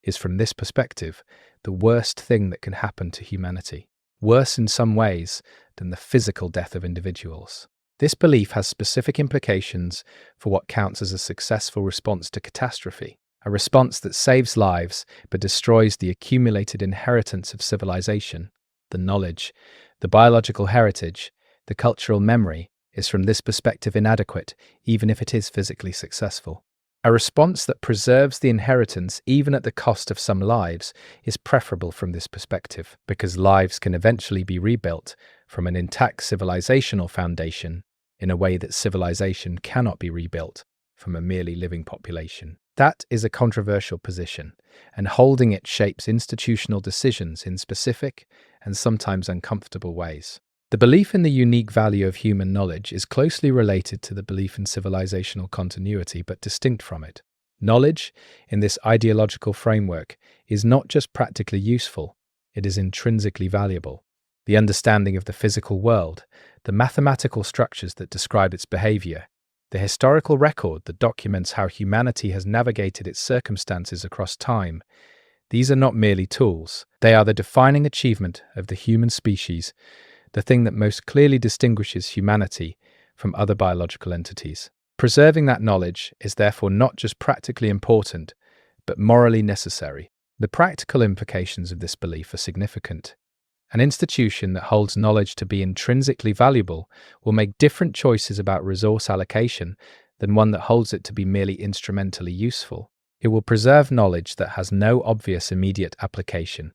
is, from this perspective, the worst thing that can happen to humanity. Worse in some ways than the physical death of individuals. This belief has specific implications for what counts as a successful response to catastrophe, a response that saves lives but destroys the accumulated inheritance of civilization, the knowledge, the biological heritage, the cultural memory, is from this perspective inadequate, even if it is physically successful. A response that preserves the inheritance even at the cost of some lives is preferable from this perspective, because lives can eventually be rebuilt from an intact civilizational foundation in a way that civilization cannot be rebuilt from a merely living population. That is a controversial position, and holding it shapes institutional decisions in specific and sometimes uncomfortable ways. The belief in the unique value of human knowledge is closely related to the belief in civilizational continuity, but distinct from it. Knowledge, in this ideological framework, is not just practically useful, it is intrinsically valuable. The understanding of the physical world, the mathematical structures that describe its behavior, the historical record that documents how humanity has navigated its circumstances across time, these are not merely tools, they are the defining achievement of the human species, the thing that most clearly distinguishes humanity from other biological entities. Preserving that knowledge is therefore not just practically important, but morally necessary. The practical implications of this belief are significant. An institution that holds knowledge to be intrinsically valuable will make different choices about resource allocation than one that holds it to be merely instrumentally useful. It will preserve knowledge that has no obvious immediate application.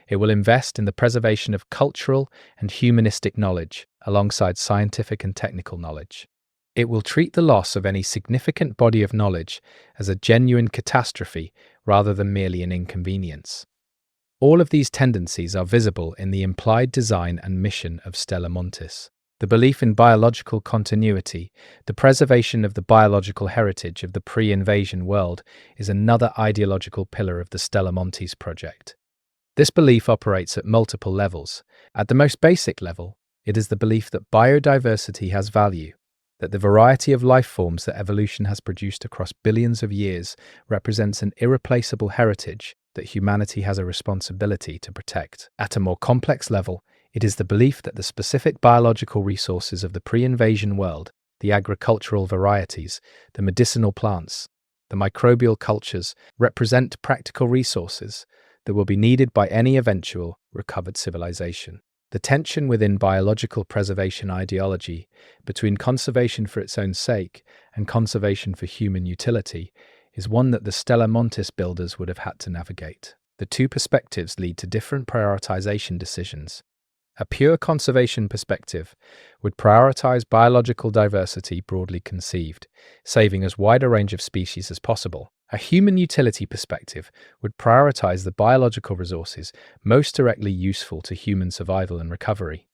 It will invest in the preservation of cultural and humanistic knowledge alongside scientific and technical knowledge. It will treat the loss of any significant body of knowledge as a genuine catastrophe rather than merely an inconvenience. All of these tendencies are visible in the implied design and mission of Stella Montis. The belief in biological continuity, the preservation of the biological heritage of the pre-invasion world, is another ideological pillar of the Stella Montis project. This belief operates at multiple levels. At the most basic level, it is the belief that biodiversity has value, that the variety of life forms that evolution has produced across billions of years represents an irreplaceable heritage that humanity has a responsibility to protect. At a more complex level, it is the belief that the specific biological resources of the pre-invasion world, the agricultural varieties, the medicinal plants, the microbial cultures, represent practical resources that will be needed by any eventual recovered civilization. The tension within biological preservation ideology between conservation for its own sake and conservation for human utility is one that the Stella Montis builders would have had to navigate. The two perspectives lead to different prioritization decisions. A pure conservation perspective would prioritize biological diversity broadly conceived, saving as wide a range of species as possible. A human utility perspective would prioritize the biological resources most directly useful to human survival and recovery.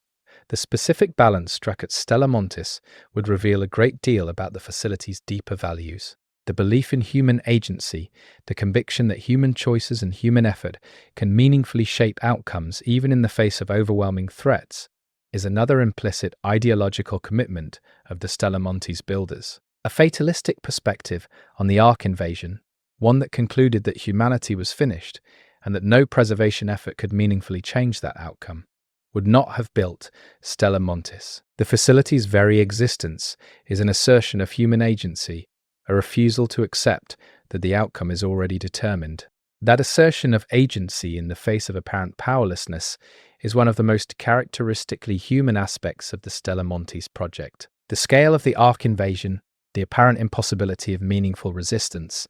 The specific balance struck at Stella Montis would reveal a great deal about the facility's deeper values. The belief in human agency, the conviction that human choices and human effort can meaningfully shape outcomes even in the face of overwhelming threats, is another implicit ideological commitment of the Stella Montis builders. A fatalistic perspective on the Ark invasion, one that concluded that humanity was finished and that no preservation effort could meaningfully change that outcome, would not have built Stella Montis. The facility's very existence is an assertion of human agency, a refusal to accept that the outcome is already determined. That assertion of agency in the face of apparent powerlessness is one of the most characteristically human aspects of the Stella Montis project. The scale of the Ark invasion, the apparent impossibility of meaningful resistance,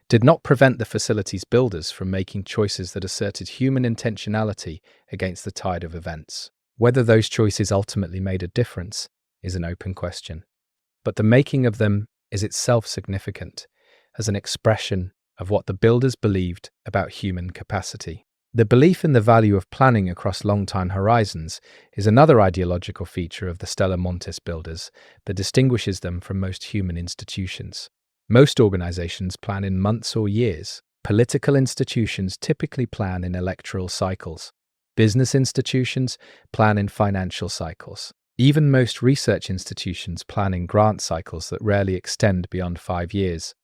did not prevent the facility's builders from making choices that asserted human intentionality against the tide of events. Whether those choices ultimately made a difference is an open question. But the making of them is itself significant as an expression of what the builders believed about human capacity. The belief in the value of planning across long time horizons is another ideological feature of the Stella Montis builders that distinguishes them from most human institutions. Most organizations plan in months or years. Political institutions typically plan in electoral cycles. Business institutions plan in financial cycles. Even most research institutions plan in grant cycles that rarely extend beyond 5 years.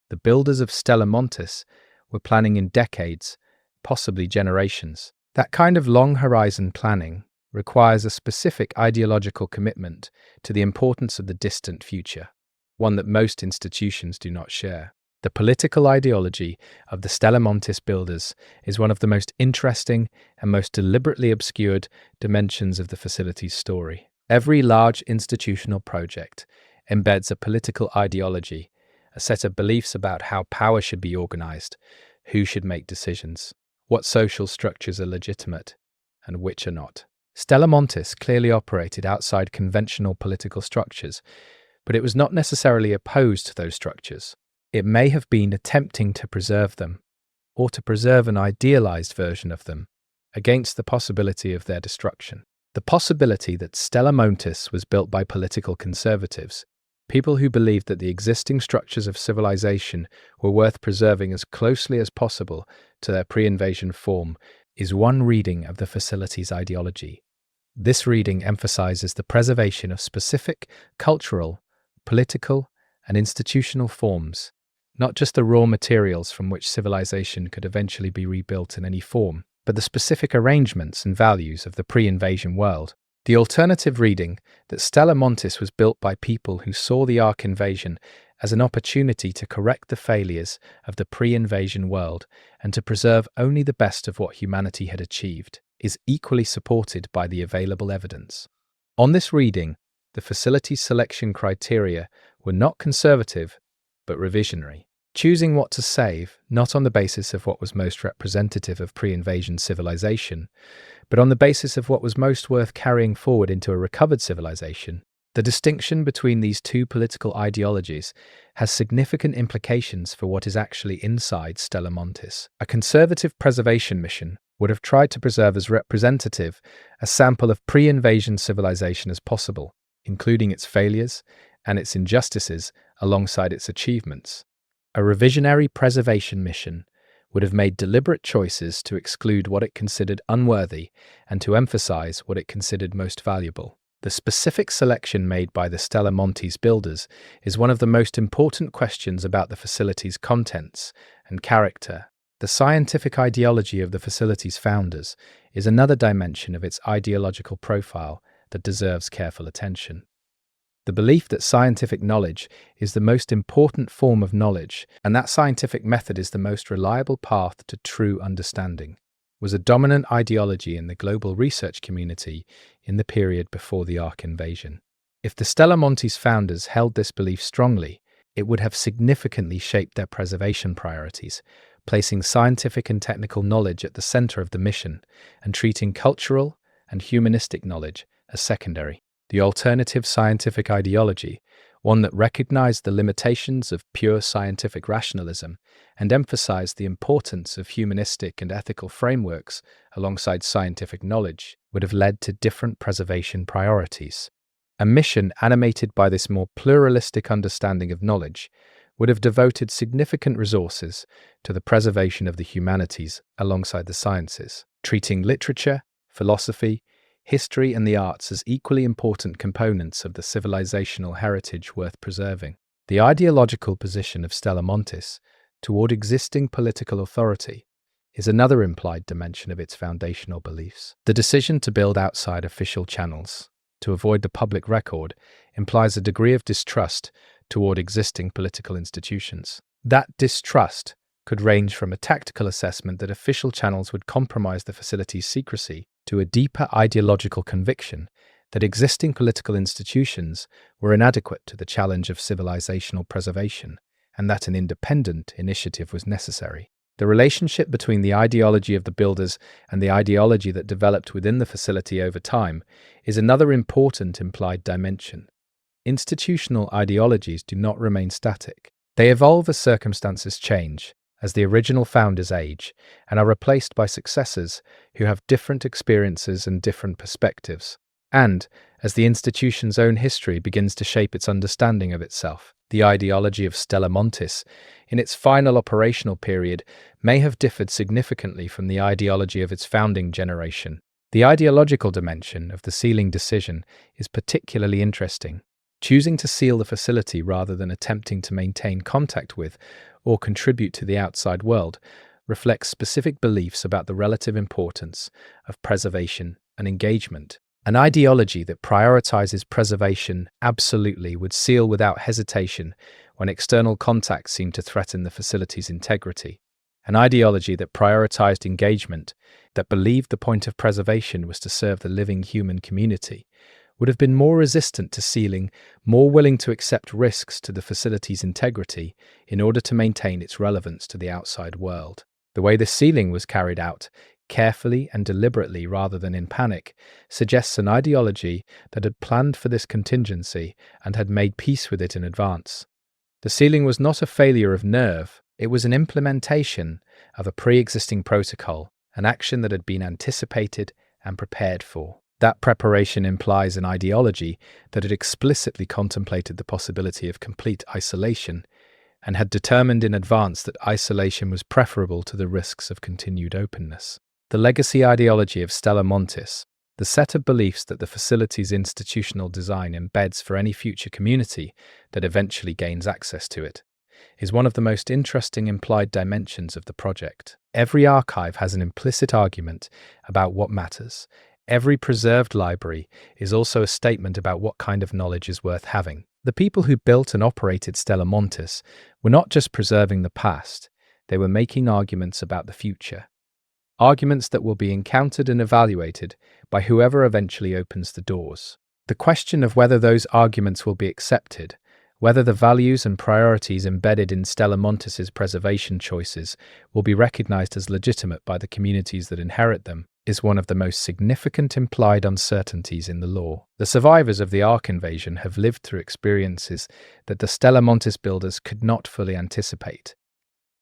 The builders of Stella Montis were planning in decades, possibly generations. That kind of long-horizon planning requires a specific ideological commitment to the importance of the distant future, one that most institutions do not share. The political ideology of the Stella Montis builders is one of the most interesting and most deliberately obscured dimensions of the facility's story. Every large institutional project embeds a political ideology, a set of beliefs about how power should be organized, who should make decisions, what social structures are legitimate, and which are not. Stella Montis clearly operated outside conventional political structures, but it was not necessarily opposed to those structures. It may have been attempting to preserve them, or to preserve an idealized version of them, against the possibility of their destruction. The possibility that Stella Montis was built by political conservatives, people who believed that the existing structures of civilization were worth preserving as closely as possible to their pre-invasion form, is one reading of the facility's ideology. This reading emphasizes the preservation of specific cultural, political, and institutional forms, not just the raw materials from which civilization could eventually be rebuilt in any form, but the specific arrangements and values of the pre-invasion world. The alternative reading that Stella Montis was built by people who saw the Ark invasion as an opportunity to correct the failures of the pre-invasion world and to preserve only the best of what humanity had achieved is equally supported by the available evidence. On this reading, the facility's selection criteria were not conservative, but revisionary, choosing what to save not on the basis of what was most representative of pre-invasion civilization, but on the basis of what was most worth carrying forward into a recovered civilization. The distinction between these two political ideologies has significant implications for what is actually inside Stella Montis. A conservative preservation mission would have tried to preserve as representative a sample of pre-invasion civilization as possible, including its failures and its injustices alongside its achievements. A revisionary preservation mission would have made deliberate choices to exclude what it considered unworthy and to emphasize what it considered most valuable. The specific selection made by the Stella Montis builders is one of the most important questions about the facility's contents and character. The scientific ideology of the facility's founders is another dimension of its ideological profile that deserves careful attention. The belief that scientific knowledge is the most important form of knowledge and that scientific method is the most reliable path to true understanding was a dominant ideology in the global research community in the period before the Ark invasion. If the Stella Montis founders held this belief strongly, it would have significantly shaped their preservation priorities, placing scientific and technical knowledge at the center of the mission and treating cultural and humanistic knowledge as secondary. The alternative scientific ideology, one that recognized the limitations of pure scientific rationalism and emphasized the importance of humanistic and ethical frameworks alongside scientific knowledge, would have led to different preservation priorities. A mission animated by this more pluralistic understanding of knowledge would have devoted significant resources to the preservation of the humanities alongside the sciences, treating literature, philosophy, history and the arts as equally important components of the civilizational heritage worth preserving. The ideological position of Stella Montis toward existing political authority is another implied dimension of its foundational beliefs. The decision to build outside official channels to avoid the public record implies a degree of distrust toward existing political institutions. That distrust could range from a tactical assessment that official channels would compromise the facility's secrecy to a deeper ideological conviction that existing political institutions were inadequate to the challenge of civilizational preservation and that an independent initiative was necessary. The relationship between the ideology of the builders and the ideology that developed within the facility over time is another important implied dimension. Institutional ideologies do not remain static. They evolve as circumstances change, as the original founders age, and are replaced by successors who have different experiences and different perspectives. And, as the institution's own history begins to shape its understanding of itself, the ideology of Stella Montis, in its final operational period, may have differed significantly from the ideology of its founding generation. The ideological dimension of the sealing decision is particularly interesting. Choosing to seal the facility rather than attempting to maintain contact with or contribute to the outside world reflects specific beliefs about the relative importance of preservation and engagement. An ideology that prioritizes preservation absolutely would seal without hesitation when external contacts seem to threaten the facility's integrity. An ideology that prioritized engagement, that believed the point of preservation was to serve the living human community, would have been more resistant to sealing, more willing to accept risks to the facility's integrity in order to maintain its relevance to the outside world. The way the sealing was carried out, carefully and deliberately rather than in panic, suggests an ideology that had planned for this contingency and had made peace with it in advance. The sealing was not a failure of nerve, it was an implementation of a pre-existing protocol, an action that had been anticipated and prepared for. That preparation implies an ideology that had explicitly contemplated the possibility of complete isolation and had determined in advance that isolation was preferable to the risks of continued openness. The legacy ideology of Stella Montis, the set of beliefs that the facility's institutional design embeds for any future community that eventually gains access to it, is one of the most interesting implied dimensions of the project. Every archive has an implicit argument about what matters. Every preserved library is also a statement about what kind of knowledge is worth having. The people who built and operated Stella Montis were not just preserving the past, they were making arguments about the future. Arguments that will be encountered and evaluated by whoever eventually opens the doors. The question of whether those arguments will be accepted, whether the values and priorities embedded in Stella Montis's preservation choices will be recognized as legitimate by the communities that inherit them, is one of the most significant implied uncertainties in the law. The survivors of the Ark invasion have lived through experiences that the Stella Montis builders could not fully anticipate.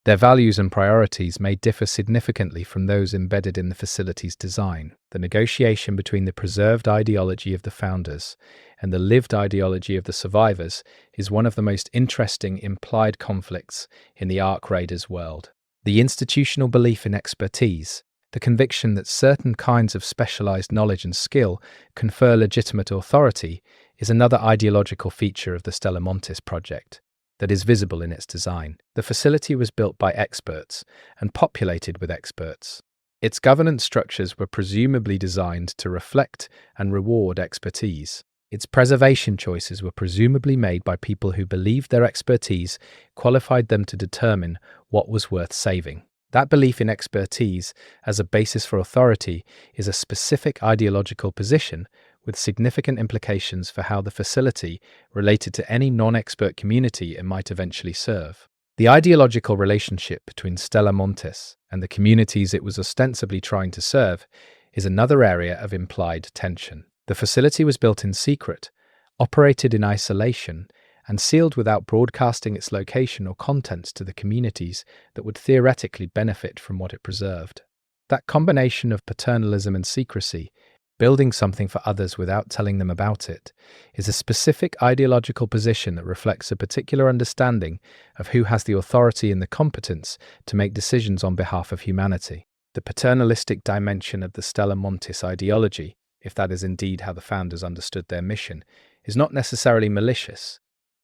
Their values and priorities may differ significantly from those embedded in the facility's design. The negotiation between the preserved ideology of the founders and the lived ideology of the survivors is one of the most interesting implied conflicts in the Ark Raiders world. The institutional belief in expertise, the conviction that certain kinds of specialized knowledge and skill confer legitimate authority, is another ideological feature of the Stella Montis project that is visible in its design. The facility was built by experts and populated with experts. Its governance structures were presumably designed to reflect and reward expertise. Its preservation choices were presumably made by people who believed their expertise qualified them to determine what was worth saving. That belief in expertise as a basis for authority is a specific ideological position with significant implications for how the facility related to any non-expert community it might eventually serve. The ideological relationship between Stella Montis and the communities it was ostensibly trying to serve is another area of implied tension. The facility was built in secret, operated in isolation, and sealed without broadcasting its location or contents to the communities that would theoretically benefit from what it preserved. That combination of paternalism and secrecy, building something for others without telling them about it, is a specific ideological position that reflects a particular understanding of who has the authority and the competence to make decisions on behalf of humanity. The paternalistic dimension of the Stella Montis ideology, if that is indeed how the founders understood their mission, is not necessarily malicious.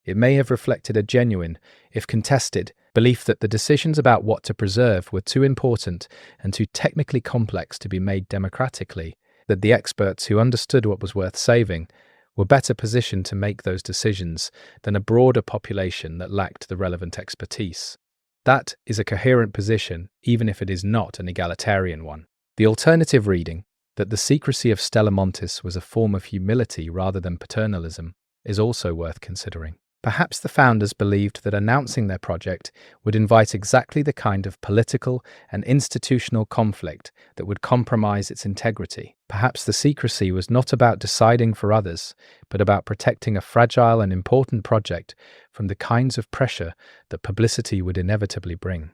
It may have reflected a genuine, if contested, belief that the decisions about what to preserve were too important and too technically complex to be made democratically, that the experts who understood what was worth saving were better positioned to make those decisions than a broader population that lacked the relevant expertise. That is a coherent position, even if it is not an egalitarian one. The alternative reading, that the secrecy of Stella Montis was a form of humility rather than paternalism, is also worth considering. Perhaps the founders believed that announcing their project would invite exactly the kind of political and institutional conflict that would compromise its integrity. Perhaps the secrecy was not about deciding for others, but about protecting a fragile and important project from the kinds of pressure that publicity would inevitably bring.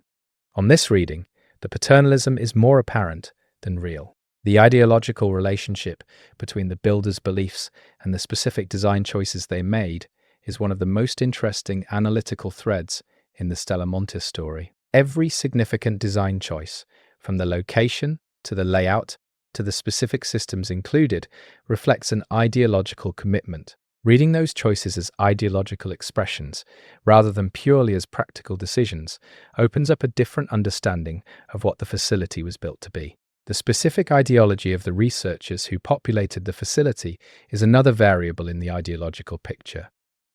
On this reading, the paternalism is more apparent than real. The ideological relationship between the builders' beliefs and the specific design choices they made is one of the most interesting analytical threads in the Stella Montis story. Every significant design choice, from the location to the layout to the specific systems included, reflects an ideological commitment. Reading those choices as ideological expressions, rather than purely as practical decisions, opens up a different understanding of what the facility was built to be. The specific ideology of the researchers who populated the facility is another variable in the ideological picture.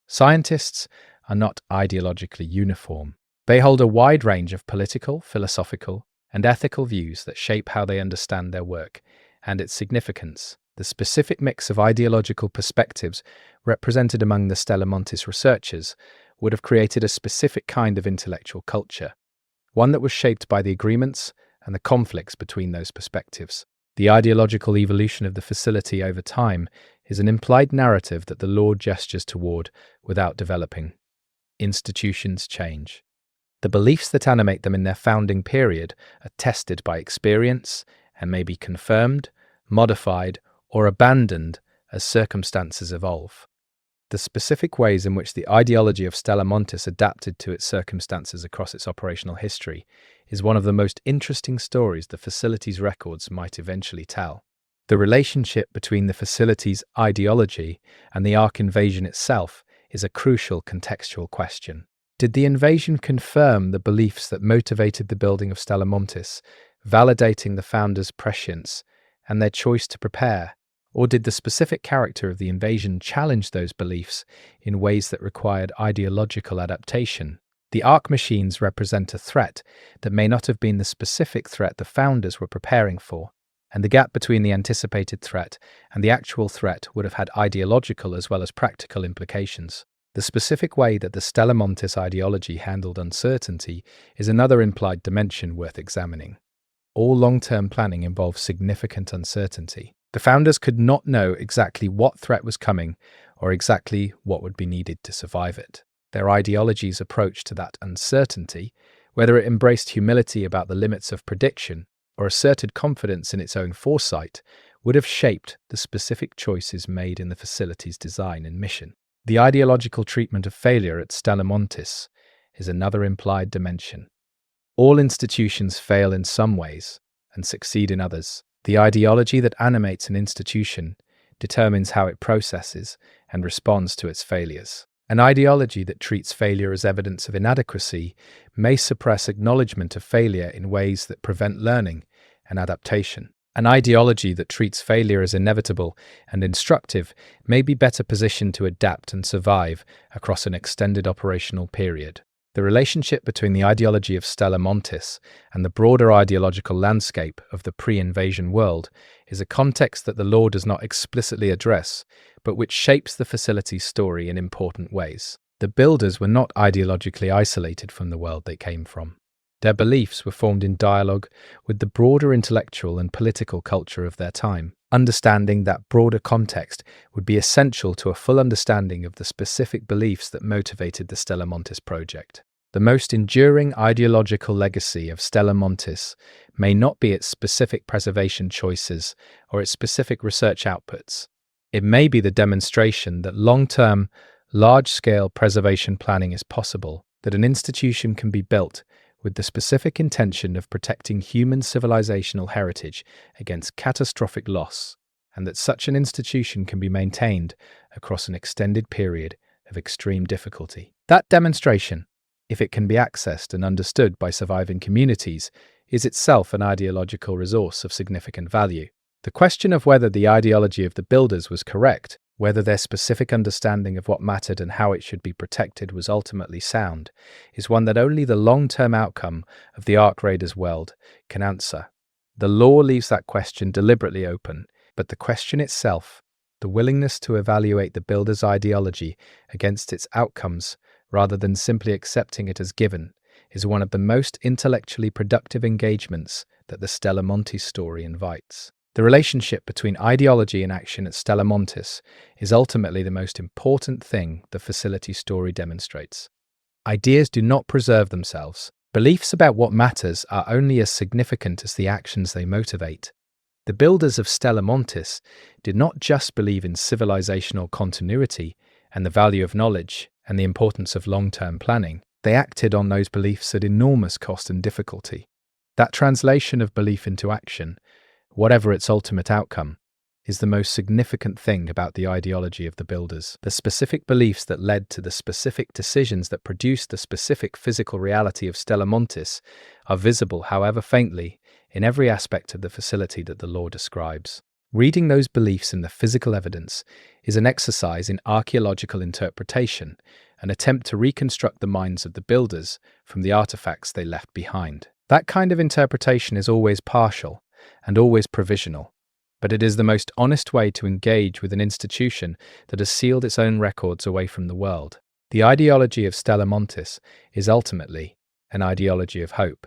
Scientists are not ideologically uniform. They hold a wide range of political, philosophical, and ethical views that shape how they understand their work and its significance. The specific mix of ideological perspectives represented among the Stella Montis researchers would have created a specific kind of intellectual culture, one that was shaped by the agreements and the conflicts between those perspectives. The ideological evolution of the facility over time is an implied narrative that the law gestures toward without developing. Institutions change. The beliefs that animate them in their founding period are tested by experience and may be confirmed, modified, or abandoned as circumstances evolve. The specific ways in which the ideology of Stella Montis adapted to its circumstances across its operational history is one of the most interesting stories the facility's records might eventually tell. The relationship between the facility's ideology and the Ark invasion itself is a crucial contextual question. Did the invasion confirm the beliefs that motivated the building of Stella Montis, validating the founders' prescience and their choice to prepare? Or did the specific character of the invasion challenge those beliefs in ways that required ideological adaptation? The Ark machines represent a threat that may not have been the specific threat the founders were preparing for, and the gap between the anticipated threat and the actual threat would have had ideological as well as practical implications. The specific way that the Stella Montis ideology handled uncertainty is another implied dimension worth examining. All long-term planning involves significant uncertainty. The founders could not know exactly what threat was coming or exactly what would be needed to survive it. Their ideology's approach to that uncertainty, whether it embraced humility about the limits of prediction or asserted confidence in its own foresight, would have shaped the specific choices made in the facility's design and mission. The ideological treatment of failure at Stella Montis is another implied dimension. All institutions fail in some ways and succeed in others. The ideology that animates an institution determines how it processes and responds to its failures. An ideology that treats failure as evidence of inadequacy may suppress acknowledgement of failure in ways that prevent learning and adaptation. An ideology that treats failure as inevitable and instructive may be better positioned to adapt and survive across an extended operational period. The relationship between the ideology of Stella Montis and the broader ideological landscape of the pre-invasion world is a context that the law does not explicitly address, but which shapes the facility's story in important ways. The builders were not ideologically isolated from the world they came from. Their beliefs were formed in dialogue with the broader intellectual and political culture of their time. Understanding that broader context would be essential to a full understanding of the specific beliefs that motivated the Stella Montis project. The most enduring ideological legacy of Stella Montis may not be its specific preservation choices or its specific research outputs. It may be the demonstration that long-term, large-scale preservation planning is possible, that an institution can be built with the specific intention of protecting human civilizational heritage against catastrophic loss, and that such an institution can be maintained across an extended period of extreme difficulty. That demonstration, if it can be accessed and understood by surviving communities, is itself an ideological resource of significant value. The question of whether the ideology of the builders was correct, whether their specific understanding of what mattered and how it should be protected was ultimately sound, is one that only the long-term outcome of the Ark Raiders world can answer. The law leaves that question deliberately open, but the question itself, the willingness to evaluate the builder's ideology against its outcomes rather than simply accepting it as given, is one of the most intellectually productive engagements that the Stella Montis story invites. The relationship between ideology and action at Stella Montis is ultimately the most important thing the facility story demonstrates. Ideas do not preserve themselves. Beliefs about what matters are only as significant as the actions they motivate. The builders of Stella Montis did not just believe in civilizational continuity and the value of knowledge and the importance of long-term planning. They acted on those beliefs at enormous cost and difficulty. That translation of belief into action, whatever its ultimate outcome, is the most significant thing about the ideology of the builders. The specific beliefs that led to the specific decisions that produced the specific physical reality of Stella Montis are visible, however faintly, in every aspect of the facility that the law describes. Reading those beliefs in the physical evidence is an exercise in archaeological interpretation, an attempt to reconstruct the minds of the builders from the artifacts they left behind. That kind of interpretation is always partial and always provisional, but it is the most honest way to engage with an institution that has sealed its own records away from the world. The ideology of Stella Montis is ultimately an ideology of hope.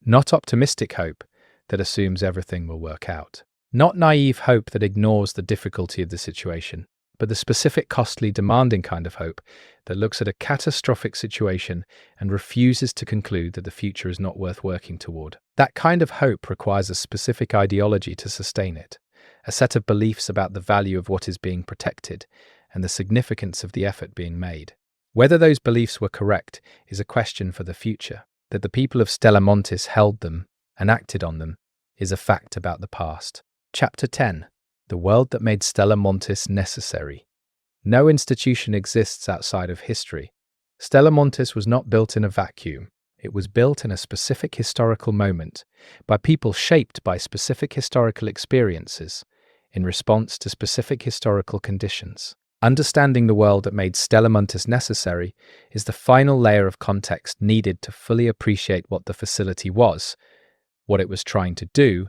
Not optimistic hope that assumes everything will work out. Not naive hope that ignores the difficulty of the situation, but the specific, costly, demanding kind of hope that looks at a catastrophic situation and refuses to conclude that the future is not worth working toward. That kind of hope requires a specific ideology to sustain it, a set of beliefs about the value of what is being protected and the significance of the effort being made. Whether those beliefs were correct is a question for the future. That the people of Stella Montis held them and acted on them is a fact about the past. Chapter 10. The world that made Stella Montis necessary. No institution exists outside of history. Stella Montis was not built in a vacuum. It was built in a specific historical moment, by people shaped by specific historical experiences, in response to specific historical conditions. Understanding the world that made Stella Montis necessary is the final layer of context needed to fully appreciate what the facility was, what it was trying to do,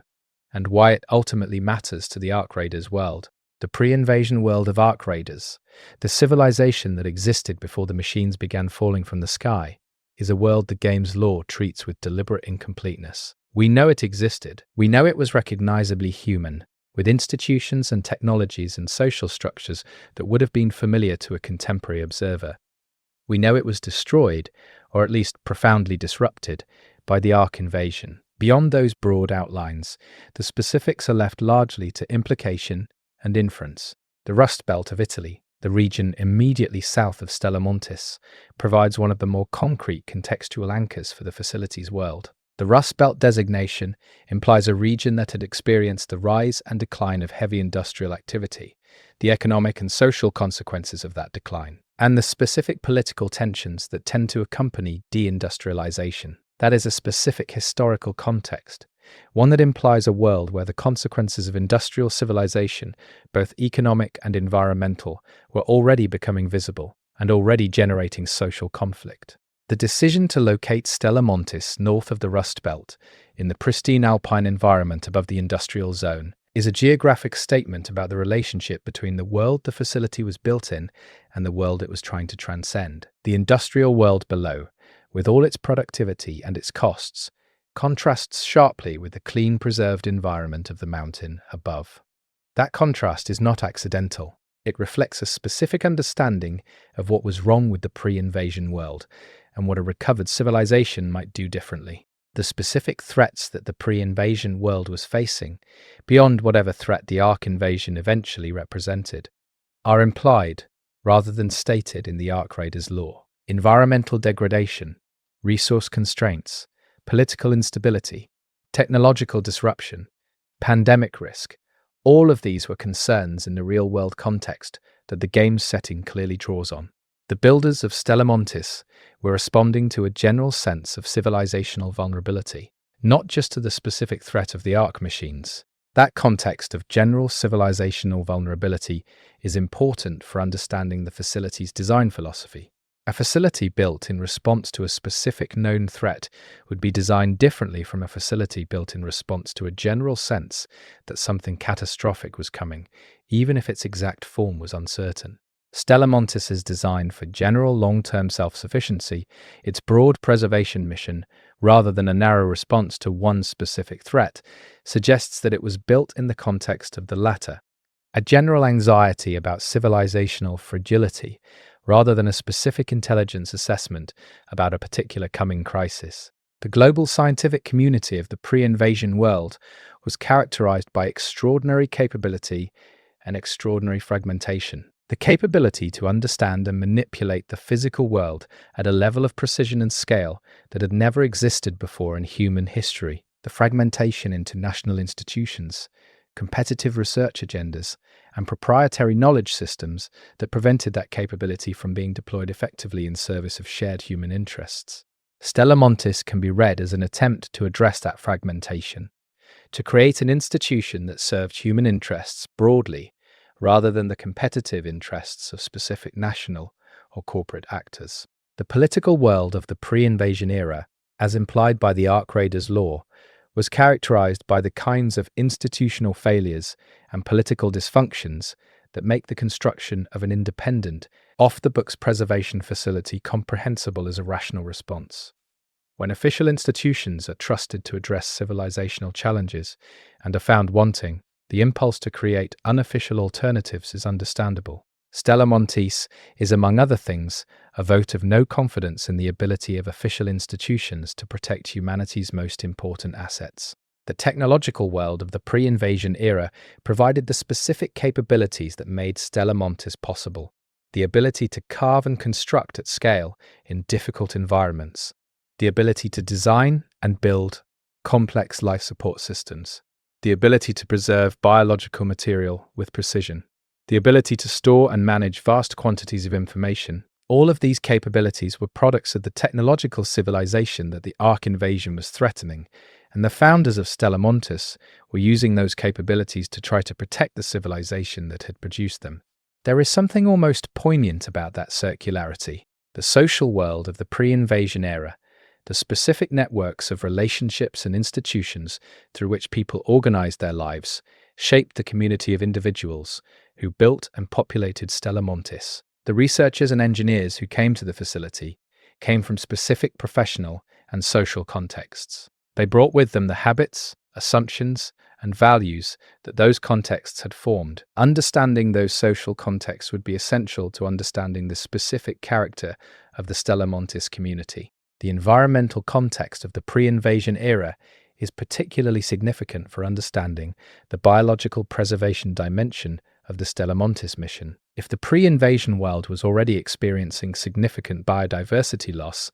and why it ultimately matters to the Ark Raiders world. The pre-invasion world of Ark Raiders, the civilization that existed before the machines began falling from the sky, is a world the game's lore treats with deliberate incompleteness. We know it existed. We know it was recognizably human, with institutions and technologies and social structures that would have been familiar to a contemporary observer. We know it was destroyed, or at least profoundly disrupted, by the Ark invasion. Beyond those broad outlines, the specifics are left largely to implication and inference. The Rust Belt of Italy, the region immediately south of Stella Montis, provides one of the more concrete contextual anchors for the facility's world. The Rust Belt designation implies a region that had experienced the rise and decline of heavy industrial activity, the economic and social consequences of that decline, and the specific political tensions that tend to accompany deindustrialization. That is a specific historical context, one that implies a world where the consequences of industrial civilization, both economic and environmental, were already becoming visible and already generating social conflict. The decision to locate Stella Montis north of the Rust Belt, in the pristine alpine environment above the industrial zone, is a geographic statement about the relationship between the world the facility was built in and the world it was trying to transcend. The industrial world below, with all its productivity and its costs, contrasts sharply with the clean, preserved environment of the mountain above. That contrast is not accidental. It reflects a specific understanding of what was wrong with the pre-invasion world and what a recovered civilization might do differently. The specific threats that the pre-invasion world was facing, beyond whatever threat the Ark invasion eventually represented, are implied rather than stated in the Ark Raiders' lore. Environmental degradation, resource constraints, political instability, technological disruption, pandemic risk, all of these were concerns in the real-world context that the game's setting clearly draws on. The builders of Stella Montis were responding to a general sense of civilizational vulnerability, not just to the specific threat of the Ark machines. That context of general civilizational vulnerability is important for understanding the facility's design philosophy. A facility built in response to a specific known threat would be designed differently from a facility built in response to a general sense that something catastrophic was coming, even if its exact form was uncertain. Stella Montis is designed for general long-term self-sufficiency, its broad preservation mission, rather than a narrow response to one specific threat, suggests that it was built in the context of the latter, a general anxiety about civilizational fragility, rather than a specific intelligence assessment about a particular coming crisis. The global scientific community of the pre-invasion world was characterized by extraordinary capability and extraordinary fragmentation. The capability to understand and manipulate the physical world at a level of precision and scale that had never existed before in human history. The fragmentation into national institutions, competitive research agendas, and proprietary knowledge systems that prevented that capability from being deployed effectively in service of shared human interests. Stella Montis can be read as an attempt to address that fragmentation, to create an institution that served human interests broadly rather than the competitive interests of specific national or corporate actors. The political world of the pre-invasion era, as implied by the Ark Raiders law, was characterized by the kinds of institutional failures and political dysfunctions that make the construction of an independent, off-the-books preservation facility comprehensible as a rational response. When official institutions are trusted to address civilizational challenges and are found wanting, the impulse to create unofficial alternatives is understandable. Stella Montis is, among other things, a vote of no confidence in the ability of official institutions to protect humanity's most important assets. The technological world of the pre-invasion era provided the specific capabilities that made Stella Montis possible: the ability to carve and construct at scale in difficult environments, the ability to design and build complex life support systems, the ability to preserve biological material with precision, the ability to store and manage vast quantities of information. All of these capabilities were products of the technological civilization that the Ark invasion was threatening, and the founders of Stella Montis were using those capabilities to try to protect the civilization that had produced them. There is something almost poignant about that circularity. The social world of the pre-invasion era, the specific networks of relationships and institutions through which people organized their lives, shaped the community of individuals who built and populated Stella Montis. The researchers and engineers who came to the facility came from specific professional and social contexts. They brought with them the habits, assumptions, and values that those contexts had formed. Understanding those social contexts would be essential to understanding the specific character of the Stella Montis community. The environmental context of the pre-invasion era is particularly significant for understanding the biological preservation dimension of the Stella Montis mission. If the pre-invasion world was already experiencing significant biodiversity loss,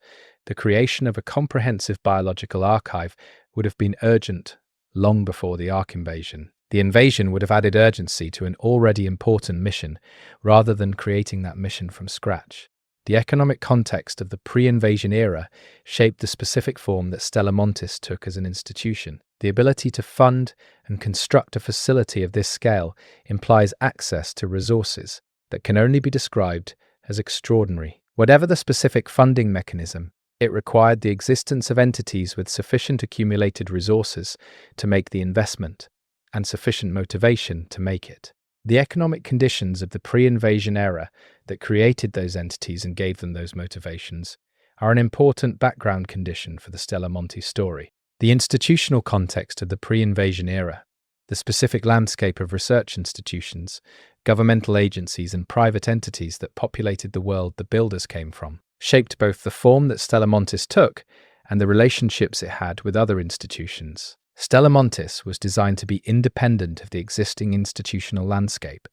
the creation of a comprehensive biological archive would have been urgent long before the Ark invasion. The invasion would have added urgency to an already important mission rather than creating that mission from scratch. The economic context of the pre-invasion era shaped the specific form that Stella Montis took as an institution. The ability to fund and construct a facility of this scale implies access to resources that can only be described as extraordinary. Whatever the specific funding mechanism, it required the existence of entities with sufficient accumulated resources to make the investment and sufficient motivation to make it. The economic conditions of the pre-invasion era that created those entities and gave them those motivations are an important background condition for the Stella Montis story. The institutional context of the pre-invasion era, the specific landscape of research institutions, governmental agencies, and private entities that populated the world the builders came from, shaped both the form that Stella Montis took and the relationships it had with other institutions. Stella Montis was designed to be independent of the existing institutional landscape,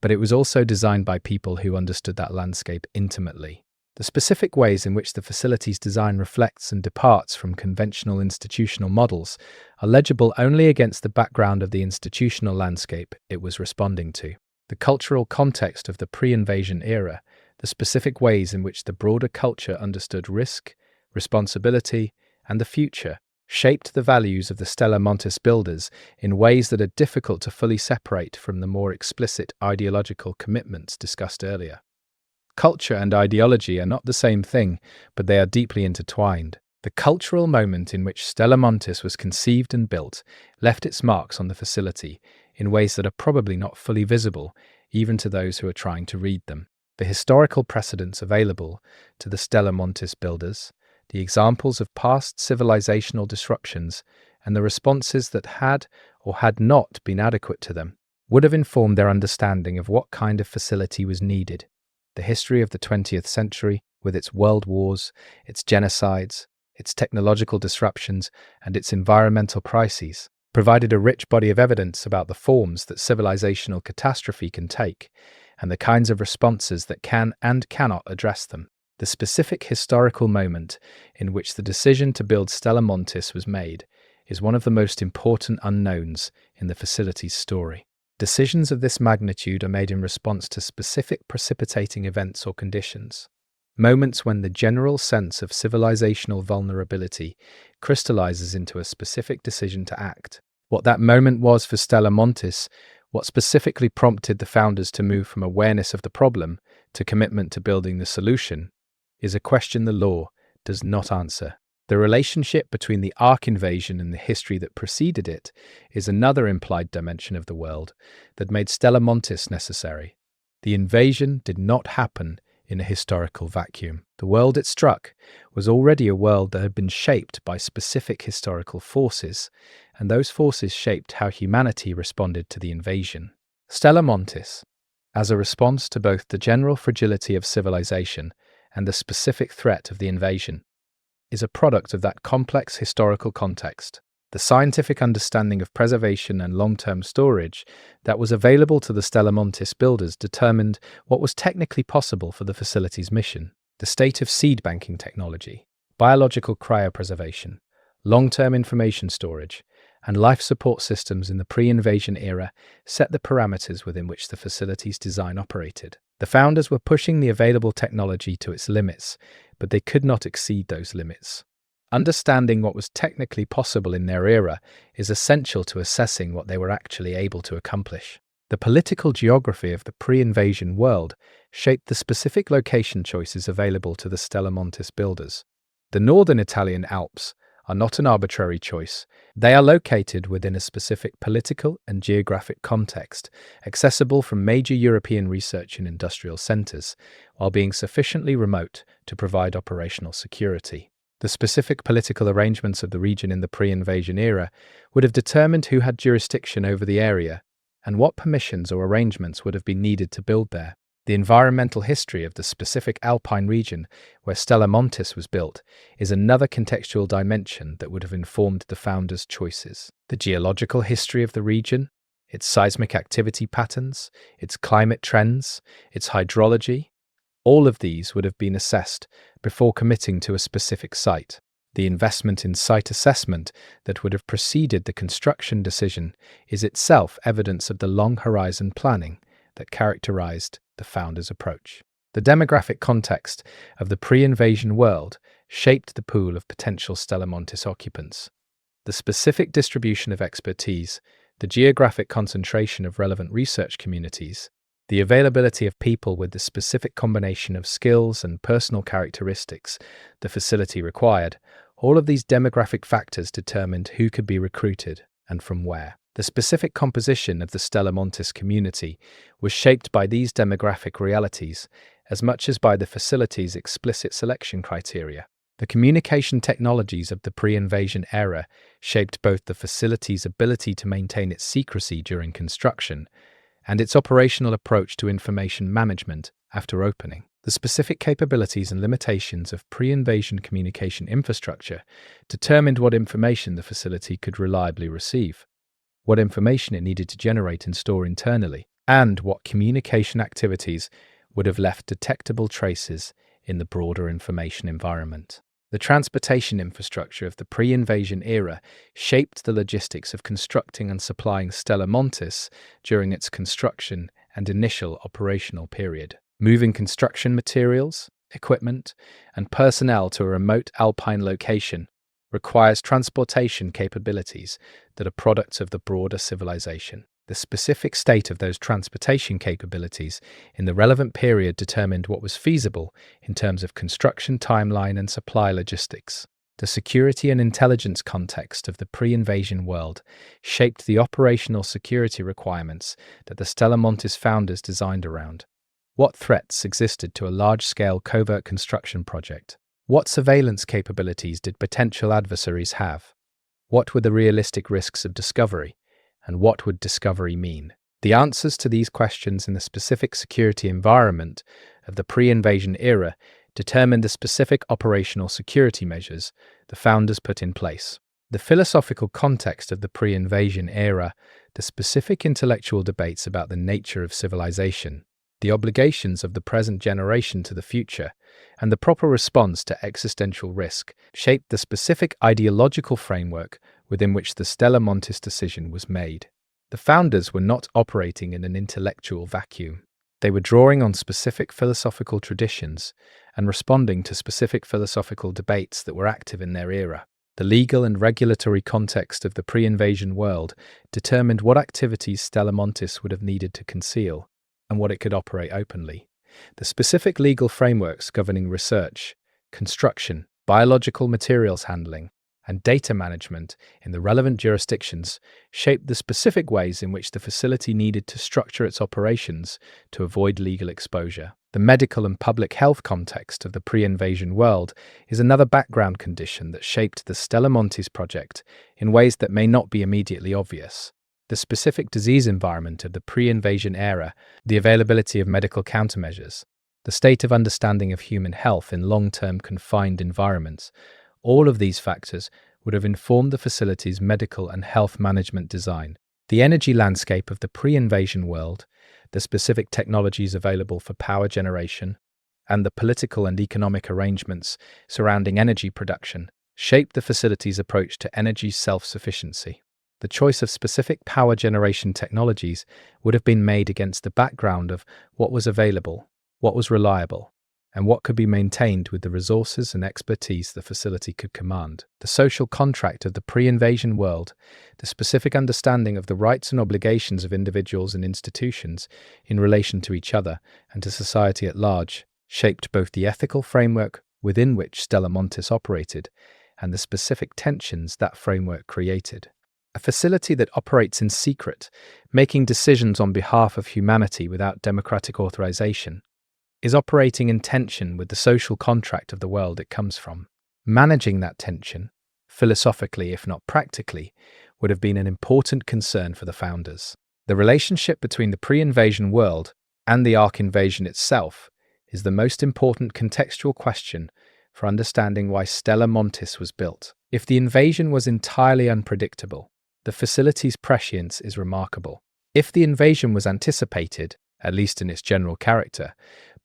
but it was also designed by people who understood that landscape intimately. The specific ways in which the facility's design reflects and departs from conventional institutional models are legible only against the background of the institutional landscape it was responding to. The cultural context of the pre-invasion era, the specific ways in which the broader culture understood risk, responsibility, and the future, shaped the values of the Stella Montis builders in ways that are difficult to fully separate from the more explicit ideological commitments discussed earlier. Culture and ideology are not the same thing, but they are deeply intertwined. The cultural moment in which Stella Montis was conceived and built left its marks on the facility in ways that are probably not fully visible, even to those who are trying to read them. The historical precedents available to the Stella Montis builders, the examples of past civilizational disruptions, and the responses that had or had not been adequate to them, would have informed their understanding of what kind of facility was needed. The history of the 20th century, with its world wars, its genocides, its technological disruptions, and its environmental crises, provided a rich body of evidence about the forms that civilizational catastrophe can take, and the kinds of responses that can and cannot address them. The specific historical moment in which the decision to build Stella Montis was made is one of the most important unknowns in the facility's story. Decisions of this magnitude are made in response to specific precipitating events or conditions, moments when the general sense of civilizational vulnerability crystallizes into a specific decision to act. What that moment was for Stella Montis, what specifically prompted the founders to move from awareness of the problem to commitment to building the solution, is a question the law does not answer. The relationship between the Ark invasion and the history that preceded it is another implied dimension of the world that made Stella Montis necessary. The invasion did not happen in a historical vacuum. The world it struck was already a world that had been shaped by specific historical forces, and those forces shaped how humanity responded to the invasion. Stella Montis, as a response to both the general fragility of civilization and the specific threat of the invasion, is a product of that complex historical context. The scientific understanding of preservation and long-term storage that was available to the Stella Montis builders determined what was technically possible for the facility's mission. The state of seed banking technology, biological cryopreservation, long-term information storage, and life support systems in the pre-invasion era set the parameters within which the facility's design operated. The founders were pushing the available technology to its limits, but they could not exceed those limits. Understanding what was technically possible in their era is essential to assessing what they were actually able to accomplish. The political geography of the pre-invasion world shaped the specific location choices available to the Stella Montis builders. The northern Italian Alps are not an arbitrary choice. They are located within a specific political and geographic context, accessible from major European research and industrial centers, while being sufficiently remote to provide operational security. The specific political arrangements of the region in the pre-invasion era would have determined who had jurisdiction over the area and what permissions or arrangements would have been needed to build there. The environmental history of the specific alpine region where Stella Montis was built is another contextual dimension that would have informed the founders' choices. The geological history of the region, its seismic activity patterns, its climate trends, its hydrology, all of these would have been assessed before committing to a specific site. The investment in site assessment that would have preceded the construction decision is itself evidence of the long horizon planning that characterized the founders' approach. The demographic context of the pre-invasion world shaped the pool of potential Stella Montis occupants. The specific distribution of expertise, the geographic concentration of relevant research communities, the availability of people with the specific combination of skills and personal characteristics the facility required, all of these demographic factors determined who could be recruited and from where. The specific composition of the Stella Montis community was shaped by these demographic realities as much as by the facility's explicit selection criteria. The communication technologies of the pre-invasion era shaped both the facility's ability to maintain its secrecy during construction and its operational approach to information management after opening. The specific capabilities and limitations of pre-invasion communication infrastructure determined what information the facility could reliably receive, what information it needed to generate and store internally, and what communication activities would have left detectable traces in the broader information environment. The transportation infrastructure of the pre-invasion era shaped the logistics of constructing and supplying Stella Montis during its construction and initial operational period. Moving construction materials, equipment, and personnel to a remote alpine location requires transportation capabilities that are products of the broader civilization. The specific state of those transportation capabilities in the relevant period determined what was feasible in terms of construction timeline and supply logistics. The security and intelligence context of the pre-invasion world shaped the operational security requirements that the Stella Montis founders designed around. What threats existed to a large-scale covert construction project? What surveillance capabilities did potential adversaries have? What were the realistic risks of discovery? And what would discovery mean? The answers to these questions in the specific security environment of the pre-invasion era determined the specific operational security measures the founders put in place. The philosophical context of the pre-invasion era, the specific intellectual debates about the nature of civilization, the obligations of the present generation to the future, and the proper response to existential risk shaped the specific ideological framework within which the Stella Montis decision was made. The founders were not operating in an intellectual vacuum. They were drawing on specific philosophical traditions and responding to specific philosophical debates that were active in their era. The legal and regulatory context of the pre-invasion world determined what activities Stella Montis would have needed to conceal and what it could operate openly. The specific legal frameworks governing research, construction, biological materials handling, and data management in the relevant jurisdictions shaped the specific ways in which the facility needed to structure its operations to avoid legal exposure. The medical and public health context of the pre-invasion world is another background condition that shaped the Stella Montis project in ways that may not be immediately obvious. The specific disease environment of the pre-invasion era, the availability of medical countermeasures, the state of understanding of human health in long-term confined environments, all of these factors would have informed the facility's medical and health management design. The energy landscape of the pre-invasion world, the specific technologies available for power generation, and the political and economic arrangements surrounding energy production shaped the facility's approach to energy self-sufficiency. The choice of specific power generation technologies would have been made against the background of what was available, what was reliable, and what could be maintained with the resources and expertise the facility could command. The social contract of the pre-invasion world, the specific understanding of the rights and obligations of individuals and institutions in relation to each other and to society at large, shaped both the ethical framework within which Stella Montis operated and the specific tensions that framework created. A facility that operates in secret, making decisions on behalf of humanity without democratic authorization, is operating in tension with the social contract of the world it comes from. Managing that tension, philosophically if not practically, would have been an important concern for the founders. The relationship between the pre-invasion world and the Ark invasion itself is the most important contextual question for understanding why Stella Montis was built. If the invasion was entirely unpredictable, the facility's prescience is remarkable. If the invasion was anticipated, at least in its general character,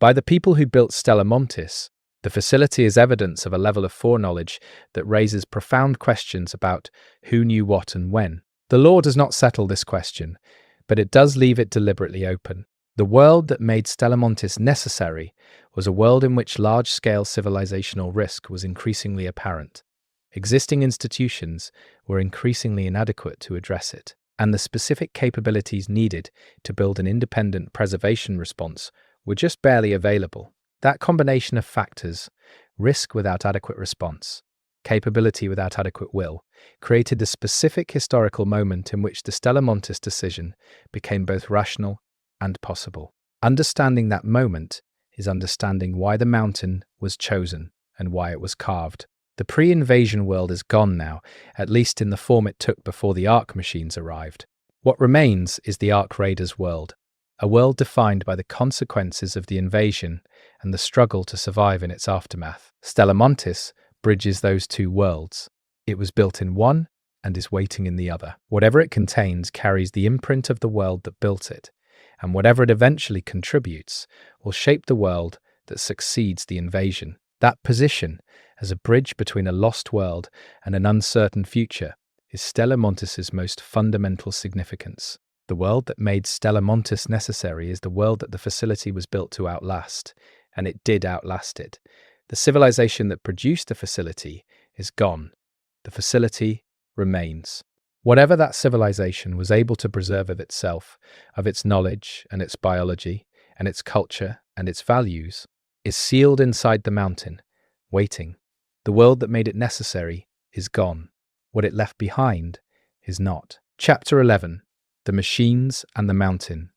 by the people who built Stella Montis, the facility is evidence of a level of foreknowledge that raises profound questions about who knew what and when. The law does not settle this question, but it does leave it deliberately open. The world that made Stella Montis necessary was a world in which large-scale civilizational risk was increasingly apparent. Existing institutions were increasingly inadequate to address it, and the specific capabilities needed to build an independent preservation response were just barely available. That combination of factors, risk without adequate response, capability without adequate will, created the specific historical moment in which the Stella Montis decision became both rational and possible. Understanding that moment is understanding why the mountain was chosen and why it was carved. The pre-invasion world is gone now, at least in the form it took before the Ark machines arrived. What remains is the Ark Raiders world, a world defined by the consequences of the invasion and the struggle to survive in its aftermath. Stella Montis bridges those two worlds. It was built in one and is waiting in the other. Whatever it contains carries the imprint of the world that built it, and whatever it eventually contributes will shape the world that succeeds the invasion. That position, as a bridge between a lost world and an uncertain future, is Stella Montis's most fundamental significance. The world that made Stella Montis necessary is the world that the facility was built to outlast, and it did outlast it. The civilization that produced the facility is gone. The facility remains. Whatever that civilization was able to preserve of itself, of its knowledge and its biology and its culture and its values, is sealed inside the mountain, waiting. The world that made it necessary is gone. What it left behind is not. Chapter 11. The Machines and the Mountain.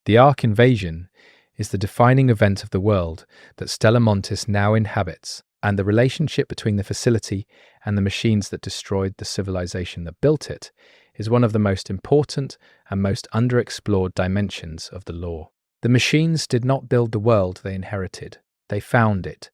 The Ark invasion is the defining event of the world that Stella Montis now inhabits, and the relationship between the facility and the machines that destroyed the civilization that built it is one of the most important and most underexplored dimensions of the law. The machines did not build the world they inherited. They found it.